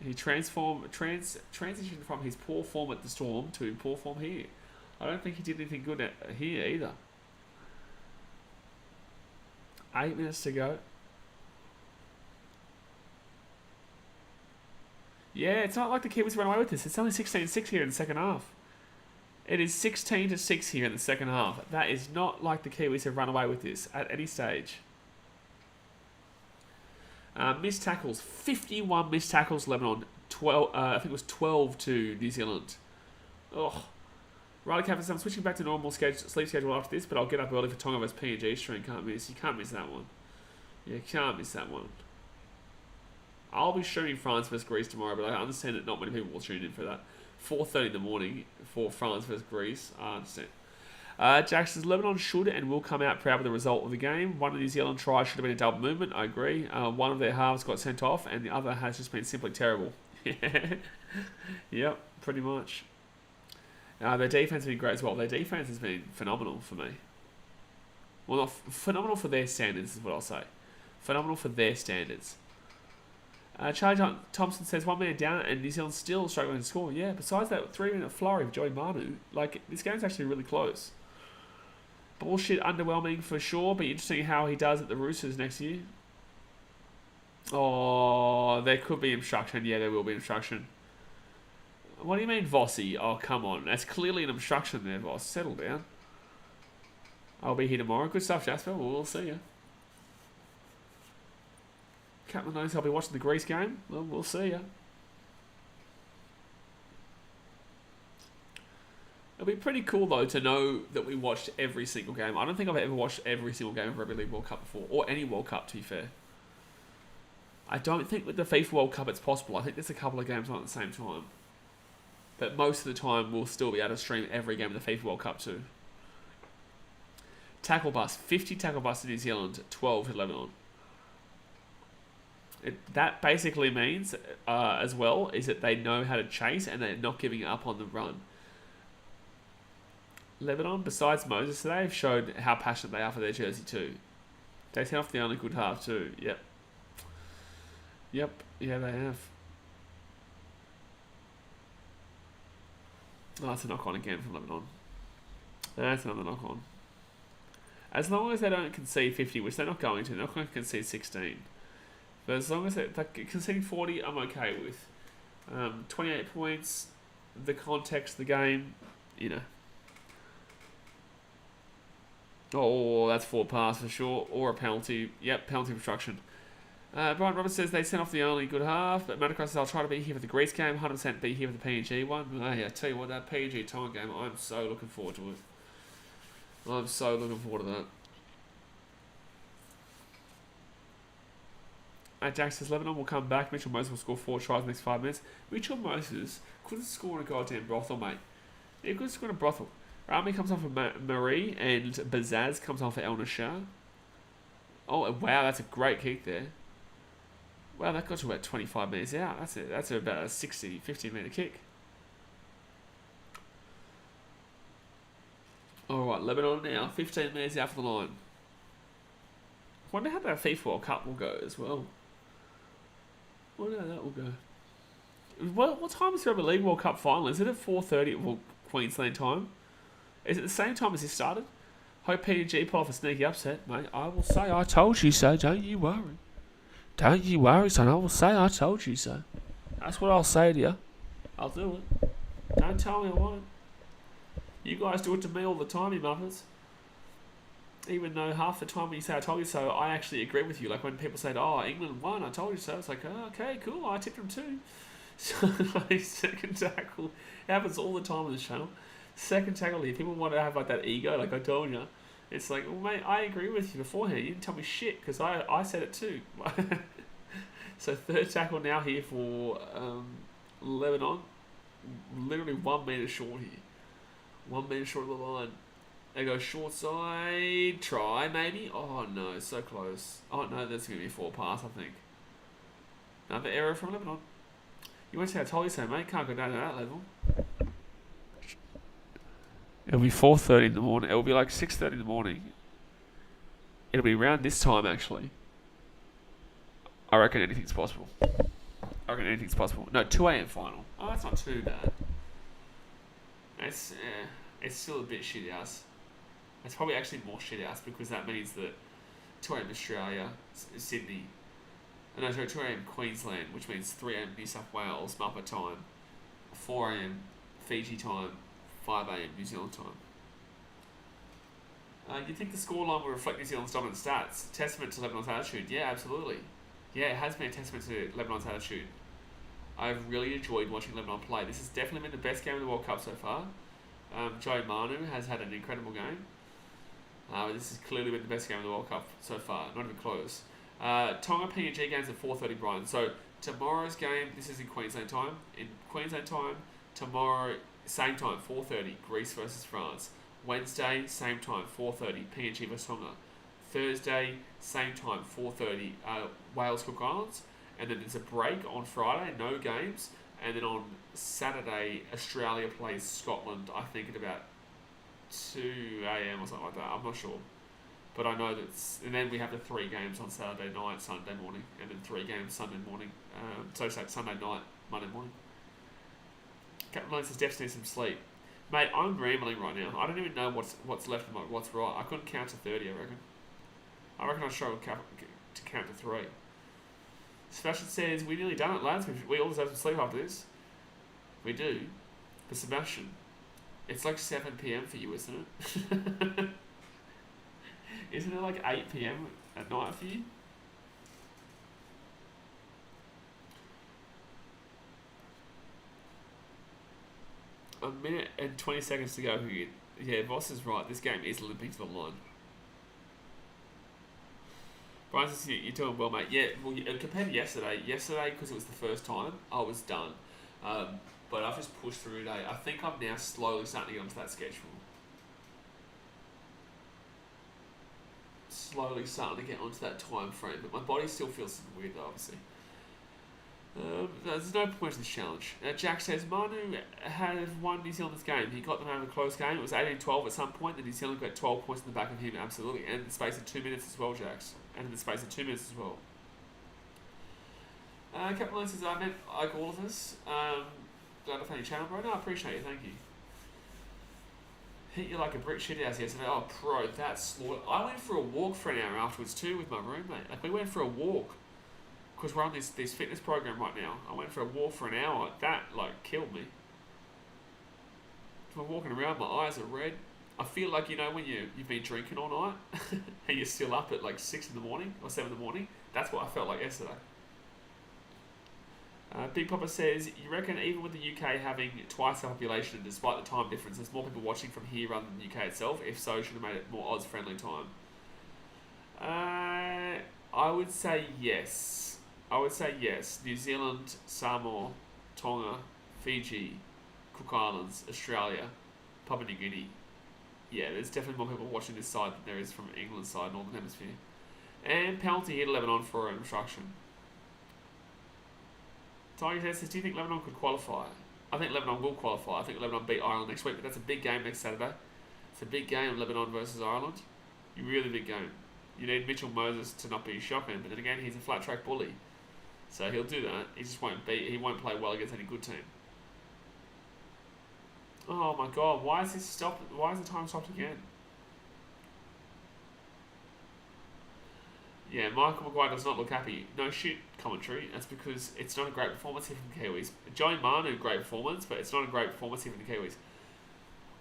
He transitioned from his poor form at the Storm to poor form here. I don't think he did anything good here either. 8 minutes to go. Yeah, it's not like the Kiwis ran away with this. It's only 16-6 here in the second half. It is 16-6 here in the second half. That is not like the Kiwis have run away with this at any stage. Missed tackles. 51 missed tackles, Lebanon. 12. I think it was 12 to New Zealand. Oh. Right, Captain, I'm switching back to normal sleep schedule after this, but I'll get up early for Tonga vs PNG stream. Can't miss. You can't miss that one. You can't miss that one. I'll be streaming France vs Greece tomorrow, but I understand that not many people will tune in for that. 4:30 in the morning for France vs Greece. I understand. Jack says Lebanon should and will come out proud with the result of the game. One of the New Zealand tries should have been a double movement. I agree. One of their halves got sent off, and the other has just been simply terrible. Yep, pretty much. Their defense has been great as well. Their defense has been phenomenal for me. Well, not phenomenal for their standards is what I'll say. Phenomenal for their standards. Charlie Thompson says 1 minute down and New Zealand's still struggling to score. Yeah, besides that 3-minute flurry of Joey Manu, like, this game's actually really close. Bullshit, underwhelming for sure, but interesting how he does at the Roosters next year. Oh, there could be obstruction. Yeah, there will be obstruction. What do you mean, Vossi? Oh, come on. That's clearly an obstruction there, Voss. Settle down. I'll be here tomorrow. Good stuff, Jasper. We'll see you. Captain knows I'll be watching the Greece game. Well, we'll see ya. It'll be pretty cool, though, to know that we watched every single game. I don't think I've ever watched every single game of Rugby League World Cup before, or any World Cup, to be fair. I don't think with the FIFA World Cup it's possible. I think there's a couple of games on at the same time. But most of the time, we'll still be able to stream every game of the FIFA World Cup, too. Tackle bust. 50 tackle busts to New Zealand, 12 to Lebanon. That basically means, as well, is that they know how to chase and they're not giving up on the run. Lebanon, besides Moses today, have showed how passionate they are for their jersey too. They sent off the only good half too. Yep. Yeah, they have. Oh, that's a knock-on again from Lebanon. That's another knock-on. As long as they don't concede 50, which they're not going to, they're not going to concede 16. But as long as they're conceding 40, I'm okay with. 28 points, the context of the game, you know. Oh, that's 4 pass for sure. Or a penalty. Yep, penalty obstruction. Brian Roberts says they sent off the only good half, but Matacross says I'll try to be here for the Greece game, 100% be here for the PNG one. Hey, I tell you what, that PNG Tonga game, I'm so looking forward to it. I'm so looking forward to that. Jack says Lebanon will come back. Mitchell Moses will score 4 tries in the next 5 minutes. Mitchell Moses couldn't score in a goddamn brothel, mate. He couldn't score in a brothel. Army comes on for Marie, and Bazaz comes on for El Nashar. Oh, wow, that's a great kick there. Wow, that got to about 25 metres out. That's about a 60, 15-metre kick. Alright, Lebanon now, 15 metres out for the line. I wonder how that FIFA World Cup will go as well. I wonder how that will go. What time is the Rugby League World Cup final? Is it at 4:30 at Queensland time? Is it the same time as this started? Hope PNG pull off a sneaky upset, mate. I will say I told you so, don't you worry. Don't you worry, son. I will say I told you so. That's what I'll say to you. I'll do it. Don't tell me I won't. You guys do it to me all the time, you mothers. Even though half the time when you say I told you so, I actually agree with you. Like when people say, oh, England won, I told you so. It's like, oh, okay, cool, I tipped them too. So, like, second tackle. It happens all the time on this channel. Second tackle here. People want to have like that ego, like I told you. It's like, well, mate, I agree with you beforehand. You didn't tell me shit because I said it too. So third tackle now here for Lebanon. Literally 1 metre short here. 1 metre short of the line. They go short side. Try, maybe. Oh, no. So close. Oh, no. That's going to be a 4 pass, I think. Another error from Lebanon. You won't say I told you so, mate. Can't go down to that level. It'll be 4:30 in the morning. It'll be like 6:30 in the morning. It'll be around this time, actually. I reckon anything's possible. No, 2 a.m. final. Oh, that's not too bad. It's still a bit shit ass. It's probably actually more shit ass because that means that 2 a.m. Australia, Sydney, and 2 a.m. Queensland, which means 3 a.m. New South Wales, Malpa time, 4 a.m. Fiji time, 5 a.m. New Zealand time. You'd think the scoreline will reflect New Zealand's dominant stats. Testament to Lebanon's attitude. Yeah, absolutely. Yeah, it has been a testament to Lebanon's attitude. I've really enjoyed watching Lebanon play. This has definitely been the best game of the World Cup so far. Joe Manu has had an incredible game. This has clearly been the best game of the World Cup so far. Not even close. Tonga PNG games at 4:30, Brian. So tomorrow's game, this is in Queensland time. In Queensland time, tomorrow, same time, 4:30, Greece versus France. Wednesday, same time, 4:30, PNG versus Tonga. Thursday, same time, 4:30, Wales, Cook Islands. And then there's a break on Friday, no games. And then on Saturday, Australia plays Scotland, I think at about 2 a.m. or something like that. I'm not sure. But I know and then we have the 3 games on Saturday night, Sunday morning, and then 3 games Sunday morning. Sunday night, Monday morning. Captain Lance says, definitely some sleep. Mate, I'm rambling right now. I don't even know what's left and what's right. I couldn't count to 30, I reckon I struggled to count to 3. Sebastian says, we nearly done it, lads. We all deserve some sleep after this. We do. But Sebastian, it's like 7 p.m. for you, isn't it? Isn't it like 8 p.m. at night for you? A minute and 20 seconds to go. Yeah, Voss is right. This game is limping to the line. Brian says, you're doing well, mate. Yeah, well, compared to yesterday, because it was the first time, I was done. But I've just pushed through today. I think I'm now slowly starting to get onto that schedule. Slowly starting to get onto that time frame. But my body still feels weird, though, obviously. There's no point in this challenge. Jack says, Manu had won New Zealand's game. He got them out of a close game. It was 18-12 at some point. Then New Zealand got 12 points in the back of him, absolutely. And in the space of 2 minutes as well, Jax. And in the space of 2 minutes as well. Captain Lance says, I met like all of us. Glad to find your channel, bro. No, I appreciate you. Thank you. Hit you like a brick shit house yesterday. Oh, bro, that's slaughter. I went for a walk for an hour afterwards too with my roommate. Like, we went for a walk. Because we're on this fitness program right now. I went for a walk for an hour. That, like, killed me. I'm walking around, my eyes are red. I feel like, you know, when you've been drinking all night and you're still up at like 6 in the morning or 7 in the morning. That's what I felt like yesterday. Big Papa says, you reckon even with the UK having twice the population, despite the time difference, there's more people watching from here rather than the UK itself? If so, should have made it more Oz-friendly time. I would say yes. New Zealand, Samoa, Tonga, Fiji, Cook Islands, Australia, Papua New Guinea. Yeah, there's definitely more people watching this side than there is from England's side, Northern Hemisphere. And penalty here to Lebanon for obstruction. Tiger says, do you think Lebanon could qualify? I think Lebanon will qualify. I think Lebanon beat Ireland next week, but that's a big game next Saturday. It's a big game, Lebanon versus Ireland. A really big game. You need Mitchell Moses to not be shocking, but then again, he's a flat track bully. So he'll do that. He won't play well against any good team. Oh my god, why is the time stopped again? Yeah, Michael Maguire does not look happy. No shit, commentary. That's because it's not a great performance here from the Kiwis. Joey Manu, great performance, but it's not a great performance here from the Kiwis.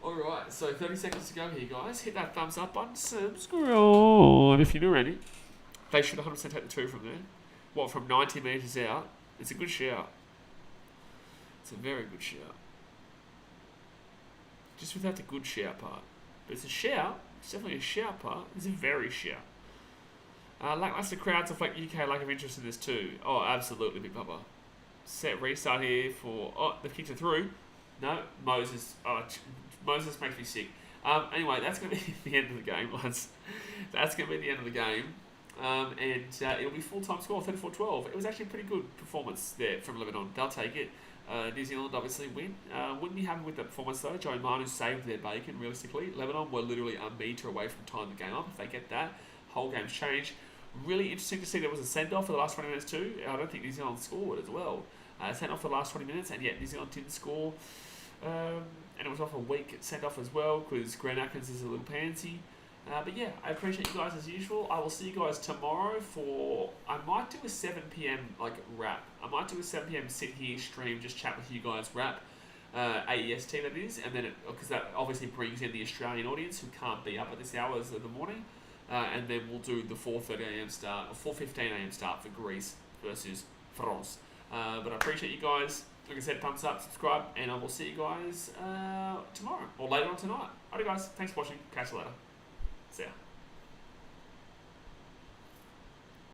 Alright, so 30 seconds to go here, guys. Hit that thumbs up button, subscribe if you're new already. They should 100% take the 2 from there. What, from 90 metres out? It's a good shout. It's a very good shout. Just without the good shout part. But it's a shout. It's definitely a shout part. It's a very shout. Lackluster crowds reflect UK lack of interest in this too. Oh, absolutely, Big Papa. Set restart here for... Oh, they've kicked it through. No, Moses. Oh, Moses makes me sick. Anyway, that's going to be the end of the game, lads. That's going to be the end of the game. And it'll be full-time score, 34-12. It was actually a pretty good performance there from Lebanon. They'll take it. New Zealand obviously win. Wouldn't be happy with the performance though. Joey Manu saved their bacon realistically. Lebanon were literally a metre away from tying the game up. If they get that, whole game's changed. Really interesting to see there was a send-off for the last 20 minutes too. I don't think New Zealand scored as well. Sent off for the last 20 minutes, and yet New Zealand didn't score. And it was off a weak send-off as well because Grant Atkins is a little pansy. But yeah, I appreciate you guys as usual. I will see you guys tomorrow for... I might do a 7 p.m. wrap. I might do a 7 p.m. sit here, stream, just chat with you guys, wrap. AEST that is, and then because that obviously brings in the Australian audience who can't be up at this hours of the morning. And then we'll do the 4:30 a.m. start, or 4:15 a.m. start for Greece versus France. But I appreciate you guys. Like I said, thumbs up, subscribe, and I will see you guys tomorrow or later on tonight. Alright, guys. Thanks for watching. Catch you later. See ya.